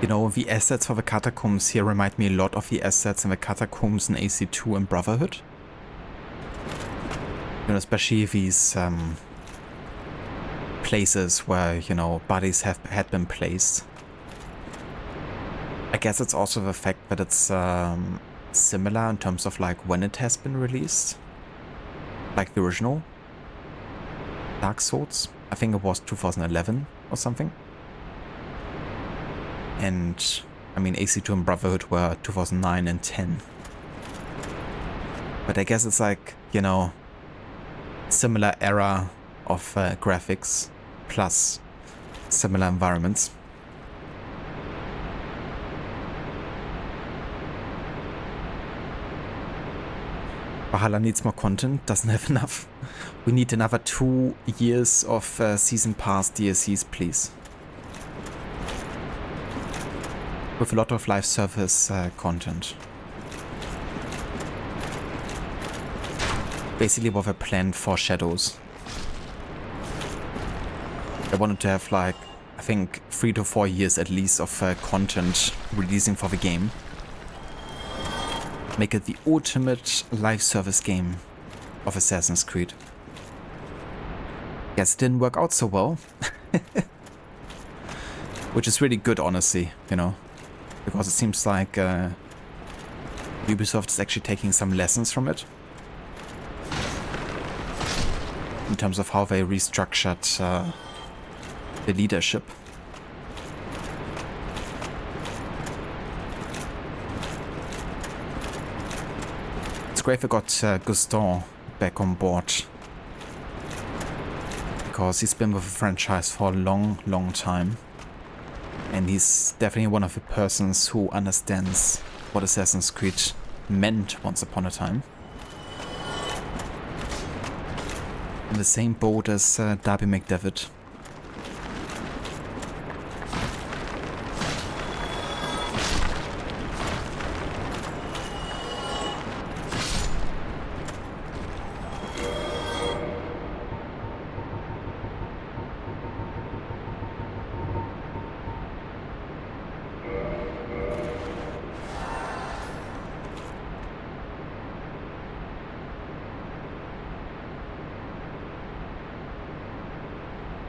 Speaker 2: You know, the assets for the Catacombs here remind me a lot of the assets in the Catacombs in AC2 and Brotherhood. You know, especially these places where, you know, bodies had been placed. I guess it's also the fact that it's similar in terms of like when it has been released. Like the original Dark Souls. I think it was 2011 or something. And I mean AC2 and Brotherhood were 2009 and 10. But I guess it's like, you know, similar era of graphics plus similar environments. Valhalla needs more content, doesn't have enough. We need another 2 years of Season Pass DLCs, please. With a lot of live service content. Basically what I planned for Shadows. I wanted to have like, I think 3 to 4 years at least of content releasing for the game. Make it the ultimate live service game of Assassin's Creed. Guess it didn't work out so well. Which is really good, honestly, you know. Because it seems like Ubisoft is actually taking some lessons from it. In terms of how they restructured the leadership. It's great they got Gaston back on board. Because he's been with the franchise for a long, long time. And he's definitely one of the persons who understands what Assassin's Creed meant once upon a time. In the same boat as Darby McDevitt.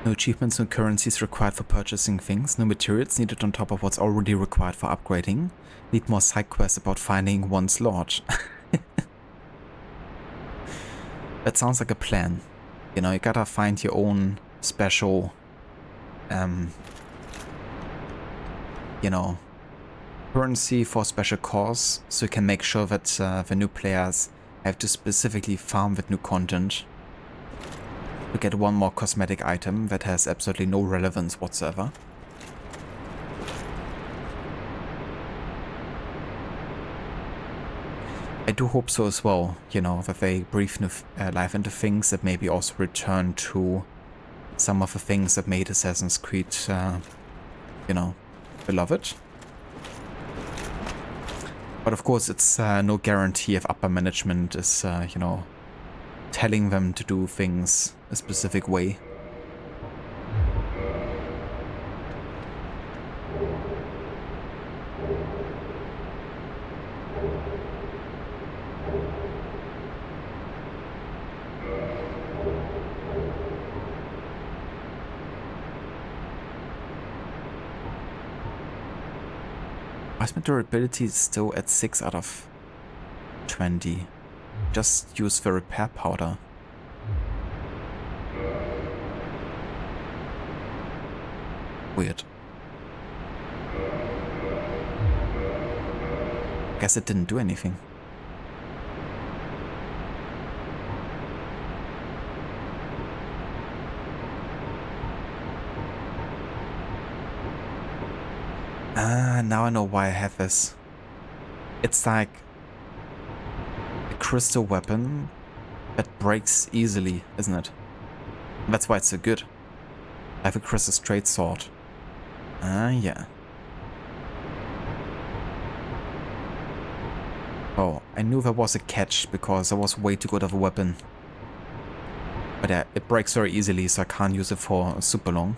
Speaker 2: No achievements, no currencies required for purchasing things, no materials needed on top of what's already required for upgrading. Need more side quests about finding one's lord. That sounds like a plan. You know, you gotta find your own special, you know, currency for special cause, so you can make sure that the new players have to specifically farm with new content. To get one more cosmetic item that has absolutely no relevance whatsoever. I do hope so as well, you know, that they breathe new life into things, that maybe also return to some of the things that made Assassin's Creed, you know, beloved. But of course it's no guarantee if upper management is, you know, telling them to do things a specific way. Why is my durability still at 6 out of 20? Just use the repair powder. Weird. Guess it didn't do anything. Ah, now I know why I have this. It's like crystal weapon that breaks easily, isn't it? That's why it's so good. I have a crystal straight sword. Ah, yeah. Oh, I knew there was a catch because that was way too good of a weapon. But yeah, it breaks very easily, so I can't use it for super long.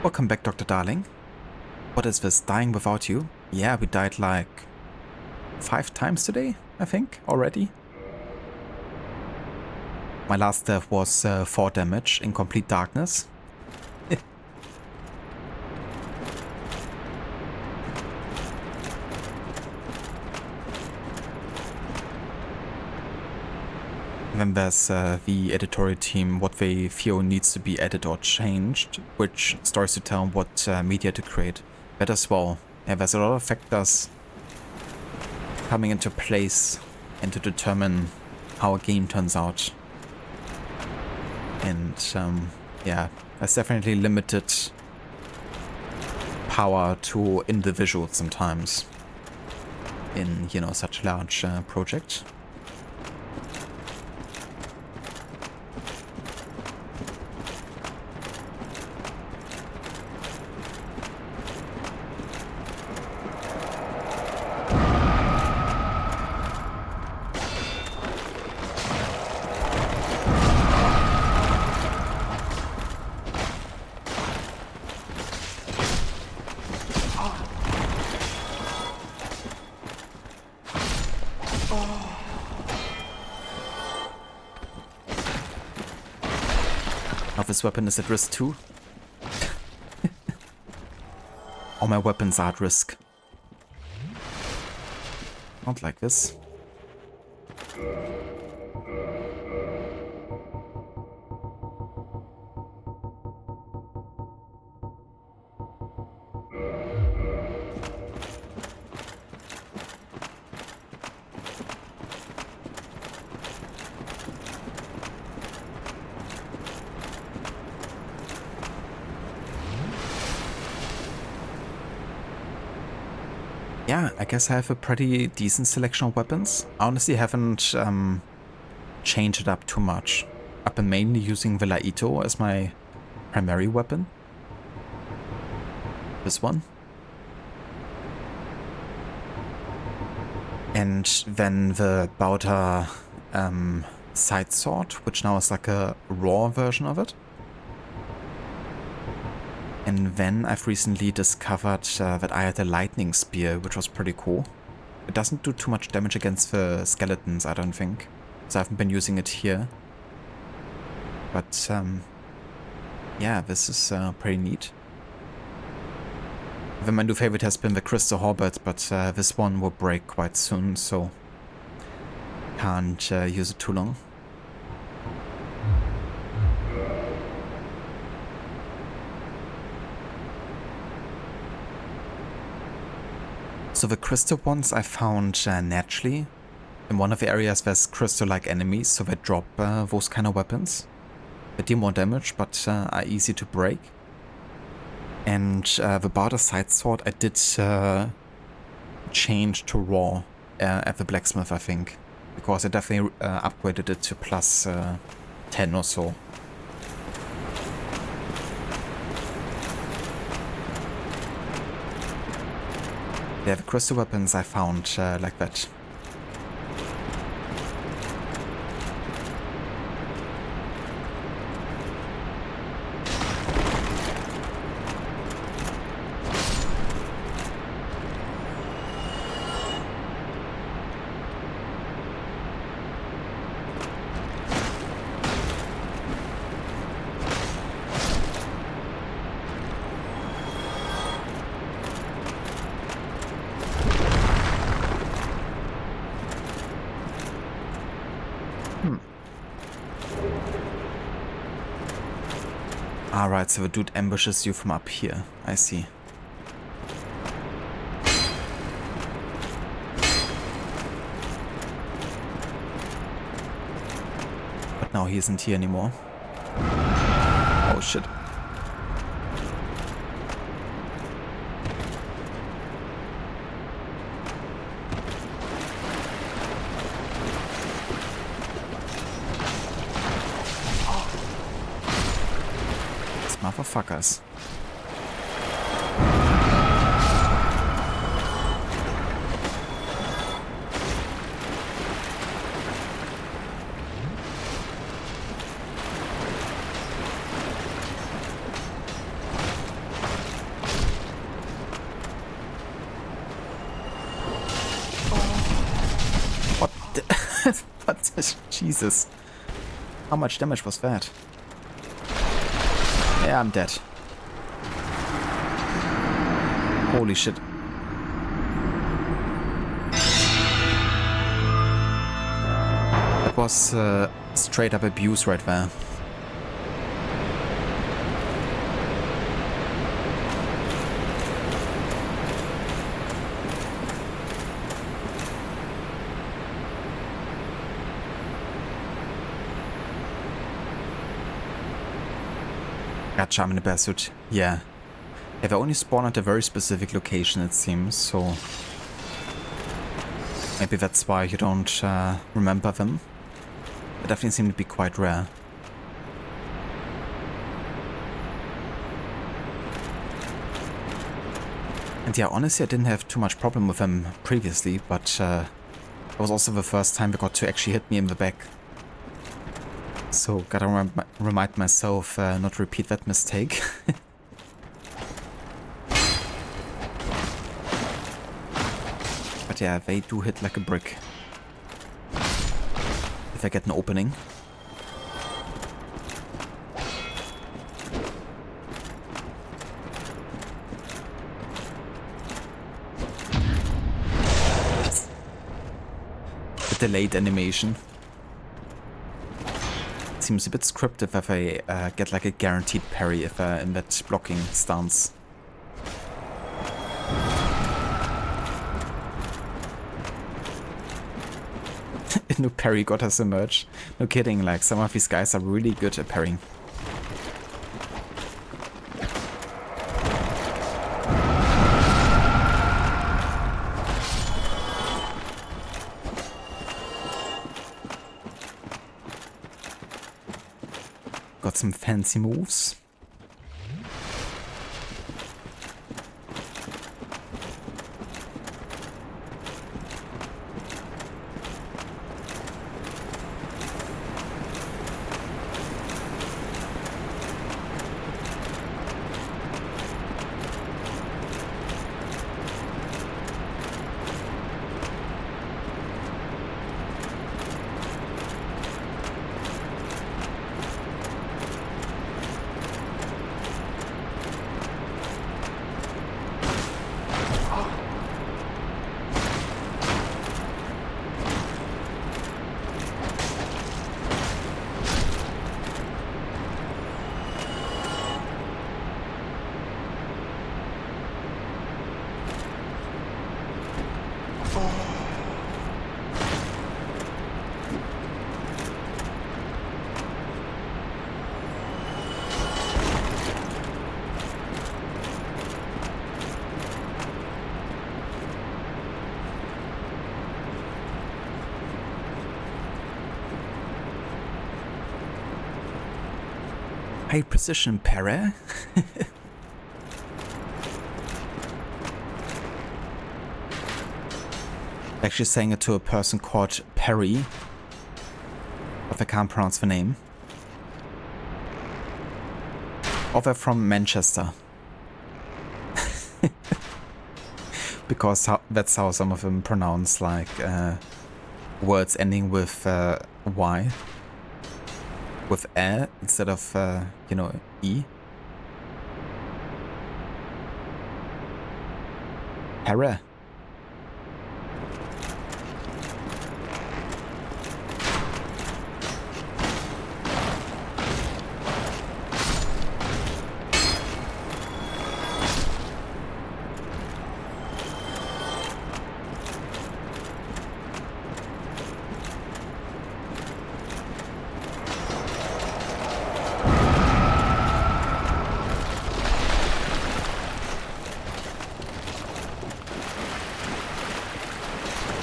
Speaker 2: Welcome back, Dr. Darling. What is this, dying without you? Yeah, we died like 5 times today, I think, already. My last death was 4 damage in complete darkness. Then there's the editorial team, what they feel needs to be added or changed, which stories to tell, what media to create. That as well. Yeah, there's a lot of factors coming into place and to determine how a game turns out. And yeah, there's definitely limited power to individuals sometimes in, you know, such a large project. Now this weapon is at risk too. All my weapons are at risk. Not like this. Yeah, I guess I have a pretty decent selection of weapons. I honestly haven't changed it up too much. I've been mainly using the Laito as my primary weapon. This one. And then the Bauta side sword, which now is like a raw version of it. And then I've recently discovered that I had a lightning spear, which was pretty cool. It doesn't do too much damage against the skeletons, I don't think. So I haven't been using it here. But yeah, this is pretty neat. Then my new favorite has been the Crystal Halberd, but this one will break quite soon, so can't use it too long. So the crystal ones I found naturally. In one of the areas there's crystal-like enemies, so they drop those kind of weapons. They deal more damage, but are easy to break. And the Barter side sword I did change to raw at the blacksmith, I think. Because I definitely upgraded it to plus 10 or so. Yeah, the crystal weapons I found like that. Alright, so the dude ambushes you from up here. I see. But now he isn't here anymore. Oh shit. Motherfuckers. Jesus. How much damage was that? Yeah, I'm dead. Holy shit. That was straight up abuse right there. Gotcha, I'm in a bear suit. Yeah. Yeah, they only spawn at a very specific location, it seems, so... Maybe that's why you don't remember them. They definitely seem to be quite rare. And yeah, honestly, I didn't have too much problem with them previously, but it was also the first time they got to actually hit me in the back. So, gotta remind myself not to repeat that mistake. But yeah, they do hit like a brick. If I get an opening. The delayed animation. Seems a bit scripted if I get like a guaranteed parry if in that blocking stance. A new parry god has emerged. No kidding, like some of these guys are really good at parrying. Got some fancy moves. High precision parry. Actually saying it to a person called Perry, but I can't pronounce the name. Or they're from Manchester. Because that's how some of them pronounce like words ending with Y. With "e" instead of, you know, "e". Hera.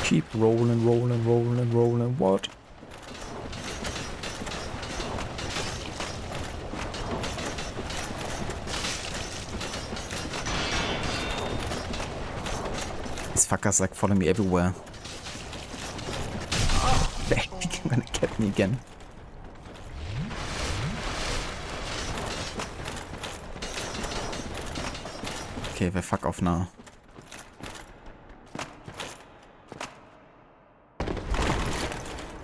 Speaker 2: Keep rolling, rolling, rolling, rolling. What? These fuckers like follow me everywhere. They're gonna get me again. Okay, they fuck off now.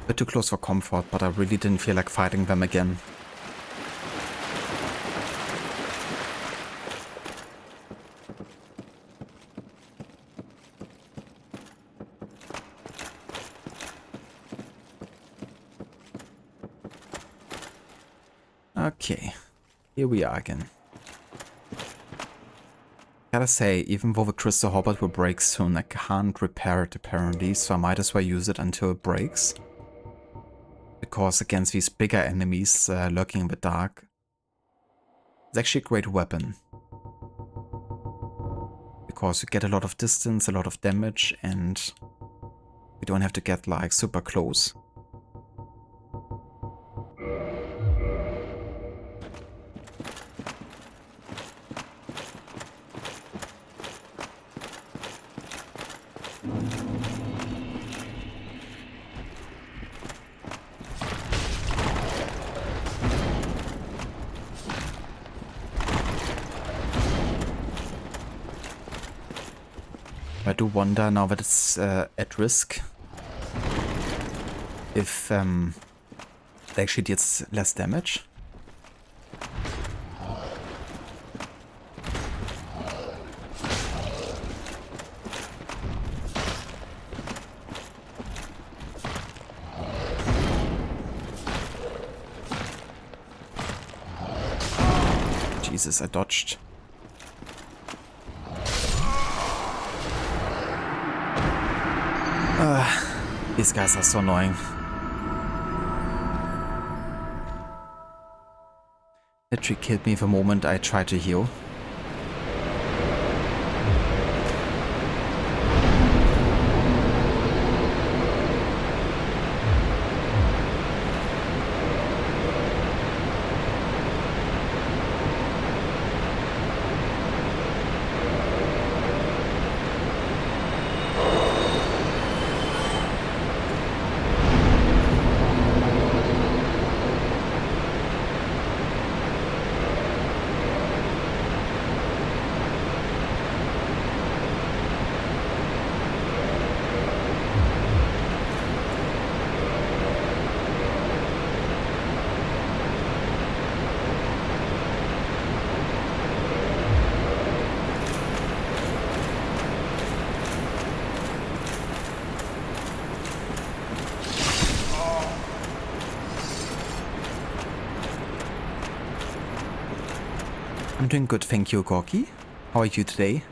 Speaker 2: bit too close for comfort, but I really didn't feel like fighting them again. Okay, here we are again. Gotta say, even though the Crystal Hobbit will break soon, I can't repair it apparently, so I might as well use it until it breaks. Because against these bigger enemies lurking in the dark, it's actually a great weapon. Because you get a lot of distance, a lot of damage, and you don't have to get like super close. I do wonder, now that it's at risk, if it actually deals less damage. Jesus, I dodged. These guys are so annoying. Literally killed me the moment I tried to heal. I'm doing good, thank you, Gorky. How are you today?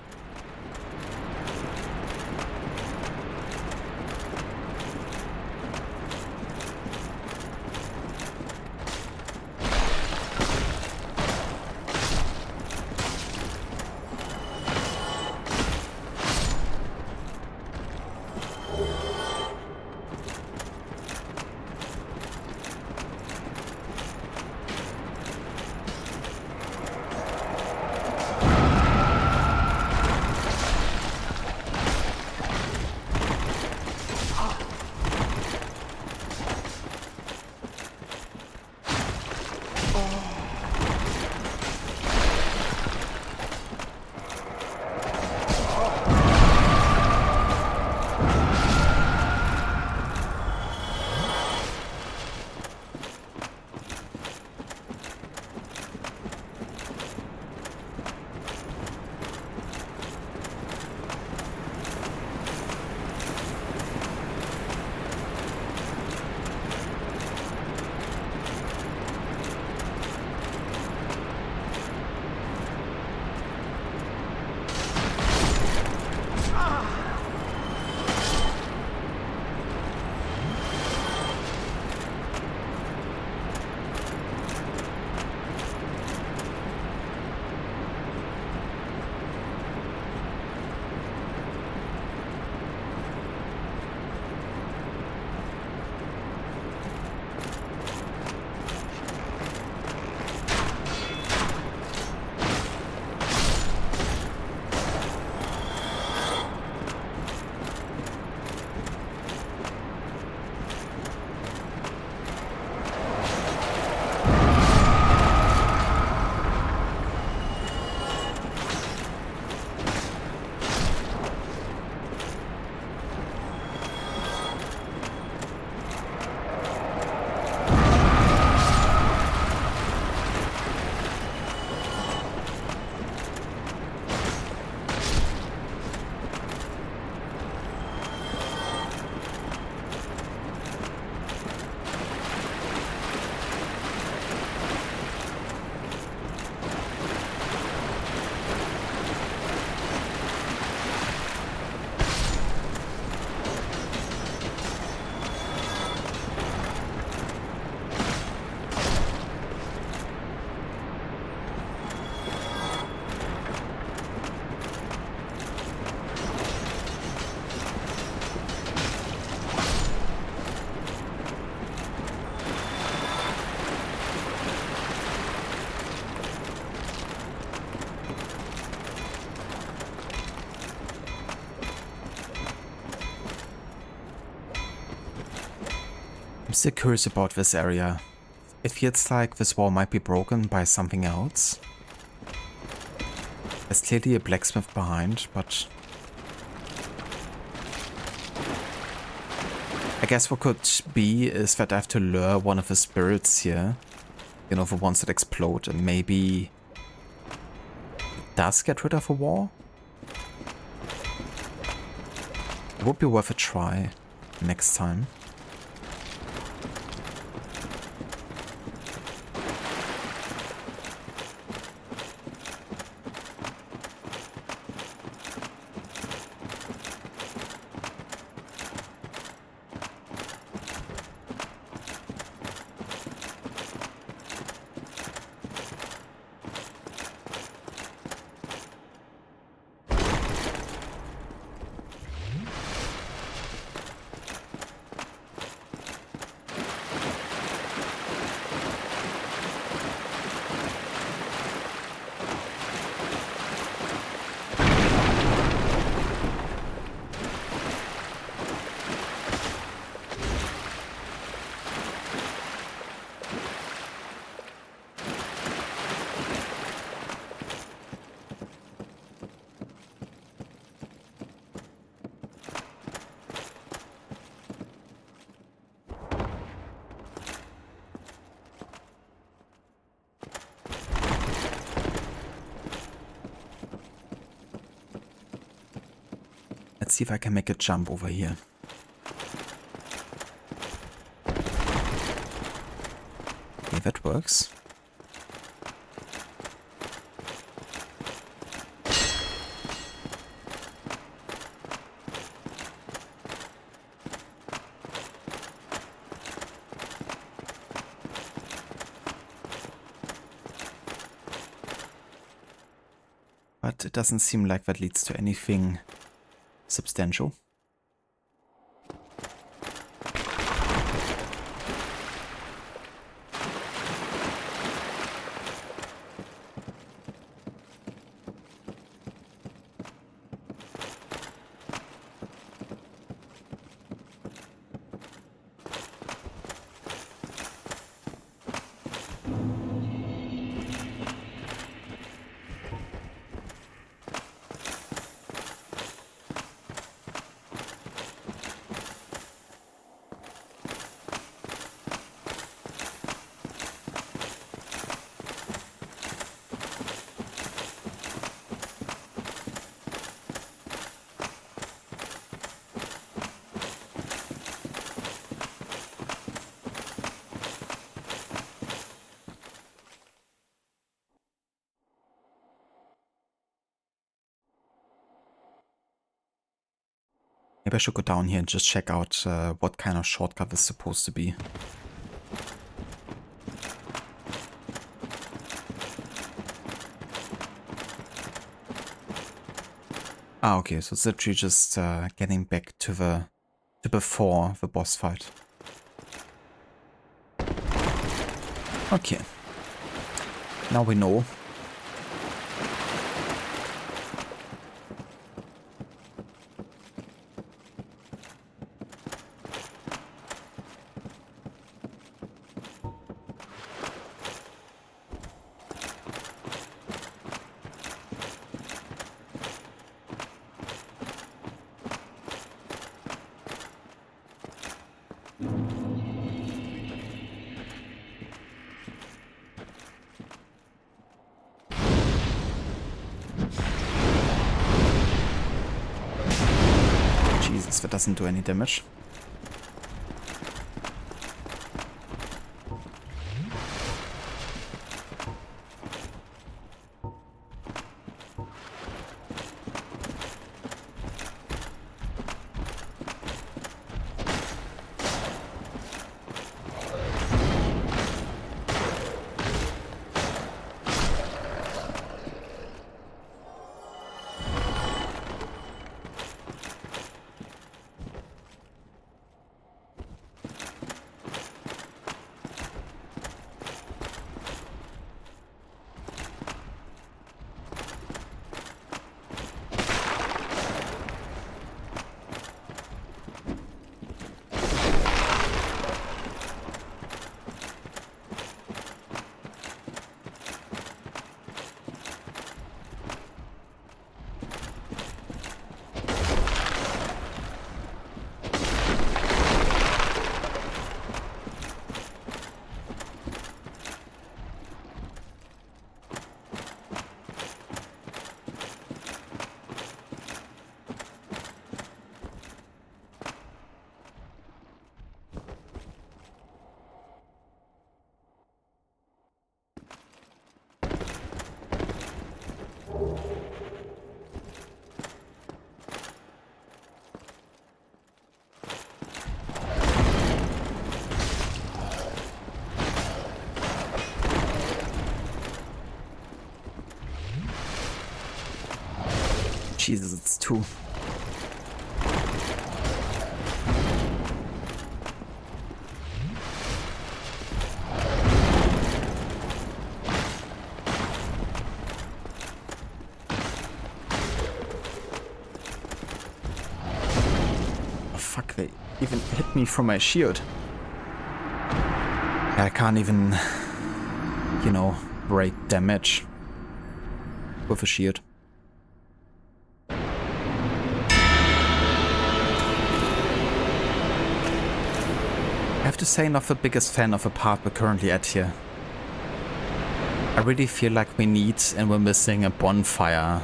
Speaker 2: still curious about this area. It feels like this wall might be broken by something else. There's clearly a blacksmith behind, but I guess what could be is that I have to lure one of the spirits here. You know, the ones that explode, and maybe it does get rid of a wall? It would be worth a try next time. Let's see if I can make a jump over here. Okay, that works. But it doesn't seem like that leads to anything substantial. Maybe I should go down here and just check out what kind of shortcut this is supposed to be. Ah, okay, so it's literally just getting back to before the boss fight. Okay. Now we know. Jesus, that doesn't do any damage. Jesus, it's 2. Oh fuck, they even hit me from my shield. I can't even, you know, break damage with a shield. I have to say, not the biggest fan of the part we're currently at here. I really feel like we need and we're missing a bonfire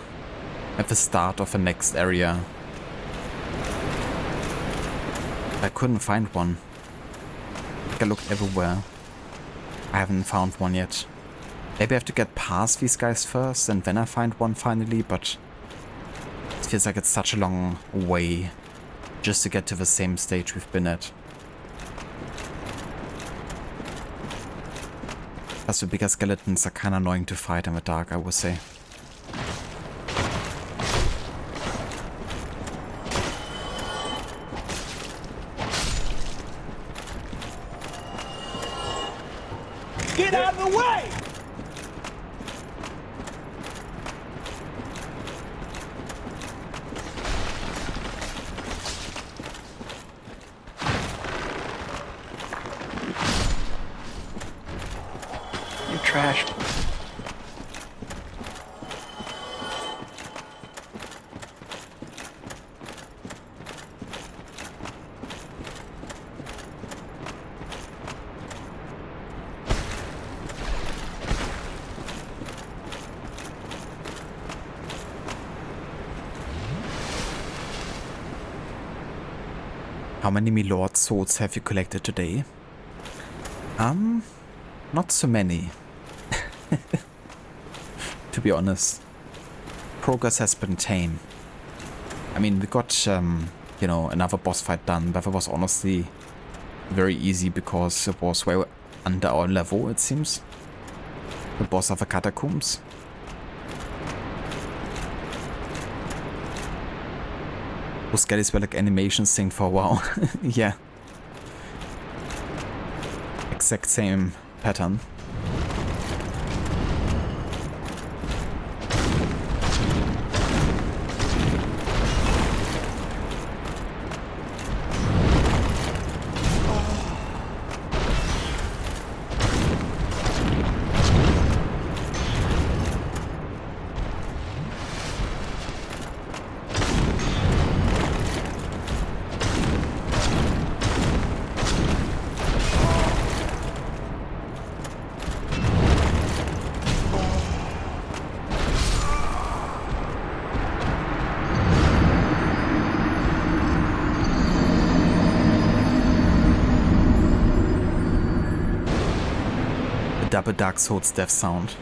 Speaker 2: at the start of the next area. I couldn't find one. I looked everywhere. I haven't found one yet. Maybe I have to get past these guys first and then I find one finally, but it feels like it's such a long way just to get to the same stage we've been at. Plus the bigger skeletons are kinda annoying to fight in the dark, I would say.
Speaker 8: Get out of the way!
Speaker 3: You're trash.
Speaker 2: How many Milord swords have you collected today? Not so many. To be honest. Progress has been tame. I mean, we got, you know, another boss fight done, but it was honestly very easy because it was way under our level, it seems. The boss of the Catacombs. Those skellies were like animations thing for a while. Yeah. Exact same pattern. Double Dark Souls death sound.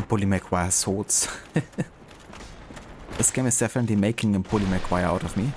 Speaker 2: Bully McGuire swords. This game is definitely making a Bully McGuire out of me.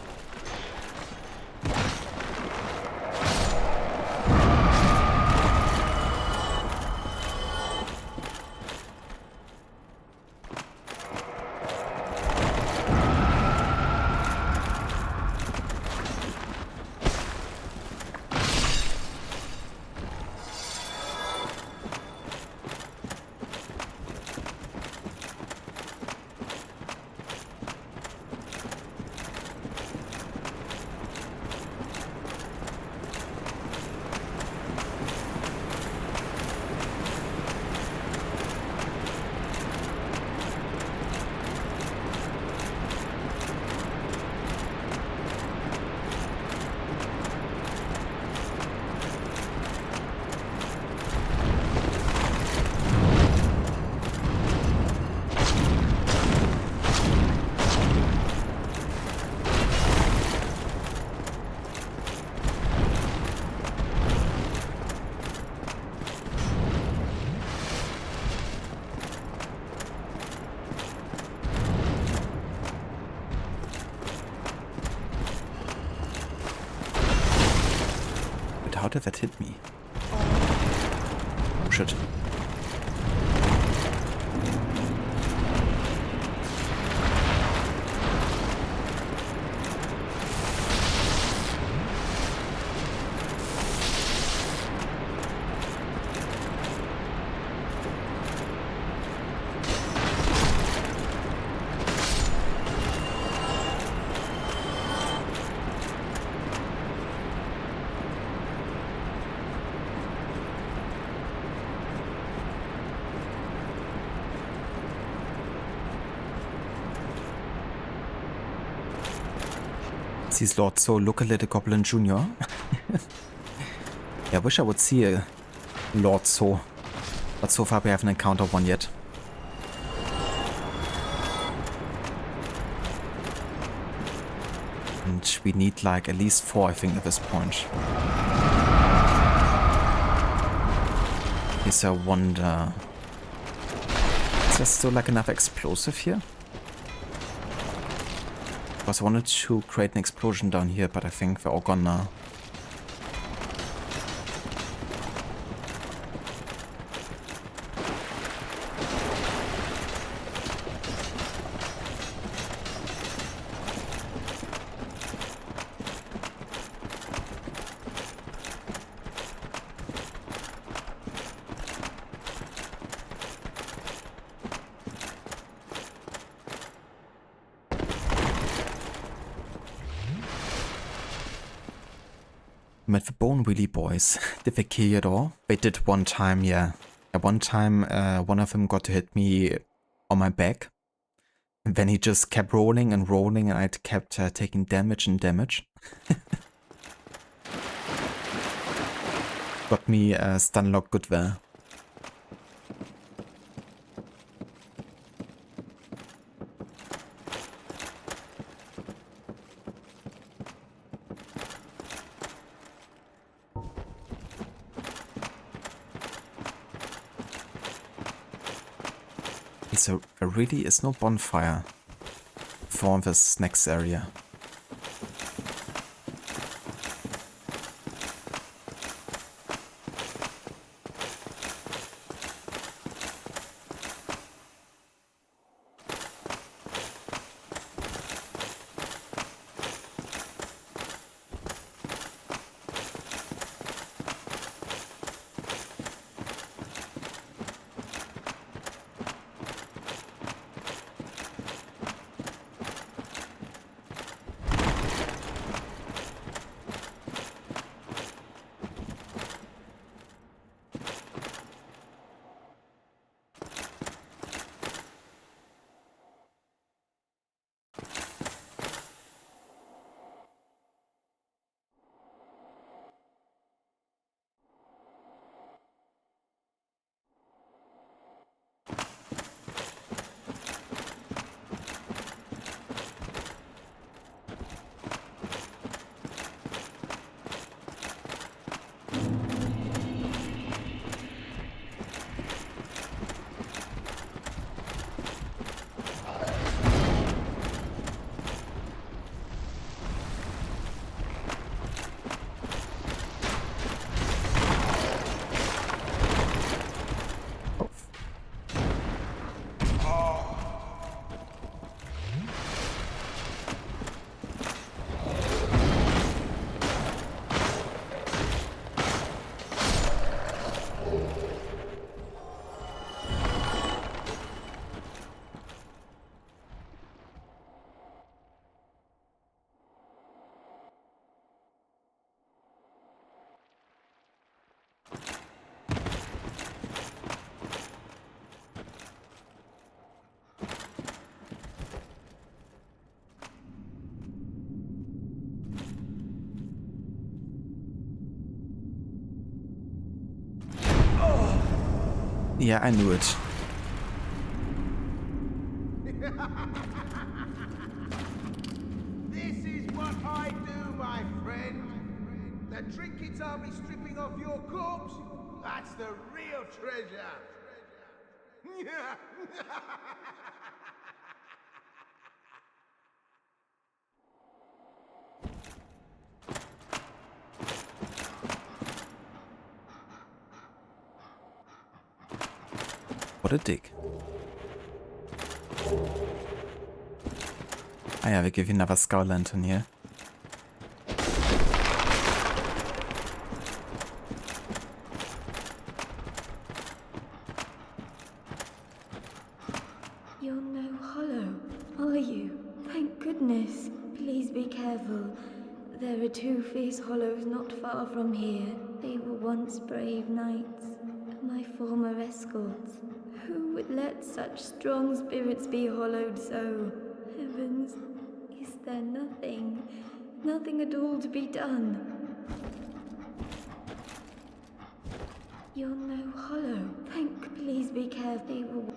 Speaker 2: What did that hit me? Oh, shit. Sees Lord So, look a little Goblin Jr. Yeah, I wish I would see a Lord So, but so far we haven't encountered one yet. And we need like at least 4, I think, at this point. Is I wonder... Is there still like enough explosive here? Because I wanted to create an explosion down here, but I think they're all gone now. Met the Bone Wheelie boys. Did they kill you at all? They did one time, yeah. At one time, one of them got to hit me on my back. And then he just kept rolling and rolling, and I kept taking damage and damage. Got me stun locked good there. So there really is no bonfire for this next area. Yeah, I knew it.
Speaker 7: This is what I do, my friend. The trinkets I'll be stripping off your corpse, that's the real treasure.
Speaker 2: What a dick. Ah ja, wir geben another Skull Lantern here.
Speaker 9: You're no hollow, are you? Thank goodness. Please be careful. There are 2 fierce hollows not far from here. They were once brave knights, my former escorts. Who would let such strong spirits be hollowed so? Heavens, is there nothing at all to be done? You're no hollow. Please be careful. They were...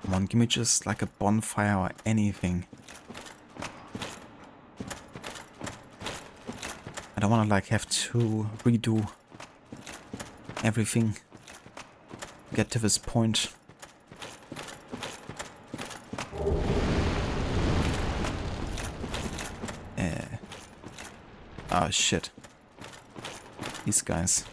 Speaker 2: Come on, give me just like a bonfire or anything. I don't want to like have to redo everything. Get to this point. Oh shit. These guys.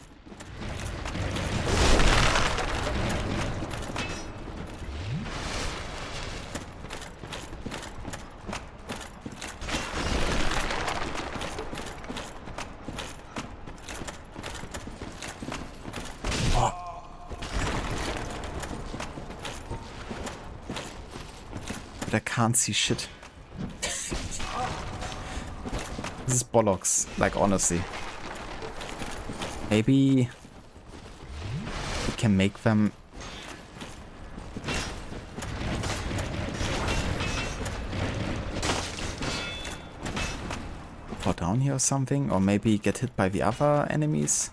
Speaker 2: I can't see shit. This is bollocks, like honestly. Maybe we can make them fall down here or something, or maybe get hit by the other enemies.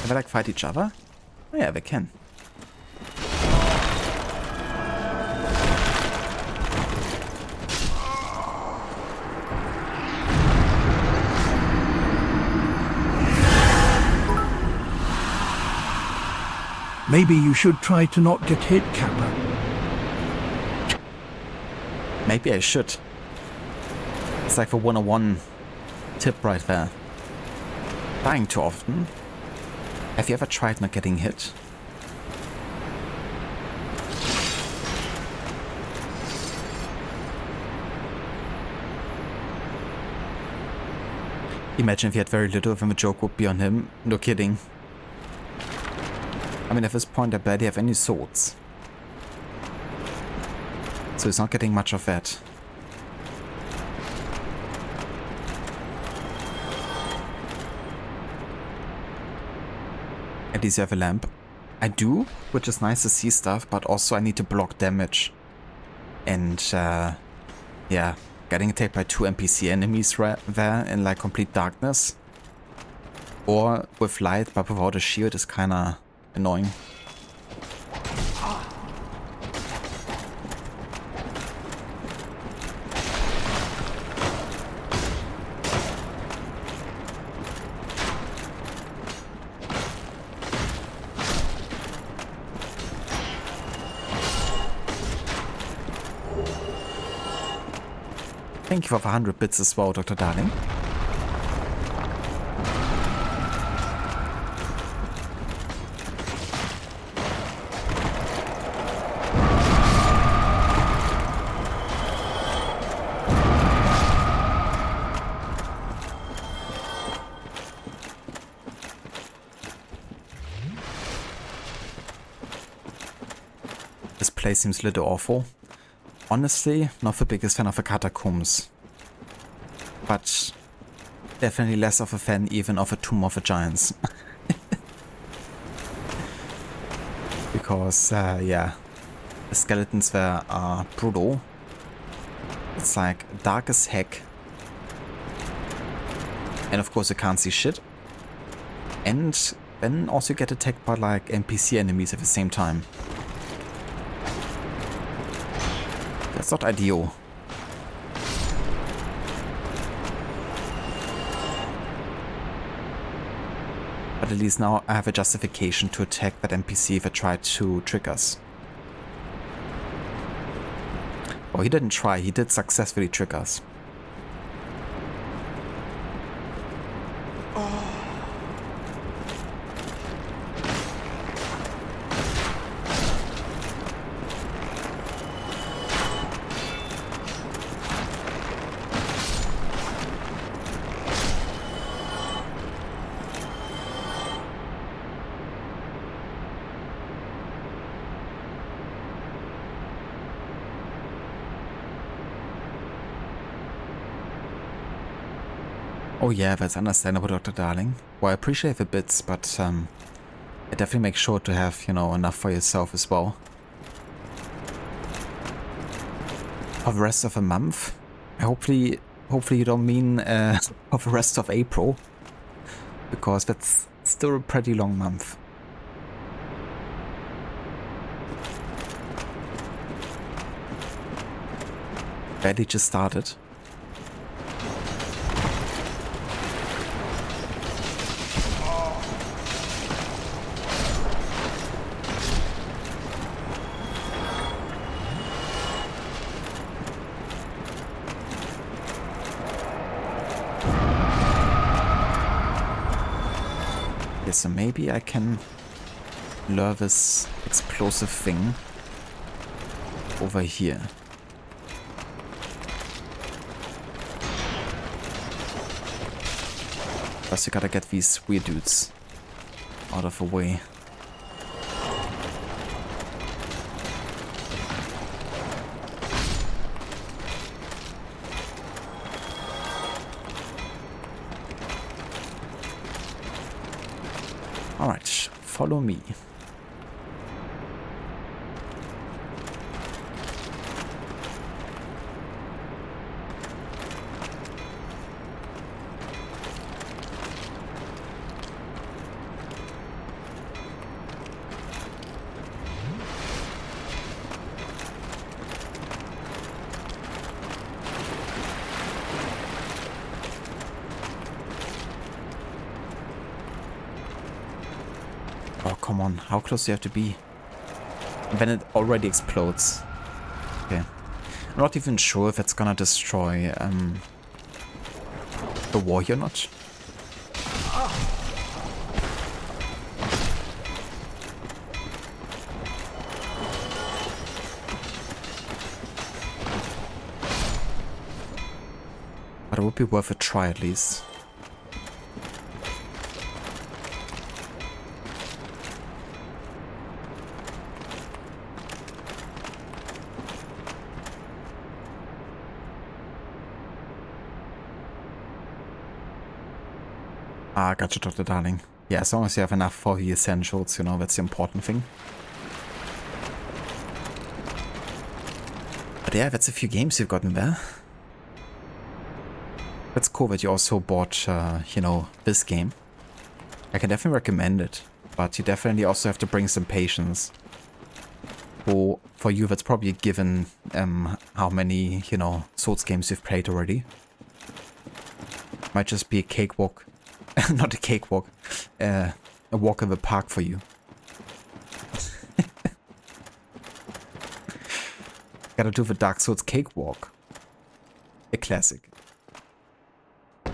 Speaker 2: Can they like fight each other? Oh yeah, they can.
Speaker 1: Maybe you should try to not get hit, Kappa.
Speaker 2: Maybe I should. It's like the 101 tip right there. Dying too often. Have you ever tried not getting hit? Imagine if he had very little, then the joke would be on him. No kidding. I mean, at this point I barely have any swords. So he's not getting much of that. At least you have a lamp. I do, which is nice to see stuff, but also I need to block damage. And, yeah, getting attacked by 2 NPC enemies there in, like, complete darkness. Or with light, but without a shield is kinda annoying. Thank you for the 100 bits as well, Dr. Darling. This place seems a little awful. Honestly, not the biggest fan of the Catacombs. But definitely less of a fan even of a Tomb of the Giants. Because, yeah, the skeletons there are brutal. It's like dark as heck. And of course you can't see shit. And then also get attacked by like NPC enemies at the same time. That's not ideal. But at least now I have a justification to attack that NPC if I try to trick us. Well, he didn't try. He did successfully trick us. Oh yeah, that's understandable, Dr. Darling. Well, I appreciate the bits, but definitely make sure to have, you know, enough for yourself as well. For the rest of the month? Hopefully you don't mean for the rest of April, because that's still a pretty long month. Barely just started. So maybe I can lure this explosive thing over here. First you gotta get these weird dudes out of the way. Alright, follow me. Oh, come on. How close do you have to be? And then it already explodes. Okay. I'm not even sure if it's gonna destroy the warrior or not. But it would be worth a try at least. Ah, gotcha, Dr. Darling. Yeah, as long as you have enough for the essentials, you know, that's the important thing. But yeah, that's a few games you've gotten there. That's cool that you also bought, you know, this game. I can definitely recommend it, but you definitely also have to bring some patience. For you, that's probably given how many, you know, Souls games you've played already. Might just be a cakewalk. Not a cakewalk, a walk in the park for you. Gotta do the Dark Souls cakewalk. A classic. I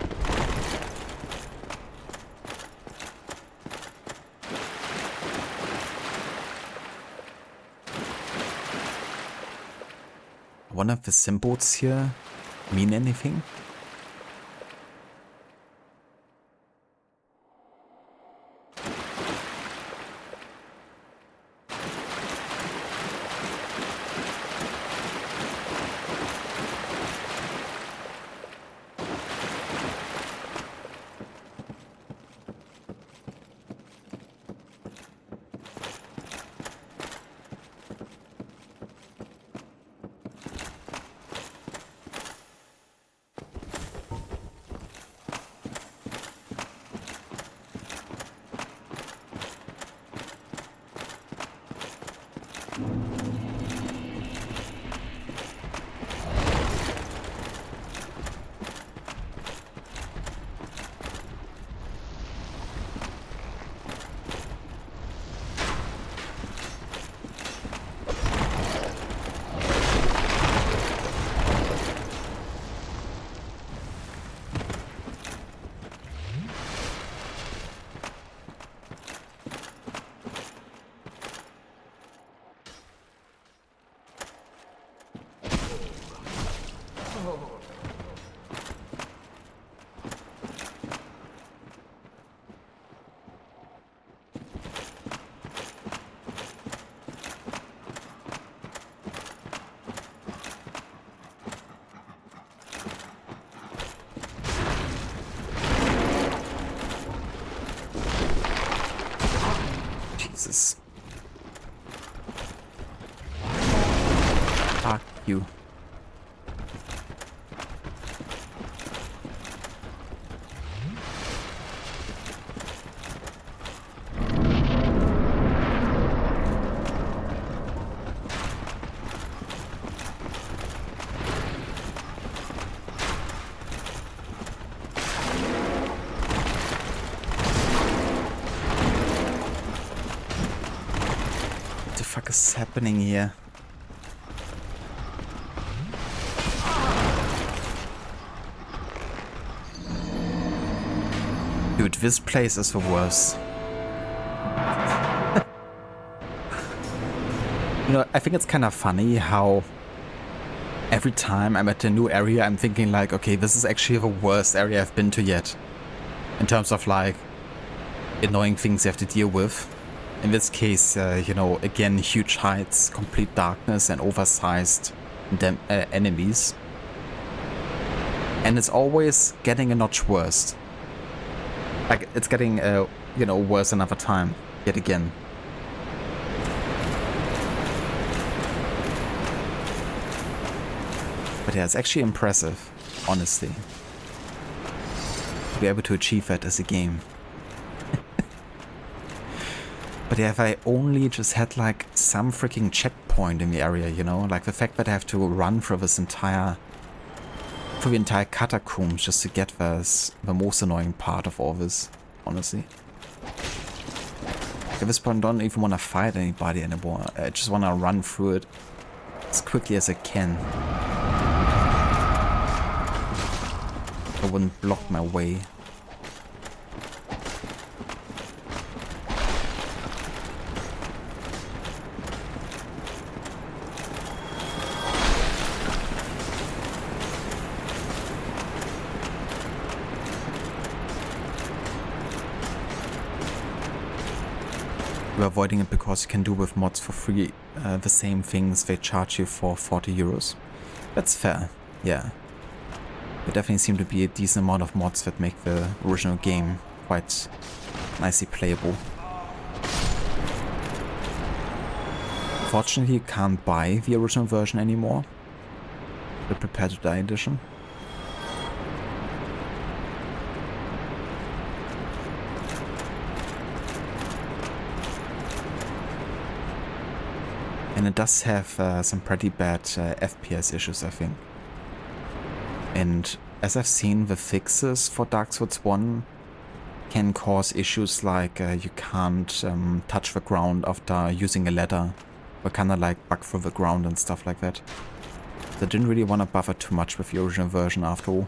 Speaker 2: wonder if the symbols here mean anything. you. What the fuck is happening here? Dude, this place is the worst. You know, I think it's kind of funny how every time I'm at a new area, I'm thinking like, okay, this is actually the worst area I've been to yet. In terms of like annoying things you have to deal with. In this case, you know, again, huge heights, complete darkness and oversized enemies. And it's always getting a notch worse. Like, it's getting, you know, worse another time, yet again. But yeah, it's actually impressive, honestly, to be able to achieve that as a game. But yeah, if I only just had like some freaking checkpoint in the area, you know, like the fact that I have to run through this entire, through the entire catacombs just to get there is the most annoying part of all this, honestly. At this point, I don't even want to fight anybody anymore. I just want to run through it as quickly as I can. I wouldn't block my way. We're avoiding it because you can do with mods for free the same things they charge you for 40 euros. That's fair, yeah. There definitely seem to be a decent amount of mods that make the original game quite nicely playable. Fortunately, you can't buy the original version anymore, the Prepare to Die edition. And it does have some pretty bad FPS issues, I think. And as I've seen, the fixes for Dark Souls 1 can cause issues like you can't touch the ground after using a ladder, or kind of like bug through the ground and stuff like that. So I didn't really want to bother too much with the original version after all.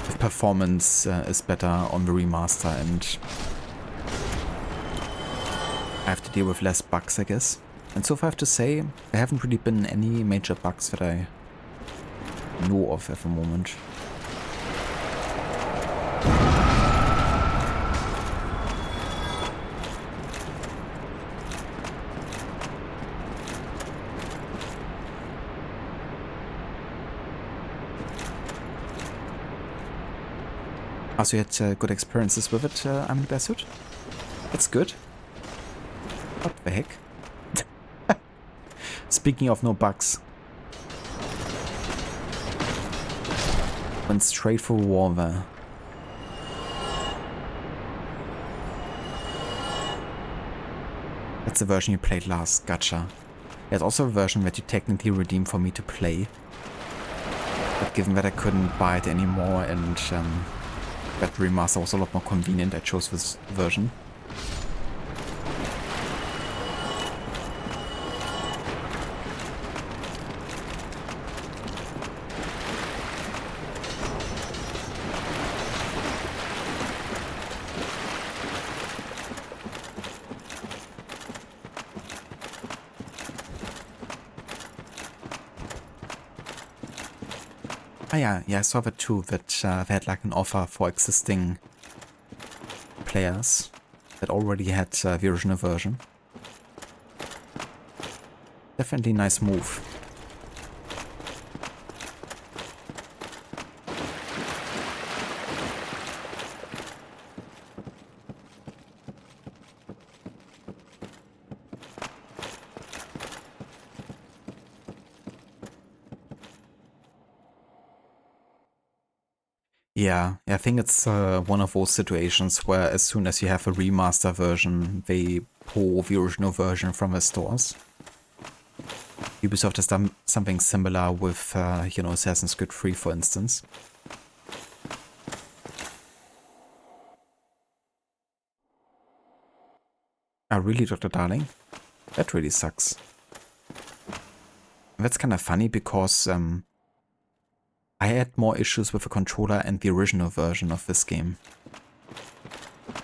Speaker 2: The performance is better on the remaster, and I have to deal with less bugs, I guess. And so far I have to say, there haven't really been any major bugs that I know of at the moment. Also, you had good experiences with it, I'm the best. That's good. What the heck? Speaking of no bugs. Went straight for war there. That's the version you played last, gotcha. There's also a version that you technically redeemed for me to play. But given that I couldn't buy it anymore and that remaster was a lot more convenient, I chose this version. Ah yeah, I saw that too, that they had like an offer for existing players that already had the original version. Definitely nice move. Yeah, I think it's one of those situations where as soon as you have a remaster version, they pull the original version from the stores. Ubisoft has done something similar with, you know, Assassin's Creed 3, for instance. Oh, really, Dr. Darling? That really sucks. That's kind of funny because I had more issues with the controller and the original version of this game.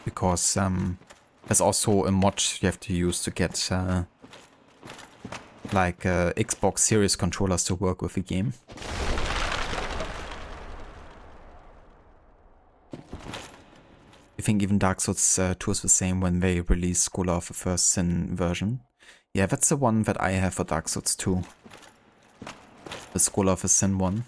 Speaker 2: Because there's also a mod you have to use to get like Xbox Series controllers to work with the game. I think even Dark Souls 2 is the same when they release Scholar of the First Sin version. Yeah, that's the one that I have for Dark Souls 2. The Scholar of the Sin one.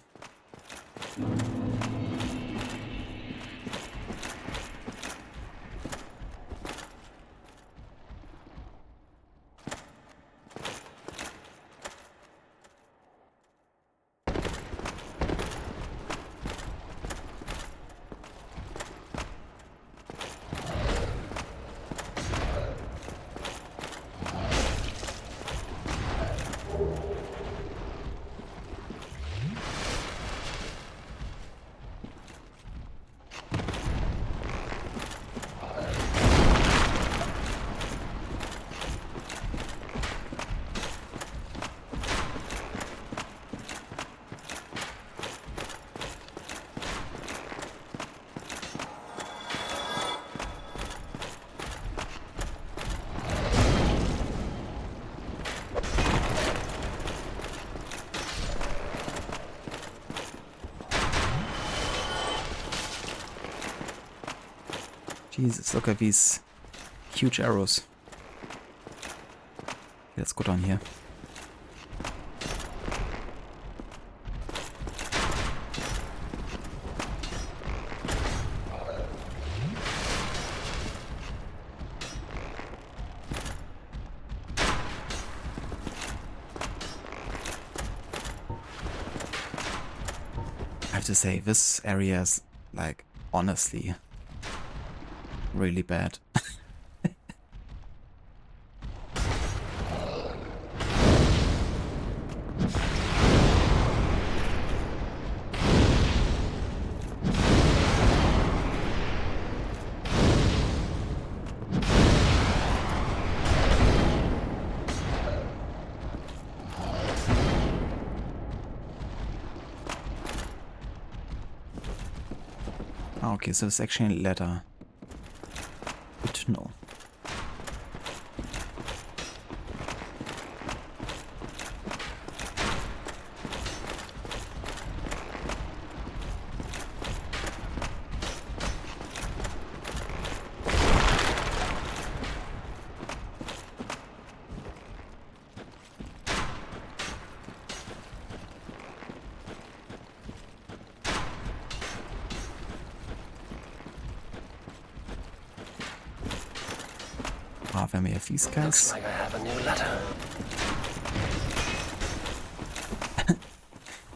Speaker 2: Jesus, look at these huge arrows. Let's go down here. I have to say, this area is, like, honestly really bad. Okay, so it's actually a ladder. Good to know. Then we have these guys.
Speaker 10: Looks like I have a new letter.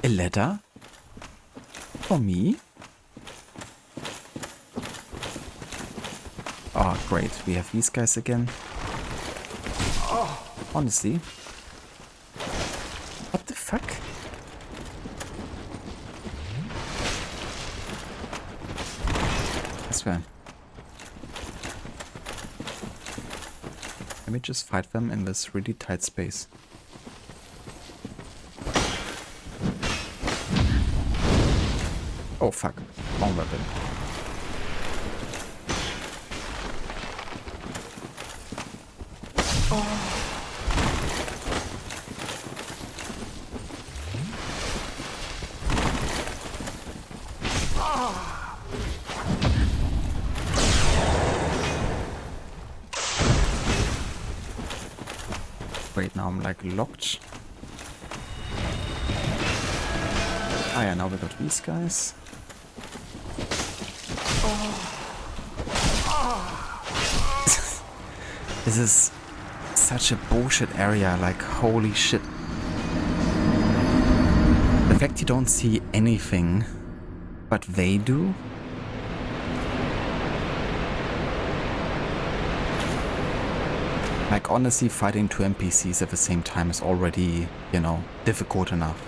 Speaker 2: A letter? For me? Oh, great. We have these guys again. Oh, honestly. What the fuck? I swear. Let me just fight them in this really tight space. Oh fuck, wrong weapon. Wait, now I'm like locked. Ah yeah, now we got these guys. This is such a bullshit area, like holy shit. The fact you don't see anything but they do? Like, honestly, fighting 2 NPCs at the same time is already, you know, difficult enough.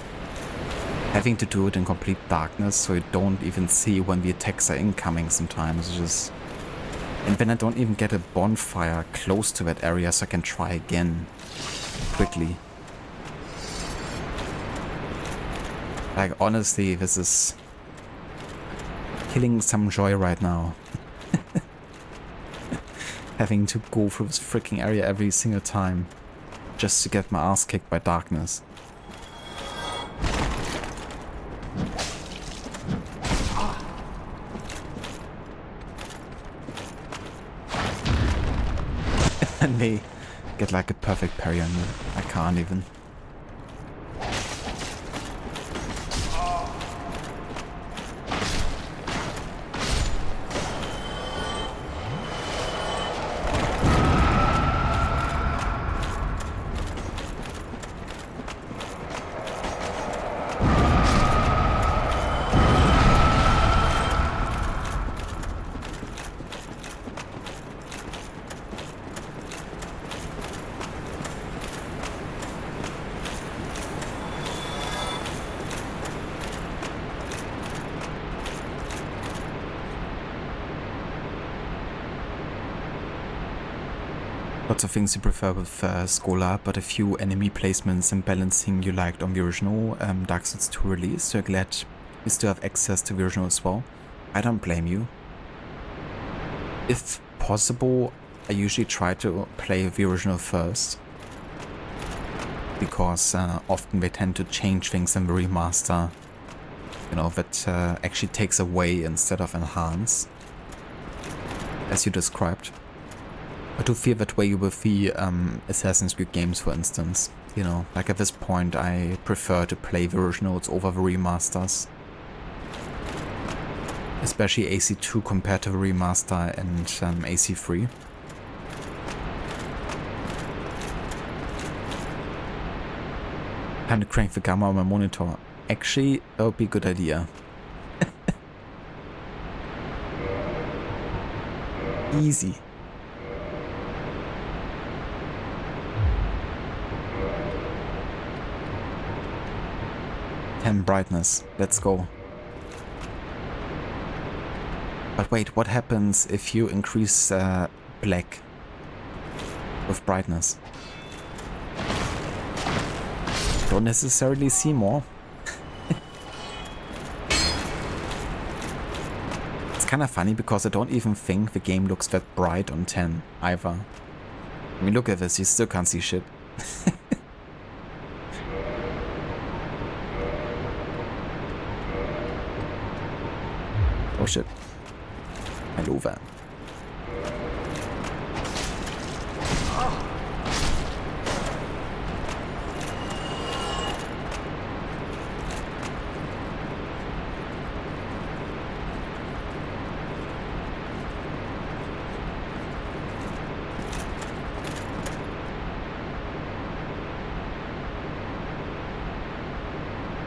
Speaker 2: Having to do it in complete darkness so you don't even see when the attacks are incoming sometimes is just... And then I don't even get a bonfire close to that area so I can try again quickly. Like, honestly, this is killing some joy right now. Having to go through this freaking area every single time just to get my ass kicked by darkness. And they get like a perfect parry on me. I can't even. Lots of things you prefer with Scholar, but a few enemy placements and balancing you liked on the original Dark Souls 2 release, so you're glad you still have access to the original as well. I don't blame you. If possible, I usually try to play the original first, because often they tend to change things in the remaster, you know, that actually takes away instead of enhance, as you described. I do feel that way with the Assassin's Creed games, for instance. You know, like at this point I prefer to play the originals over the remasters. Especially AC2 compared to the remaster and AC3. Time to crank the gamma on my monitor. Actually, that would be a good idea. Easy. Brightness. Let's go. But wait, what happens if you increase black with brightness? Don't necessarily see more. It's kind of funny because I don't even think the game looks that bright on 10 either. I mean, look at this, you still can't see shit. Oh shit. Hello there.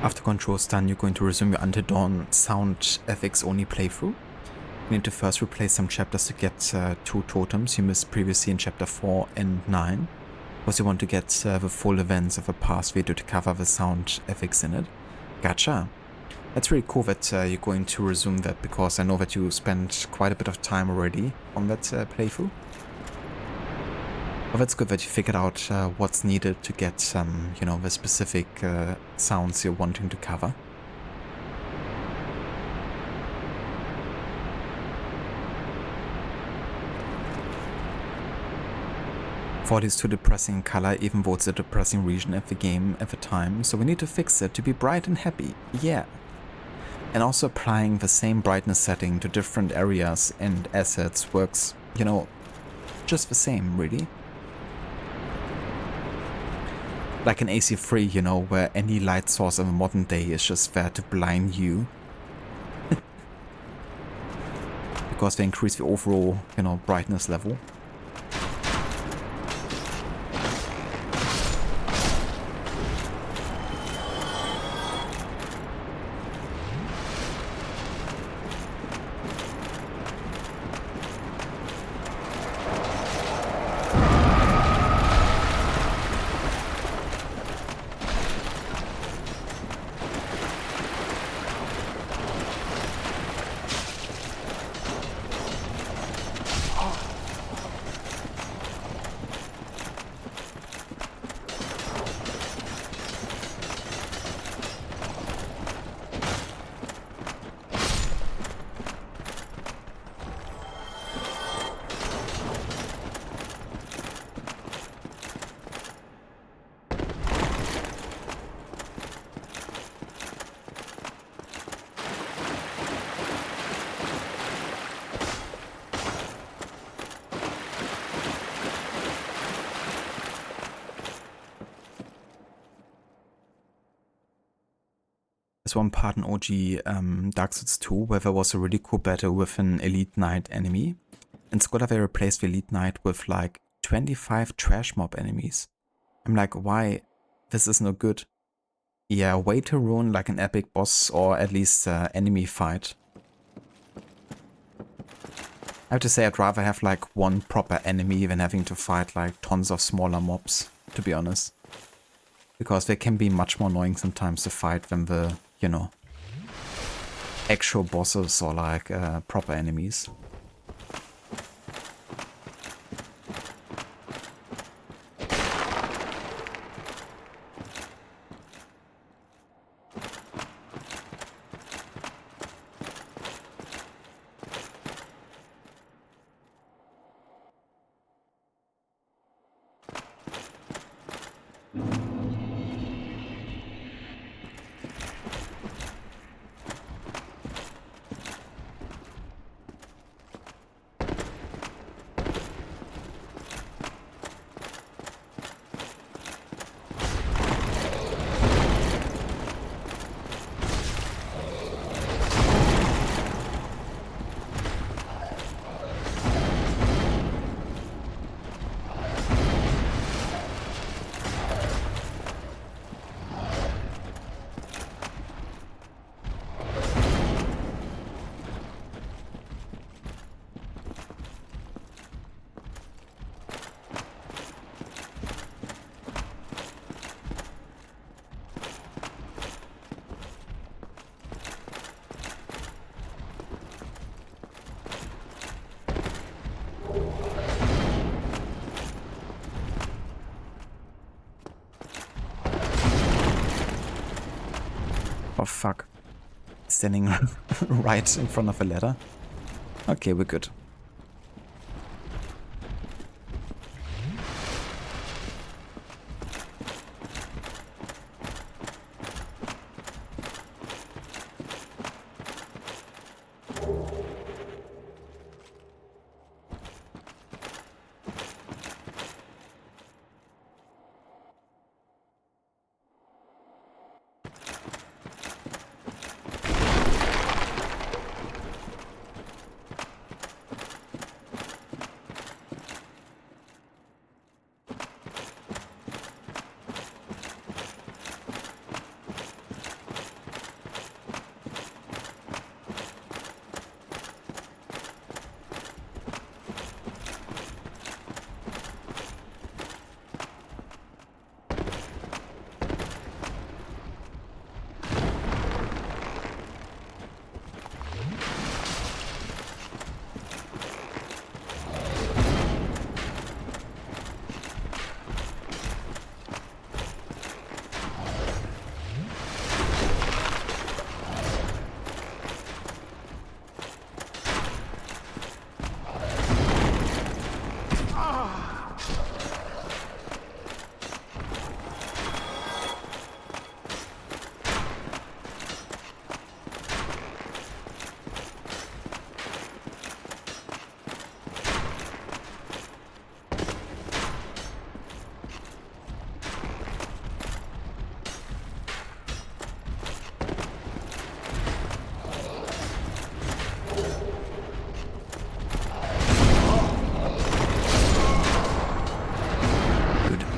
Speaker 2: After control's done, you're going to resume your Until Dawn sound FX only playthrough. You need to first replace some chapters to get 2 totems you missed previously in chapter 4 and 9. Because you want to get the full events of a past video to cover the sound FX in it. Gotcha. That's really cool that you're going to resume that, because I know that you spent quite a bit of time already on that playthrough. But that's good that you figured out what's needed to get you know, the specific sounds you're wanting to cover. Ford is too depressing in color, even though it's a depressing region of the game at the time, so we need to fix it to be bright and happy, yeah. And also applying the same brightness setting to different areas and assets works, you know, just the same, really. Like in AC3, you know, where any light source of a modern day is just there to blind you. Because they increase the overall, you know, brightness level. There's one part in OG Dark Souls 2 where there was a really cool battle with an Elite Knight enemy. And Scholar they replaced the Elite Knight with like 25 trash mob enemies. I'm like, why? This is no good. Yeah, way to ruin like an epic boss or at least enemy fight. I have to say I'd rather have like one proper enemy than having to fight like tons of smaller mobs, to be honest. Because they can be much more annoying sometimes to fight than the, you know, actual bosses or like proper enemies. Oh fuck. Standing right in front of a ladder. Okay, we're good.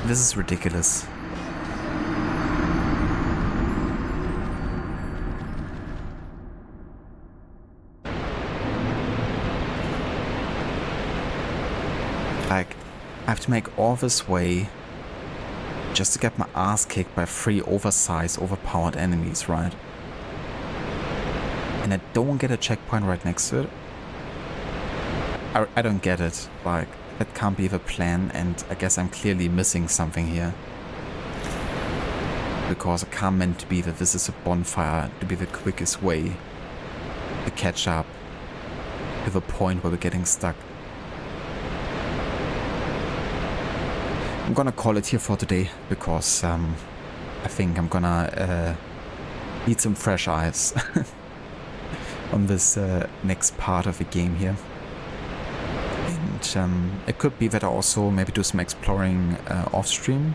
Speaker 2: This is ridiculous. Like, I have to make all this way just to get my ass kicked by 3 oversized, overpowered enemies, right? And I don't get a checkpoint right next to it. I don't get it. Like, that can't be the plan, and I guess I'm clearly missing something here. Because I can't meant to be that this is a bonfire to be the quickest way to catch up to the point where we're getting stuck. I'm gonna call it here for today, because I think I'm gonna need some fresh eyes on this next part of the game here. And it could be that I also maybe do some exploring off stream.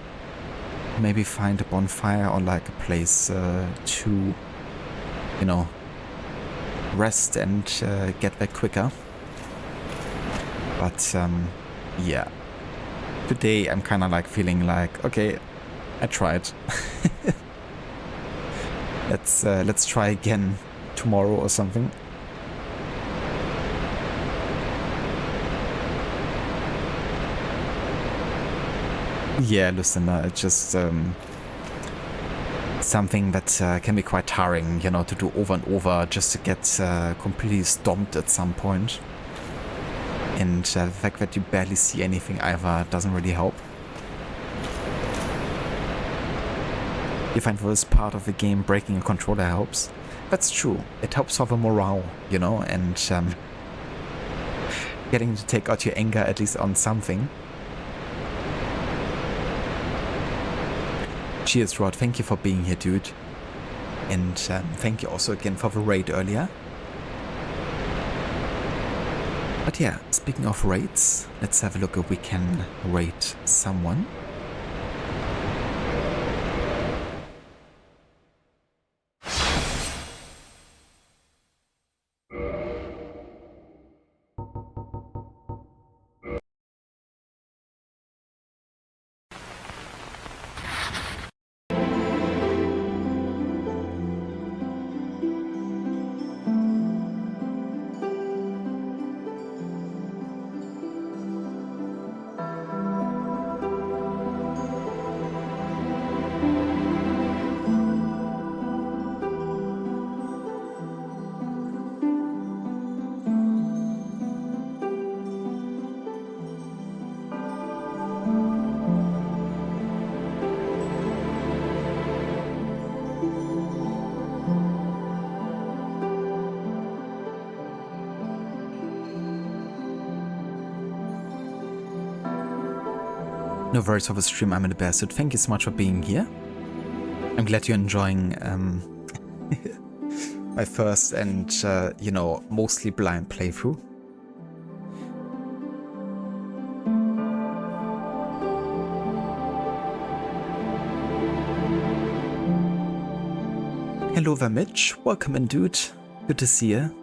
Speaker 2: Maybe find a bonfire or like a place to you know, rest and get back quicker. But yeah, today I'm kind of like feeling like, okay, I tried. Let's try again tomorrow or something. Yeah, Lucinda, it's just something that can be quite tiring, you know, to do over and over just to get completely stomped at some point. And the fact that you barely see anything either doesn't really help. You find for this part of the game breaking a controller helps. That's true. It helps for the morale, you know, and getting to take out your anger at least on something. Cheers, Rod. Thank you for being here, dude. And thank you also again for the raid earlier. But yeah, speaking of raids, let's have a look if we can raid someone. No worries for the stream, I'm in the bastard. Thank you so much for being here. I'm glad you're enjoying my first and, you know, mostly blind playthrough. Hello there, Mitch. Welcome in, dude. Good to see you.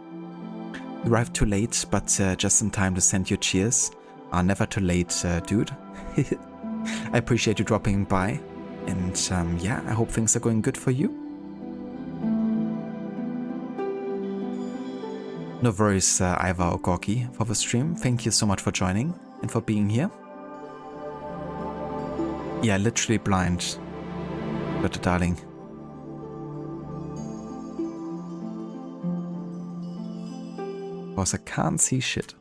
Speaker 2: You arrived too late, but just in time to send you cheers. Never too late, dude. I appreciate you dropping by, and yeah, I hope things are going good for you. No worries, Ivar or Gorky, for the stream. Thank you so much for joining and for being here. Yeah, literally blind, but darling. Because I can't see shit.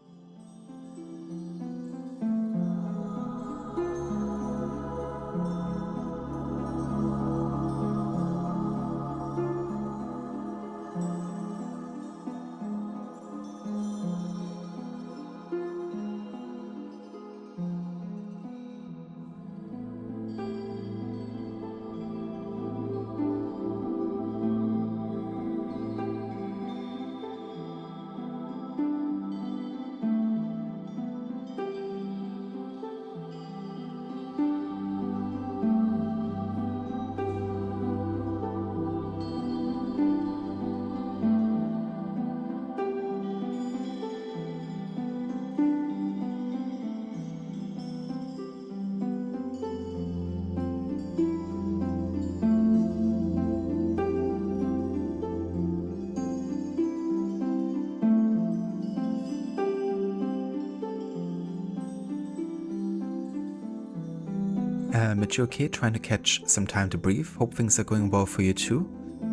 Speaker 2: Mitch, you okay? Trying to catch some time to breathe. Hope things are going well for you too.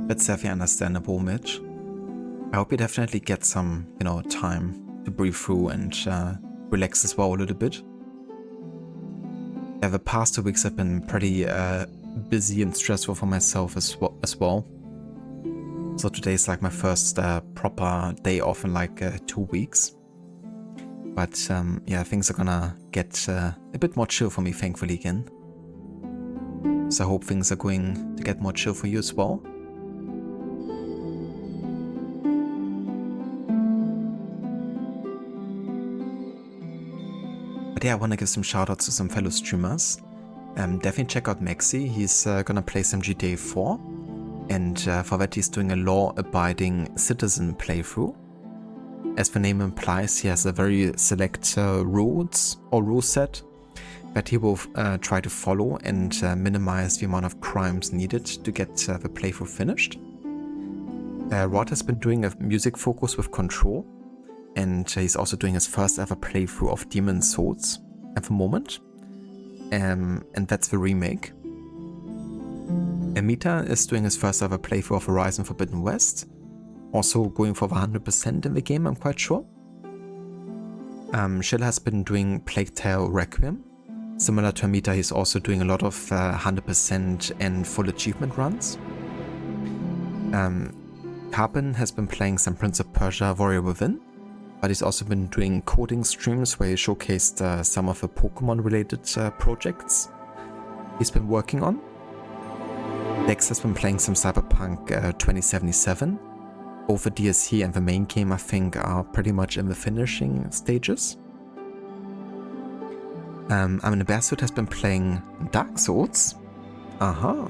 Speaker 2: That's definitely understandable, Mitch. I hope you definitely get some, you know, time to breathe through and relax as well a little bit. Yeah, the past 2 weeks have been pretty busy and stressful for myself as well. So today's like my first proper day off in like 2 weeks. But yeah, things are gonna get a bit more chill for me, thankfully, again. So I hope things are going to get more chill for you as well. But yeah, I want to give some shoutouts to some fellow streamers. Definitely check out Maxi. He's gonna play some GTA 4. And for that he's doing a law-abiding citizen playthrough. As the name implies, he has a very select rules or rule set that he will try to follow and minimize the amount of crimes needed to get the playthrough finished. Rod has been doing a music focus with Control, and he's also doing his first ever playthrough of Demon's Souls at the moment, and that's the remake. Amita is doing his first ever playthrough of Horizon Forbidden West, also going for the 100% in the game, I'm quite sure. Shill has been doing Plague Tale Requiem. Similar to Amita, he's also doing a lot of 100% and full achievement runs. Carbon has been playing some Prince of Persia Warrior Within, but he's also been doing coding streams where he showcased some of the Pokemon related projects he's been working on. Dex has been playing some Cyberpunk 2077. Both the DLC and the main game, I think, are pretty much in the finishing stages. Amina Bearsuit has been playing Dark Souls. Aha.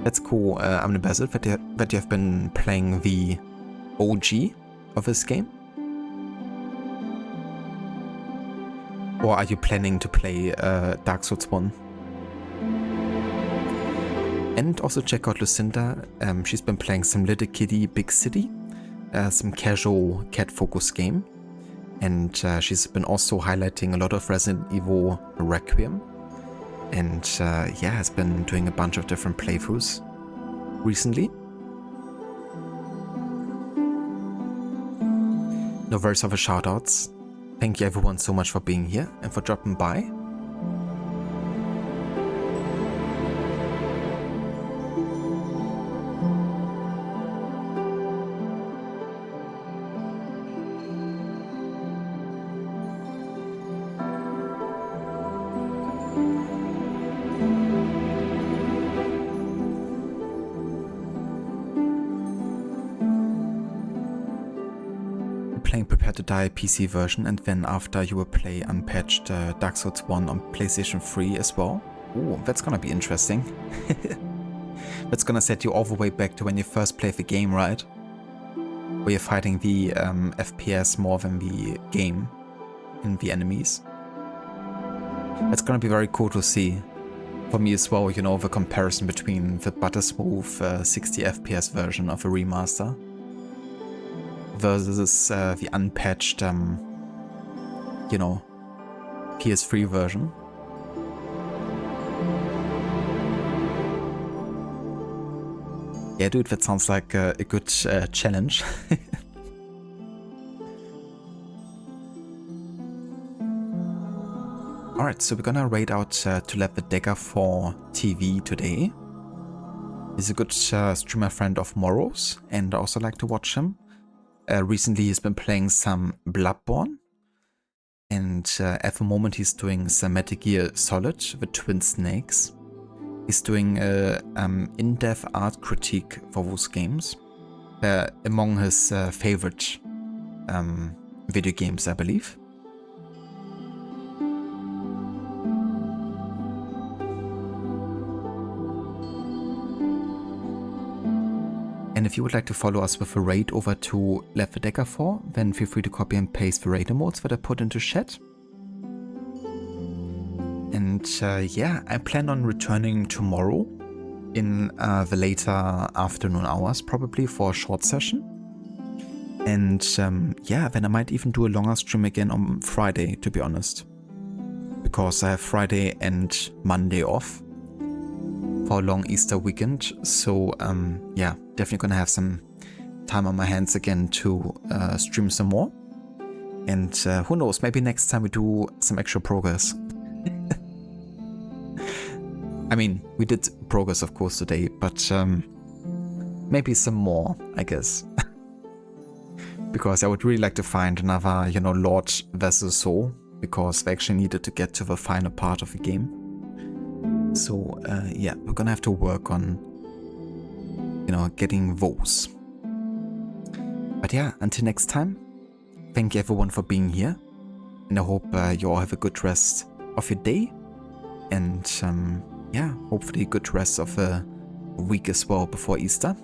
Speaker 2: That's cool, Amina Bearsuit, that you have been playing the OG of this game. Or are you planning to play Dark Souls 1? And also check out Lucinda. She's been playing some Little Kitty Big City, some casual cat-focused game. And she's been also highlighting a lot of Resident Evil Requiem. And yeah, has been doing a bunch of different playthroughs recently. No worries over shoutouts. Thank you everyone so much for being here and for dropping by. Prepare to Die PC version, and then after you will play unpatched Dark Souls 1 on PlayStation 3 as well. Ooh, that's gonna be interesting. That's gonna set you all the way back to when you first played the game, right? Where you're fighting the FPS more than the game and the enemies. That's gonna be very cool to see. For me as well, you know, the comparison between the buttersmooth 60 FPS version of a remaster versus the unpatched, you know, PS3 version. Yeah, dude, that sounds like a good challenge. Alright, so we're gonna raid out to Let the Dagger for TV today. He's a good streamer friend of Morrow's, and I also like to watch him. Recently he's been playing some Bloodborne, and at the moment he's doing some Metal Gear Solid, the Twin Snakes. He's doing in-depth art critique for those games, among his favorite video games, I believe. And if you would like to follow us with a raid over to Left the Dagger 4, then feel free to copy and paste the raid emotes that I put into chat. And yeah, I plan on returning tomorrow in the later afternoon hours, probably for a short session. And yeah, then I might even do a longer stream again on Friday, to be honest. Because I have Friday and Monday off for a long Easter weekend, so yeah, definitely gonna have some time on my hands again to stream some more. And who knows, maybe next time we do some actual progress. I mean, we did progress of course today, but maybe some more, I guess. Because I would really like to find another, you know, Lord versus Soul, because they actually needed to get to the final part of the game. So yeah, we're gonna have to work on, you know, getting those. But yeah, until next time, thank you everyone for being here, and I hope you all have a good rest of your day, and yeah, hopefully a good rest of the week as well before Easter.